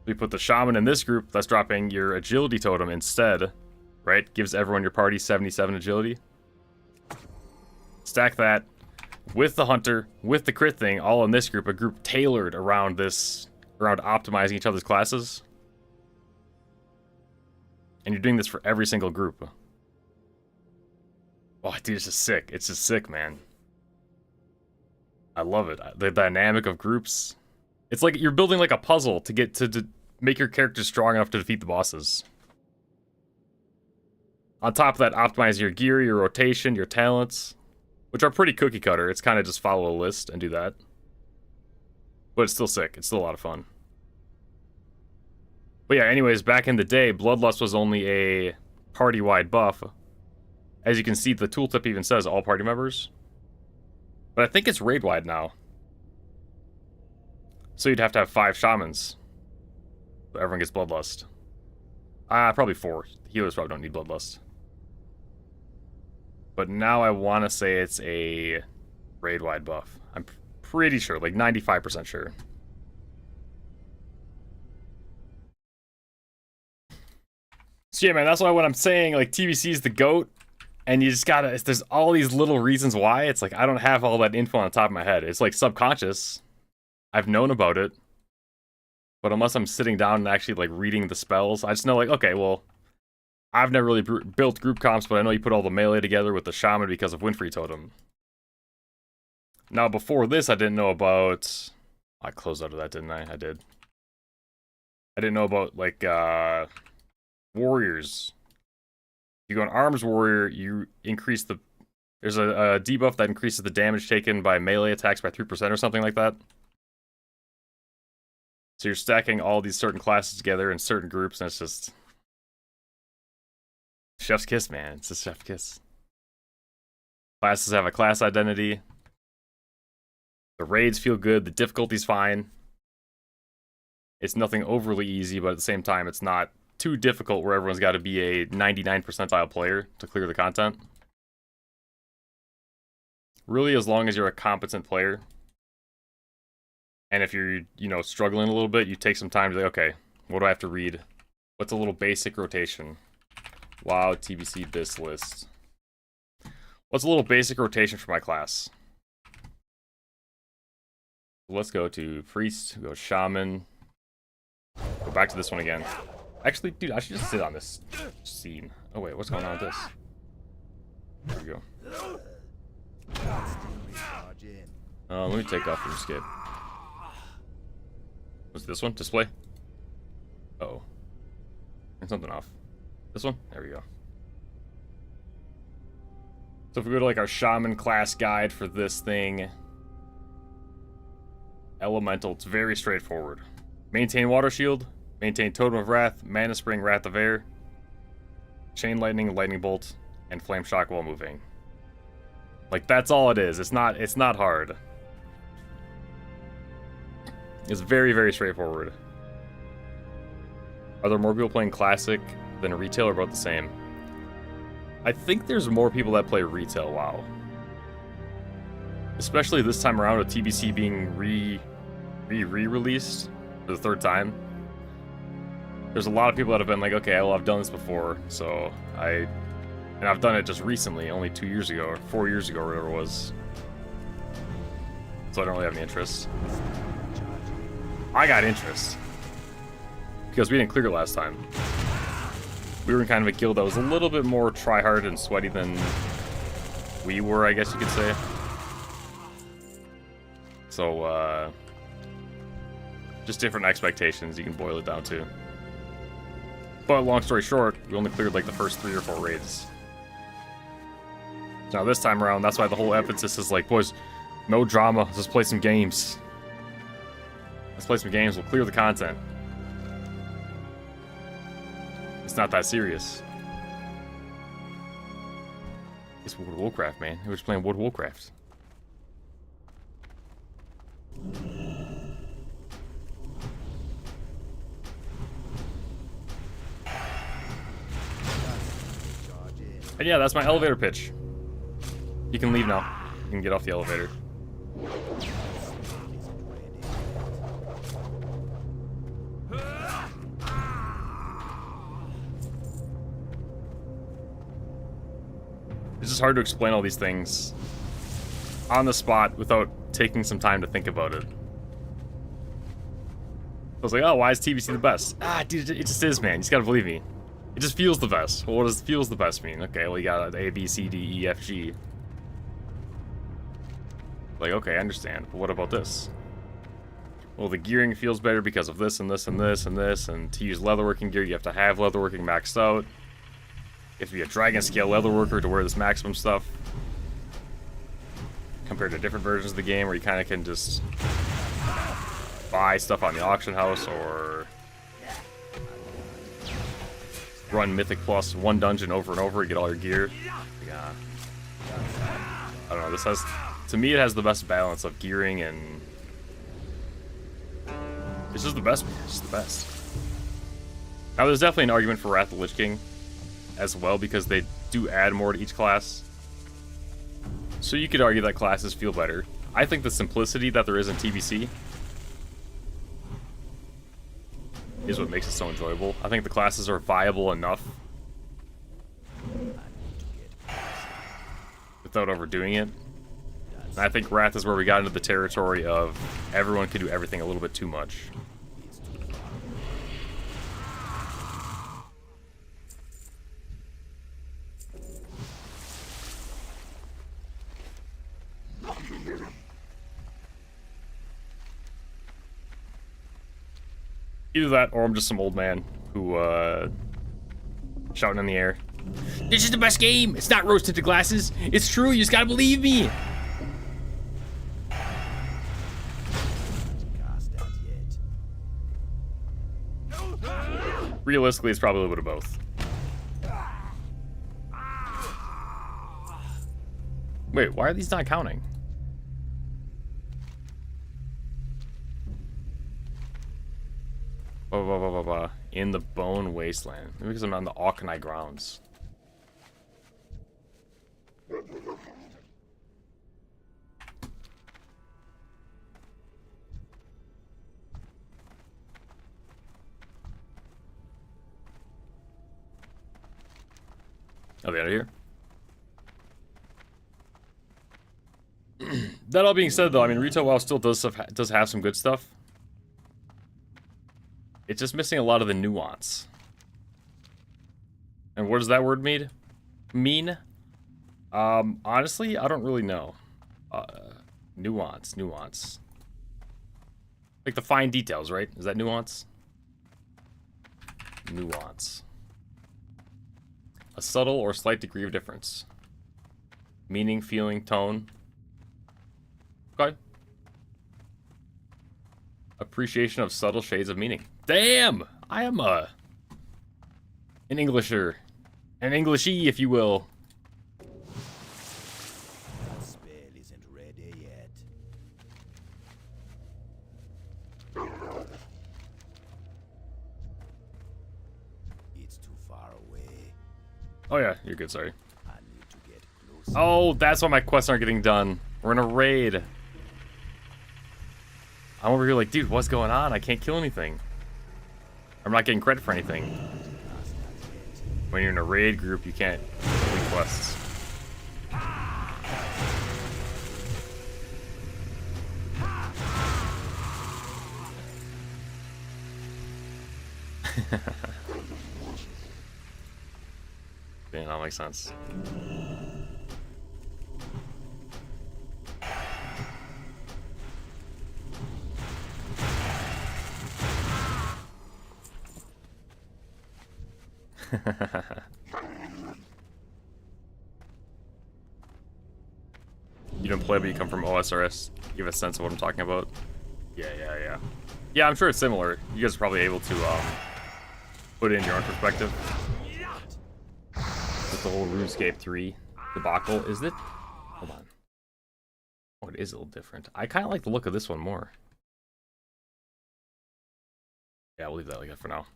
We put the shaman in this group, that's dropping your agility totem instead, right? Gives everyone your party 77 agility. Stack that with the hunter, with the crit thing, all in this group, a group tailored around optimizing each other's classes. And you're doing this for every single group. Oh, dude, it's just sick. It's just sick, man. I love it. The dynamic of groups. It's like you're building like a puzzle to get to make your character strong enough to defeat the bosses. On top of that, optimize your gear, your rotation, your talents, which are pretty cookie cutter. It's kind of just follow a list and do that. But it's still sick. It's still a lot of fun. But yeah, anyways, back in the day, Bloodlust was only a party-wide buff. As you can see, the tooltip even says all party members. But I think it's raid-wide now. So you'd have to have 5 shamans. So everyone gets Bloodlust. Probably 4. The healers probably don't need Bloodlust. But now I want to say it's a raid-wide buff. I'm pretty sure, like 95% sure. So yeah, man, that's why when I'm saying, like, TBC is the GOAT, and you just gotta, there's all these little reasons why, it's like, I don't have all that info on the top of my head. It's like subconscious. I've known about it. But unless I'm sitting down and actually, like, reading the spells, I just know, like, okay, well, I've never really built group comps, but I know you put all the melee together with the shaman because of Wind Fury Totem. Now, before this, I didn't know about... I closed out of that, didn't I? I did. I didn't know about, like, warriors. If you go on Arms Warrior, you increase the... There's a debuff that increases the damage taken by melee attacks by 3% or something like that. So you're stacking all these certain classes together in certain groups, and it's just... Chef's kiss, man. It's a chef's kiss. Classes have a class identity. The raids feel good. The difficulty's fine. It's nothing overly easy, but at the same time, it's not too difficult where everyone's got to be a 99 percentile player to clear the content. Really, as long as you're a competent player. And if you're, you know, struggling a little bit, you take some time to be like, okay, what do I have to read? What's a little basic rotation? WoW, TBC, this list. What's a little basic rotation for my class? Let's go to Priest, go Shaman. Go back to this one again. Actually, dude, I should just sit on this scene. Oh wait, what's going on with this? There we go. Let me take off and skip. What's this one? Display? Uh-oh. Turn something off. This one? There we go. So if we go to like our Shaman class guide for this thing, Elemental, it's very straightforward. Maintain Water Shield, maintain Totem of Wrath, Mana Spring, Wrath of Air, Chain Lightning, Lightning Bolt, and Flame Shock while moving. Like, that's all it is. It's not hard. It's very, very straightforward. Are there more people playing Classic than Retail, or about the same? I think there's more people that play Retail WoW. Especially this time around with TBC being re-released for the 3rd time. There's a lot of people that have been like, okay, well, I've done this before, so and I've done it just recently, only 2 years ago, or 4 years ago, or whatever it was. So I don't really have any interest. I got interest. Because we didn't clear it last time. We were in kind of a guild that was a little bit more try-hard and sweaty than we were, I guess you could say. So, just different expectations, you can boil it down to. But long story short, we only cleared like the first 3 or 4 raids. Now this time around, that's why the whole emphasis is like, boys, no drama. Let's just play some games. Let's play some games. We'll clear the content. It's not that serious. It's World of Warcraft, man. We're just playing World of Warcraft. And yeah, that's my elevator pitch. You can leave now. You can get off the elevator. It's just hard to explain all these things on the spot without taking some time to think about it. I was like, oh, why is TBC the best? Ah, dude, it just is, man. You just gotta believe me. It just feels the best. Well, what does feels the best mean? Okay, well, you got A, B, C, D, E, F, G. Like, okay, I understand. But what about this? Well, the gearing feels better because of this and this and this and this. And to use leatherworking gear, you have to have leatherworking maxed out. You have to be a dragon scale leatherworker to wear this maximum stuff. Compared to different versions of the game where you kind of can just buy stuff on the auction house or run Mythic Plus one dungeon over and over and get all your gear. Yeah. I don't know, this has... To me, it has the best balance of gearing and... It's just the best, man. It's just the best. Now, there's definitely an argument for Wrath of the Lich King as well, because they do add more to each class. So you could argue that classes feel better. I think the simplicity that there is in TBC is what makes it so enjoyable. I think the classes are viable enough without overdoing it. And I think Wrath is where we got into the territory of everyone can do everything a little bit too much. Either that, or I'm just some old man who, shouting in the air. This is the best game! It's not rose-tinted glasses! It's true, you just gotta believe me! Realistically, it's probably a little bit of both. Wait, why are these not counting? In the Bone Wasteland. Maybe because I'm on the Auchenai grounds. Are they out of here? That all being said, though, I mean, Retail WoW still does have some good stuff. It's just missing a lot of the nuance. And what does that word mean? Honestly, I don't really know. Nuance. Like the fine details, right? Is that nuance? Nuance. A subtle or slight degree of difference. Meaning, feeling, tone. Okay. Appreciation of subtle shades of meaning. Damn! I am an Englisher. An Englishie, if you will. That spell isn't ready yet. It's too far away. Oh yeah, you're good, sorry. I need to get closer. Oh, that's why my quests aren't getting done. We're in a raid. I'm over here like, dude, what's going on? I can't kill anything. I'm not getting credit for anything. When you're in a raid group, you can't complete quests. Yeah, that makes sense. play, but you come from OSRS. Give a sense of what I'm talking about. Yeah. Yeah, I'm sure it's similar. You guys are probably able to put it in your own perspective. With the whole RuneScape 3 debacle, is it? Hold on. Oh, it is a little different. I kind of like the look of this one more. Yeah, we'll leave that like that for now.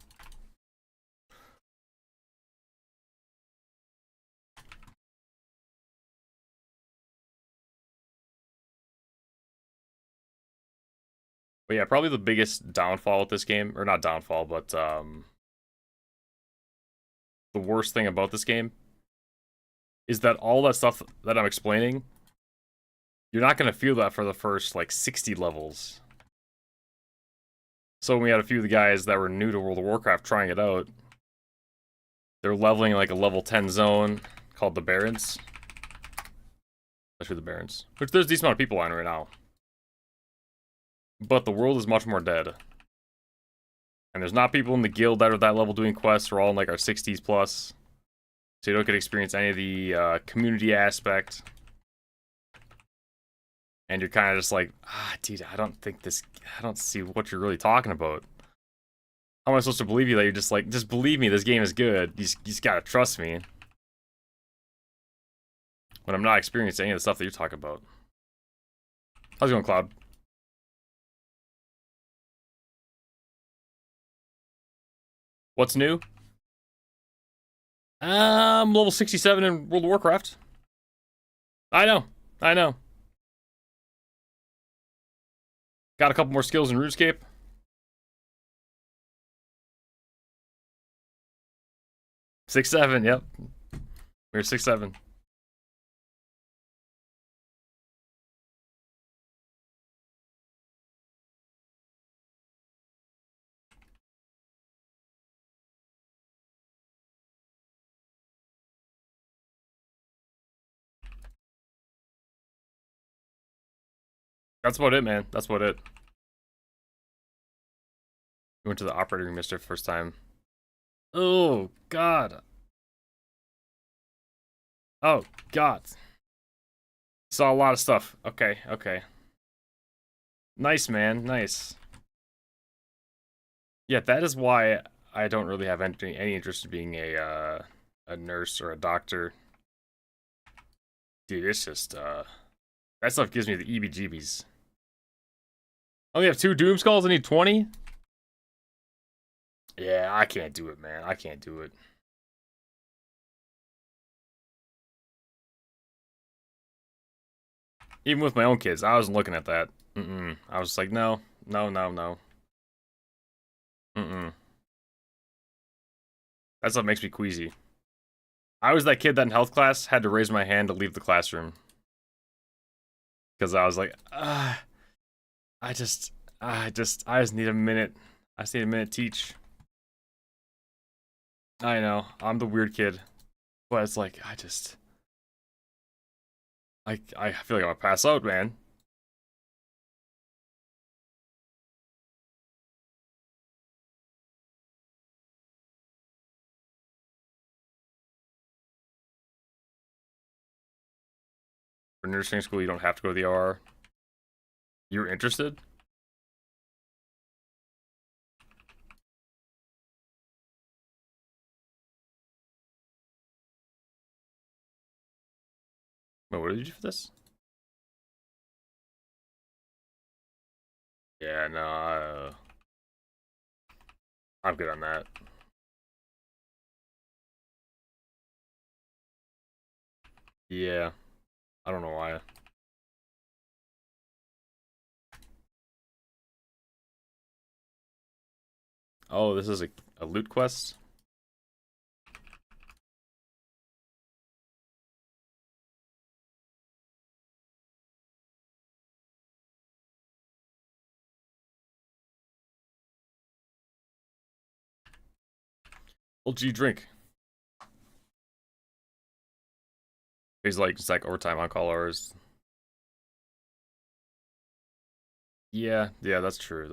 But yeah, probably the biggest downfall with this game, or not downfall, but the worst thing about this game is that all that stuff that I'm explaining, you're not going to feel that for the first, like, 60 levels. So when we had a few of the guys that were new to World of Warcraft trying it out, they're leveling like a level 10 zone called the Barrens. Especially the Barrens. Which there's a decent amount of people on right now. But the world is much more dead. And there's not people in the guild that are that level doing quests. We're all in like our 60s plus. So you don't get to experience any of the community aspect. And you're kind of just like, dude, I don't see what you're really talking about. How am I supposed to believe you that you're just like, just believe me, this game is good. You just gotta trust me. When I'm not experiencing any of the stuff that you're talking about. How's it going, Cloud? What's new? Level 67 in World of Warcraft. I know. Got a couple more skills in RuneScape. Six, 7, yep. We're 6-7. That's about it, man. That's about it. We went to the operating room yesterday first time. Oh, God. Oh, God. Saw a lot of stuff. Okay. Nice, man. Nice. Yeah, that is why I don't really have any interest in being a nurse or a doctor. Dude, it's just, that stuff gives me the EBGBs. I only have 2 Doom Skulls, I need 20? Yeah, I can't do it, man. I can't do it. Even with my own kids, I wasn't looking at that. I was like, no. That's what makes me queasy. I was that kid that in health class had to raise my hand to leave the classroom. Because I was like, I just need a minute. I just need a minute to teach. I know, I'm the weird kid. But it's like, I feel like I'm gonna pass out, man. For nursing school, you don't have to go to the OR. You're interested? Wait, what did you do for this? Yeah, no, I'm good on that. Yeah, I don't know why. Oh, this is a loot quest? Well, G drink. He's like, it's like overtime on call hours. Yeah, that's true.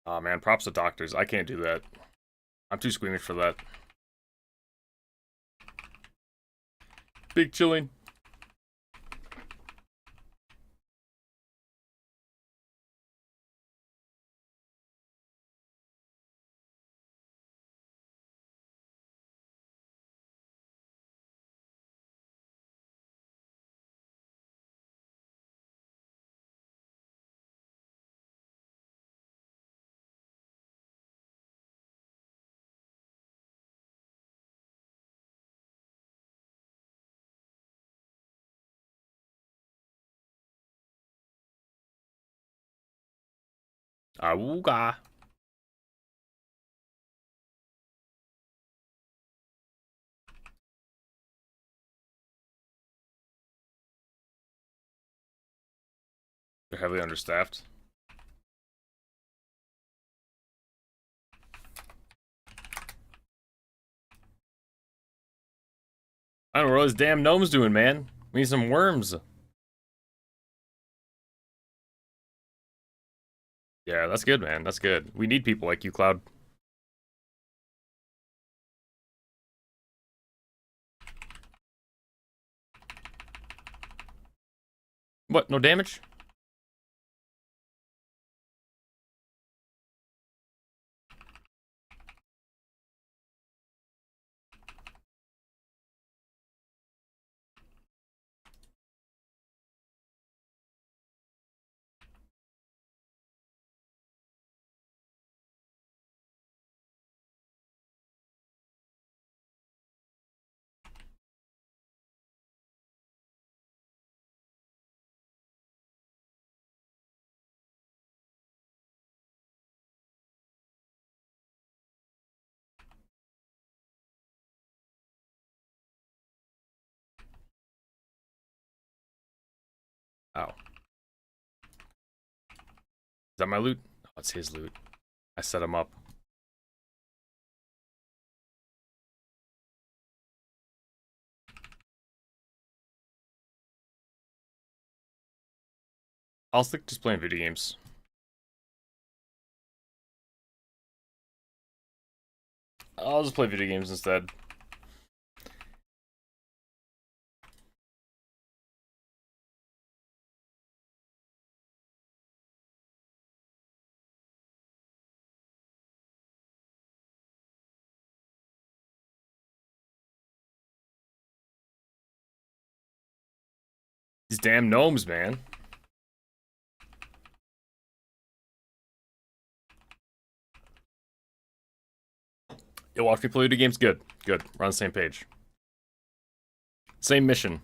Oh man, props to doctors. I can't do that. I'm too squeamish for that. Big chilling. Awooga. They're heavily understaffed. I don't know what all these damn gnomes doing, man. We need some worms. Yeah, that's good, man. That's good. We need people like you, Cloud. What? No damage? Oh. Is that my loot? Oh, it's his loot. I set him up. I'll stick just playing video games. I'll just play video games instead. These damn gnomes, man. Yo, watch me play video games. Good. Good. We're on the same page. Same mission.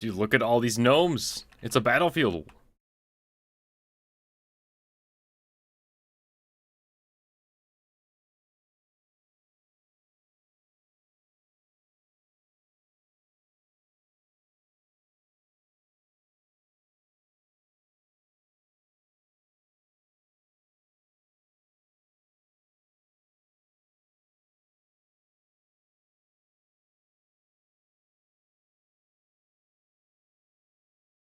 Dude, look at all these gnomes. It's a battlefield.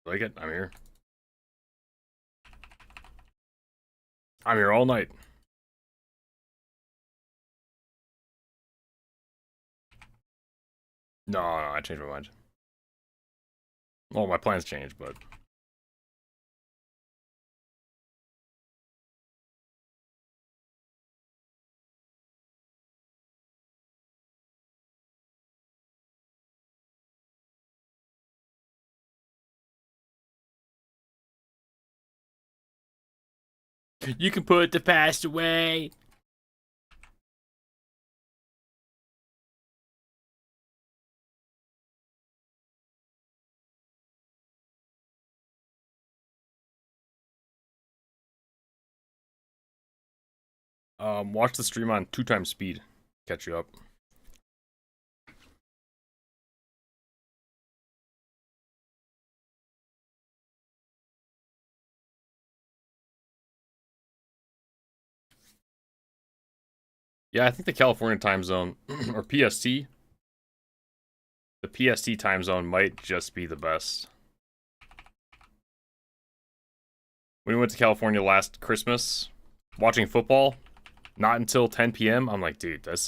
Like it? I'm here. I'm here all night. No, I changed my mind. Well, my plans changed, but... You can put the past away. Watch the stream on 2x speed. Catch you up. Yeah, I think the California time zone, or PST, the PST time zone might just be the best. When we went to California last Christmas, watching football, not until 10 p.m., I'm like, dude, this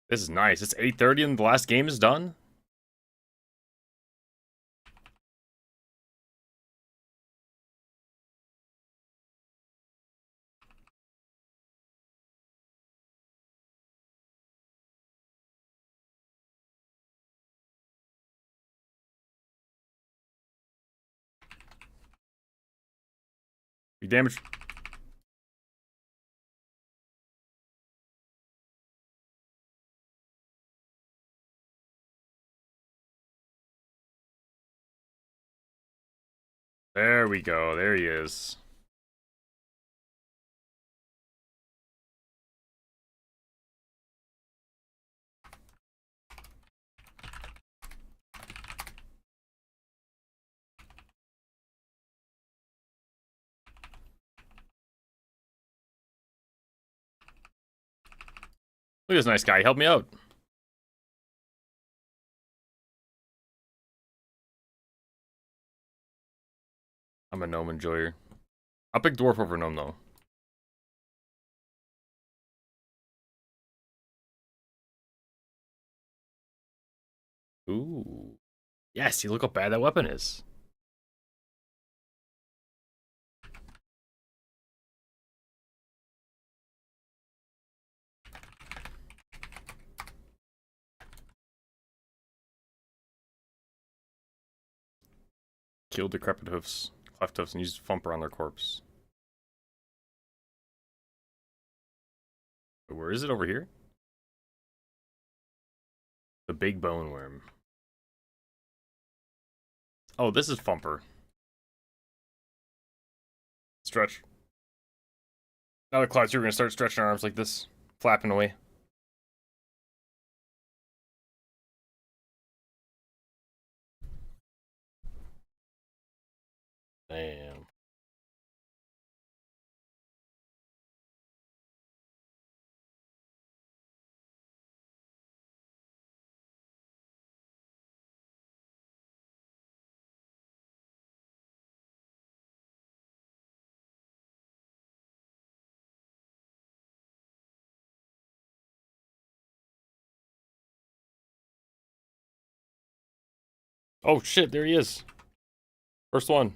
is nice. It's 8:30 and the last game is done? You damaged. There we go. There he is. Look at this nice guy. He helped me out. I'm a gnome enjoyer. I'll pick dwarf over gnome though. Ooh. Yes, you look how bad that weapon is. Kill decrepit hoofs, cleft hoofs, and use Fumper on their corpse. Where is it over here? The big bone worm. Oh, this is Fumper. Stretch. Now the clouds, you're gonna start stretching our arms like this, flapping away. Damn. Oh shit, there he is. First one.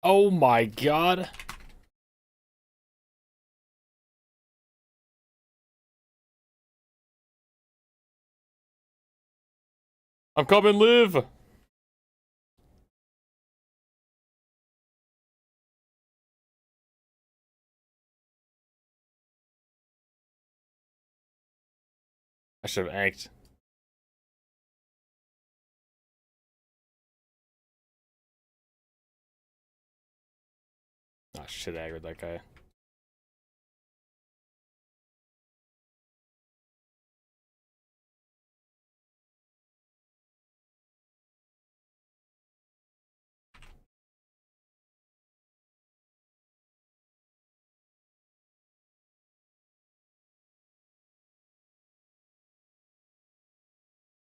Oh my god. I'm coming, live. I should have anked. Ah, shit, aggroed that guy.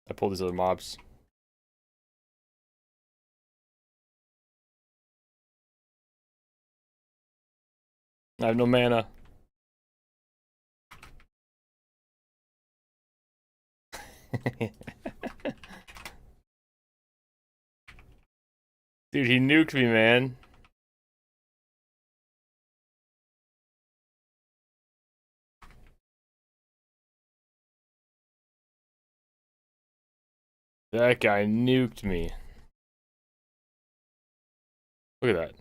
I pulled these other mobs. I have no mana. Dude, he nuked me, man. That guy nuked me. Look at that.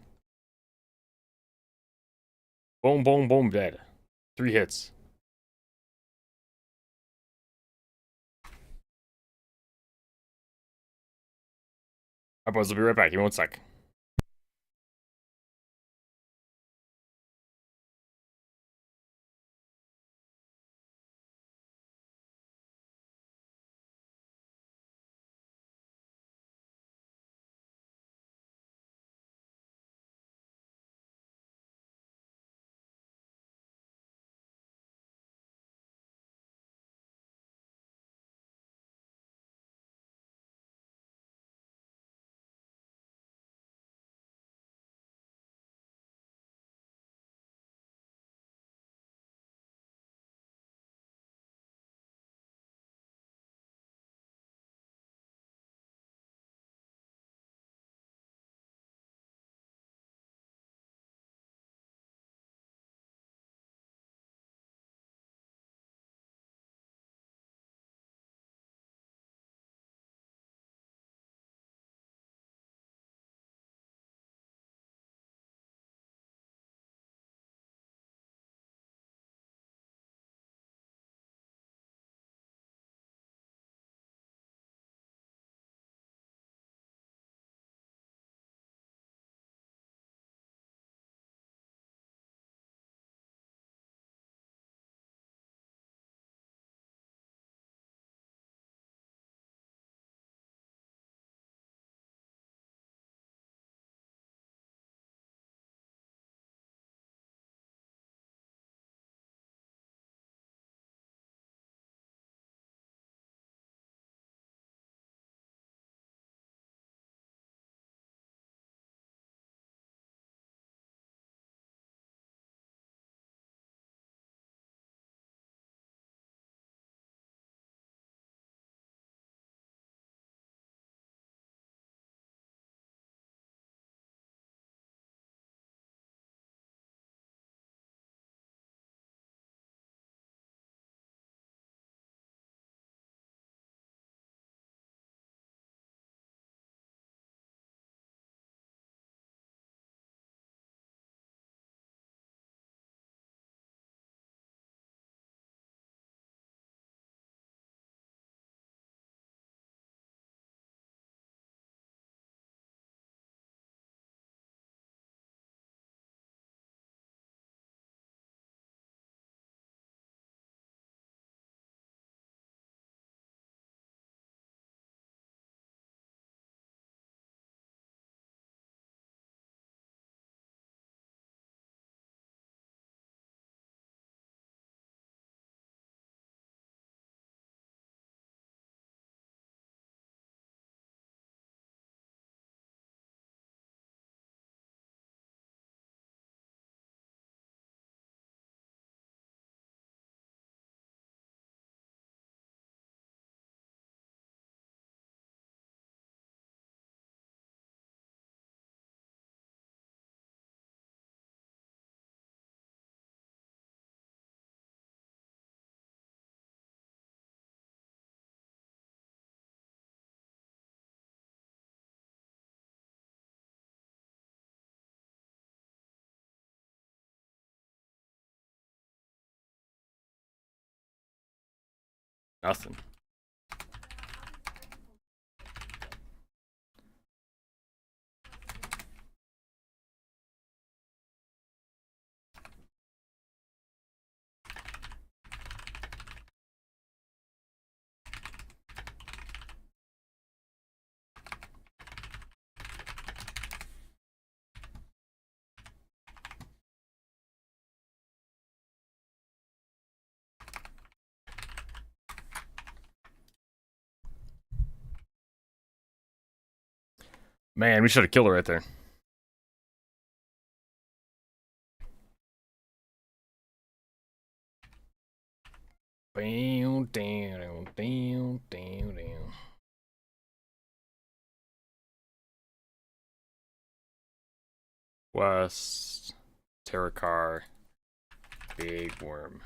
Boom, boom, boom, dead. 3 hits. Alright, boys, I'll be right back. Give me 1 sec. Nothing. Man, we should have killed her right there. Down, down, down, down, down. West, Terracar, Big Worm.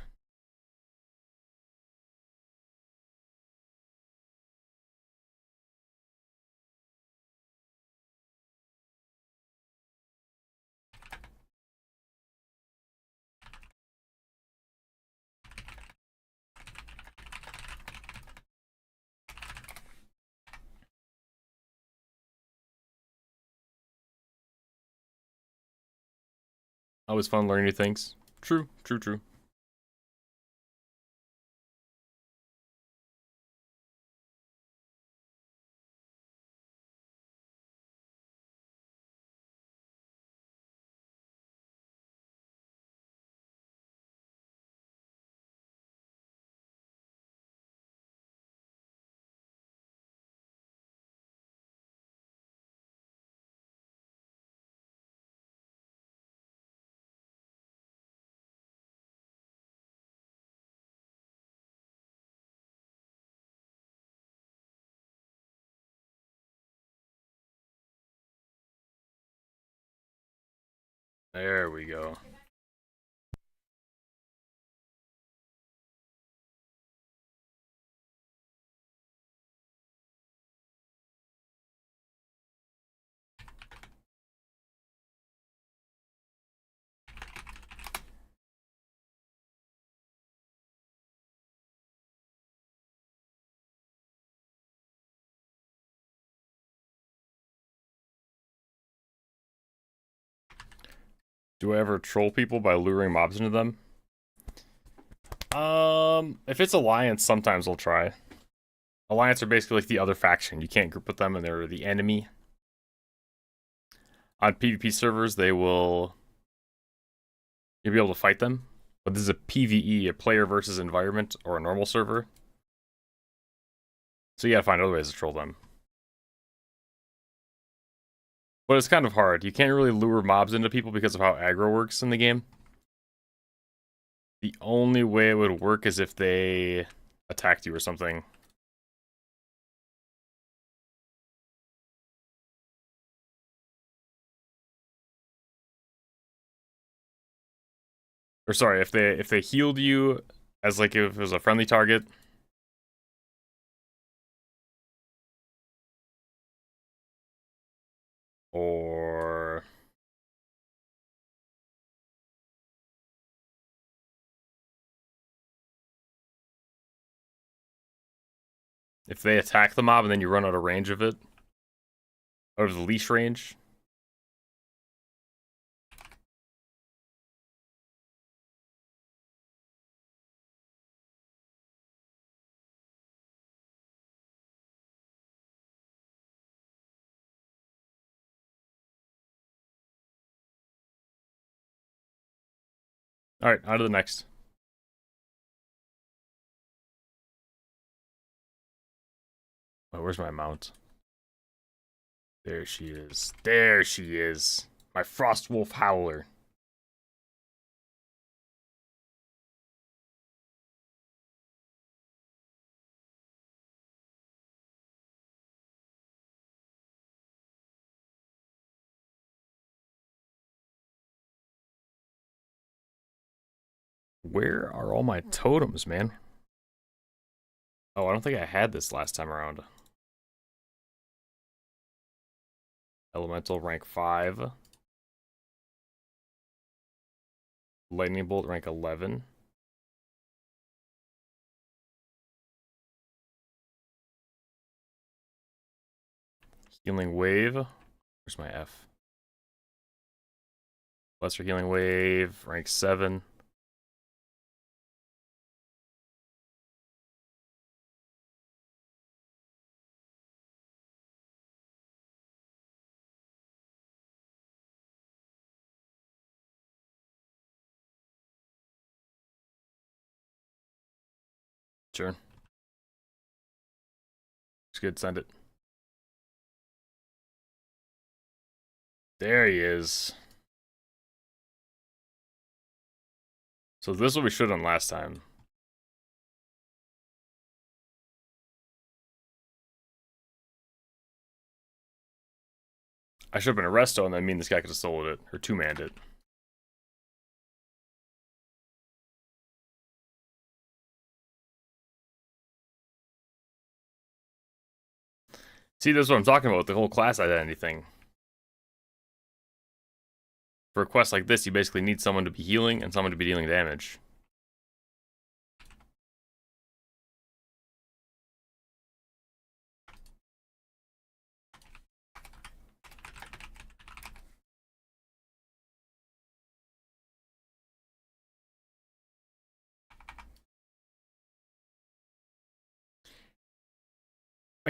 Always fun learning new things. True, true, true. There we go. Do I ever troll people by luring mobs into them? If it's Alliance, sometimes I'll try. Alliance are basically like the other faction. You can't group with them and they're the enemy. On PvP servers, you'll be able to fight them. But this is a PvE, a player versus environment, or a normal server. So you gotta find other ways to troll them. But it's kind of hard. You can't really lure mobs into people because of how aggro works in the game. The only way it would work is if they attacked you or something. Or sorry, if they healed you as like if it was a friendly target. Or if they attack the mob and then you run out of range of it. Out of the leash range. Alright, on to the next. Oh, where's my mount? There she is. There she is. My Frostwolf Howler. Where are all my totems, man? Oh, I don't think I had this last time around. Elemental rank 5. Lightning Bolt rank 11. Healing Wave. Where's my F? Lesser Healing Wave, rank 7. Sure. It's good, send it. There he is. So this is what we should have done last time. I should have been a resto and then me and this guy could have soloed it, or two-manned it. See, this is what I'm talking about, the whole class identity thing. For a quest like this, you basically need someone to be healing and someone to be dealing damage.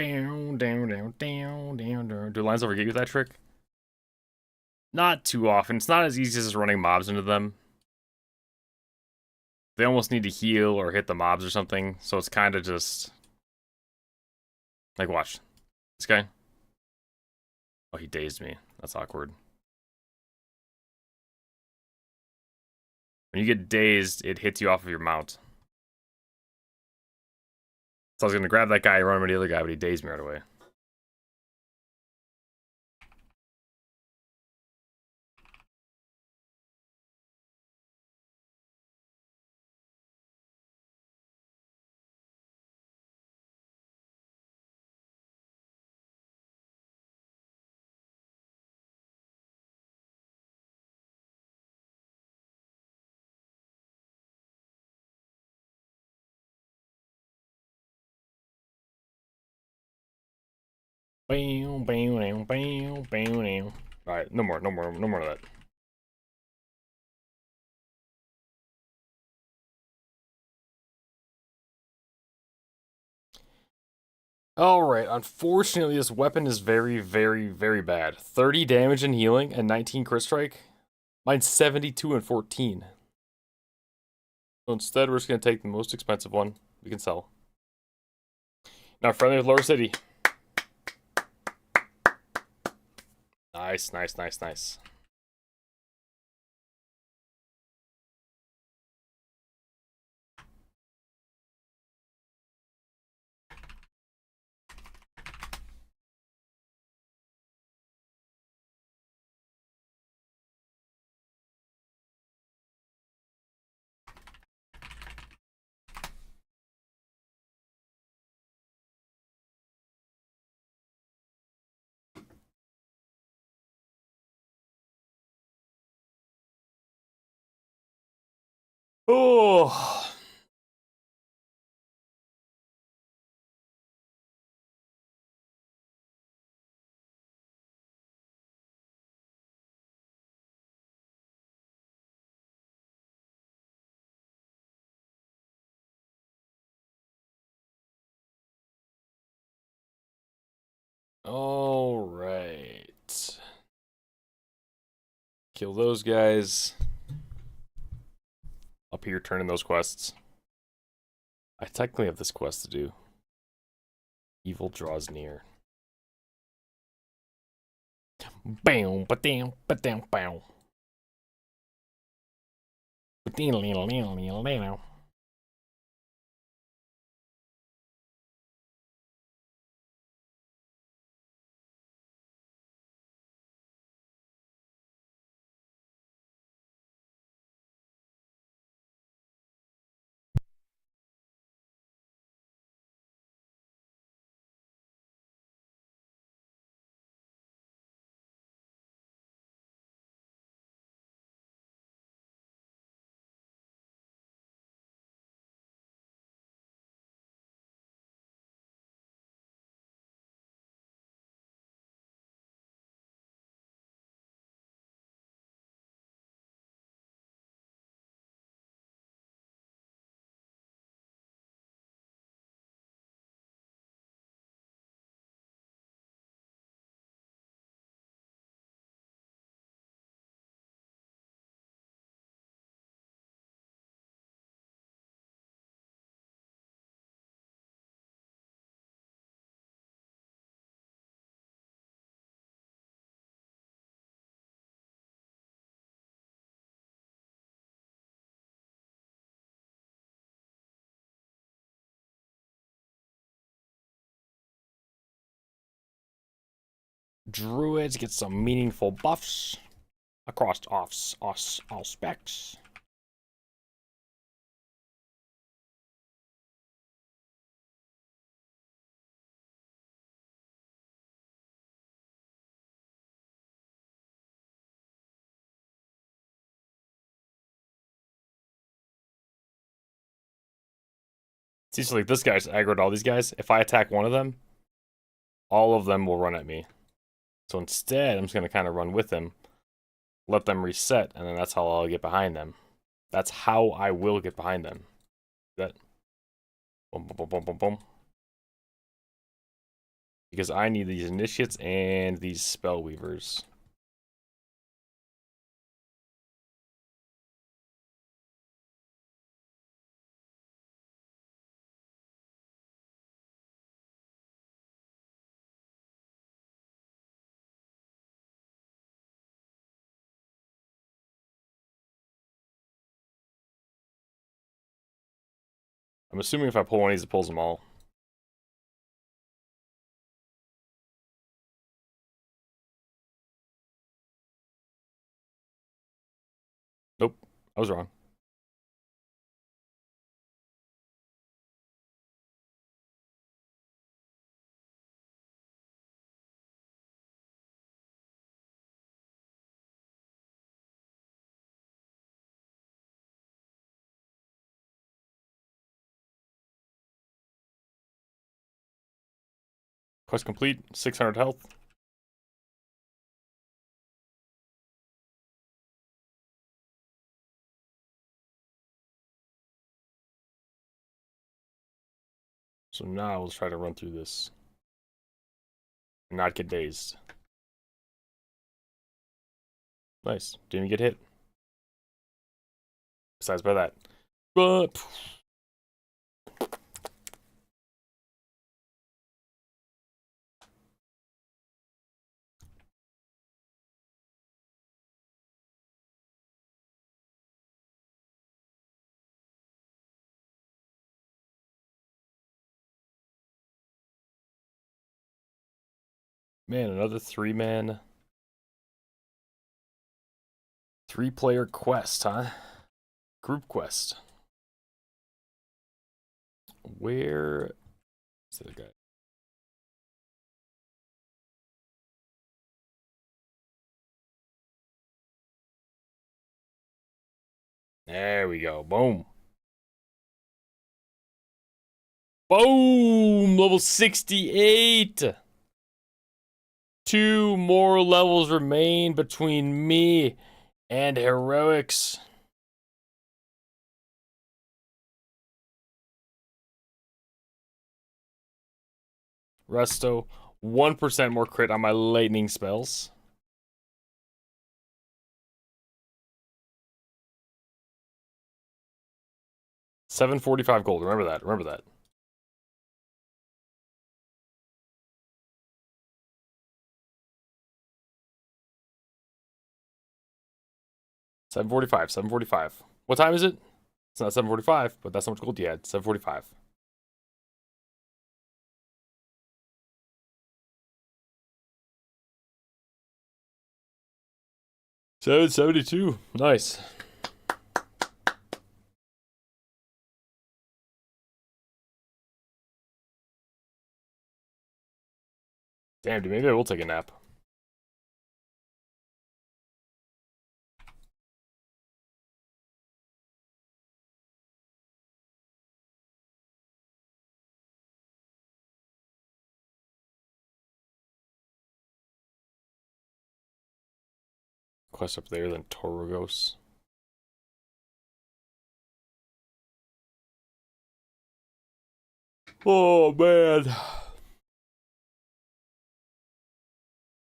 Down, down, down, down, down, down. Do lines ever get you with that trick? Not too often. It's not as easy as running mobs into them. They almost need to heal or hit the mobs or something, so it's kind of just... Like, watch. This guy. Oh, he dazed me. That's awkward. When you get dazed, it hits you off of your mount. So I was going to grab that guy and run him to the other guy, but he dazed me right away. Alright, no more of that. Alright, unfortunately this weapon is very, very, very bad. 30 damage and healing and 19 crit strike. Mine's 72 and 14. So instead we're just going to take the most expensive one we can sell. Now friendly with Lower City. Nice, nice, nice, nice. Oh. All right. Kill those guys. Up here, turning those quests. I technically have this quest to do. Evil draws near. Bam, ba-dam, ba-dam, bam. Druids get some meaningful buffs across all specs. See, so like this guy's aggroed all these guys. If I attack one of them, all of them will run at me. So instead, I'm just going to kind of run with them, let them reset, and then that's how I'll get behind them. That's how I will get behind them. That. Boom, boom, boom, boom, boom, boom. Because I need these initiates and these spell weavers. I'm assuming if I pull one of these, it pulls them all. Nope, I was wrong. Quest complete, 600 health. So now let's try to run through this. And not get dazed. Nice, didn't even get hit. Besides by that. But man, another 3-man, 3-player quest, huh? Group quest. Where is the guy? There we go. Boom. Boom! Level 68! 2 more levels remain between me and heroics. Resto, 1% more crit on my lightning spells. $745 gold. Remember that. Remember that. $745. What time is it? It's not 7:45, but that's how much gold you had. 7:45. $772. Nice. Damn, dude, maybe I will take a nap. Quest up there, then Torogos. Oh, man.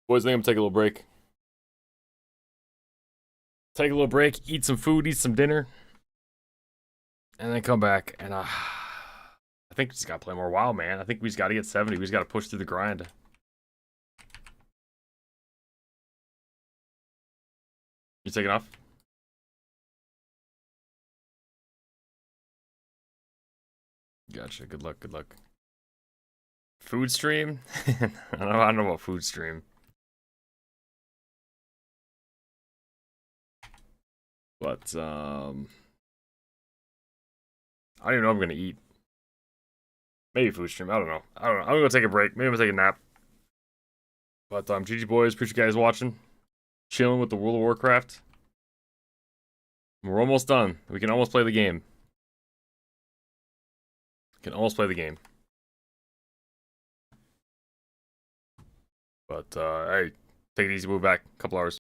Boys, I think I'm gonna take a little break. Take a little break, eat some food, eat some dinner. And then come back, and I think we just gotta play more WoW, man. I think we just gotta get 70. We just gotta push through the grind. You taking off? Gotcha. Good luck. Good luck. Food stream? I don't know about food stream. But I don't even know what I'm gonna eat. Maybe food stream. I don't know. I'm gonna go take a break. Maybe I'm gonna take a nap. But GG boys, appreciate you guys watching. Chilling with the World of Warcraft. We're almost done. We can almost play the game. Can almost play the game. But hey, take it easy. We'll be back. A couple hours.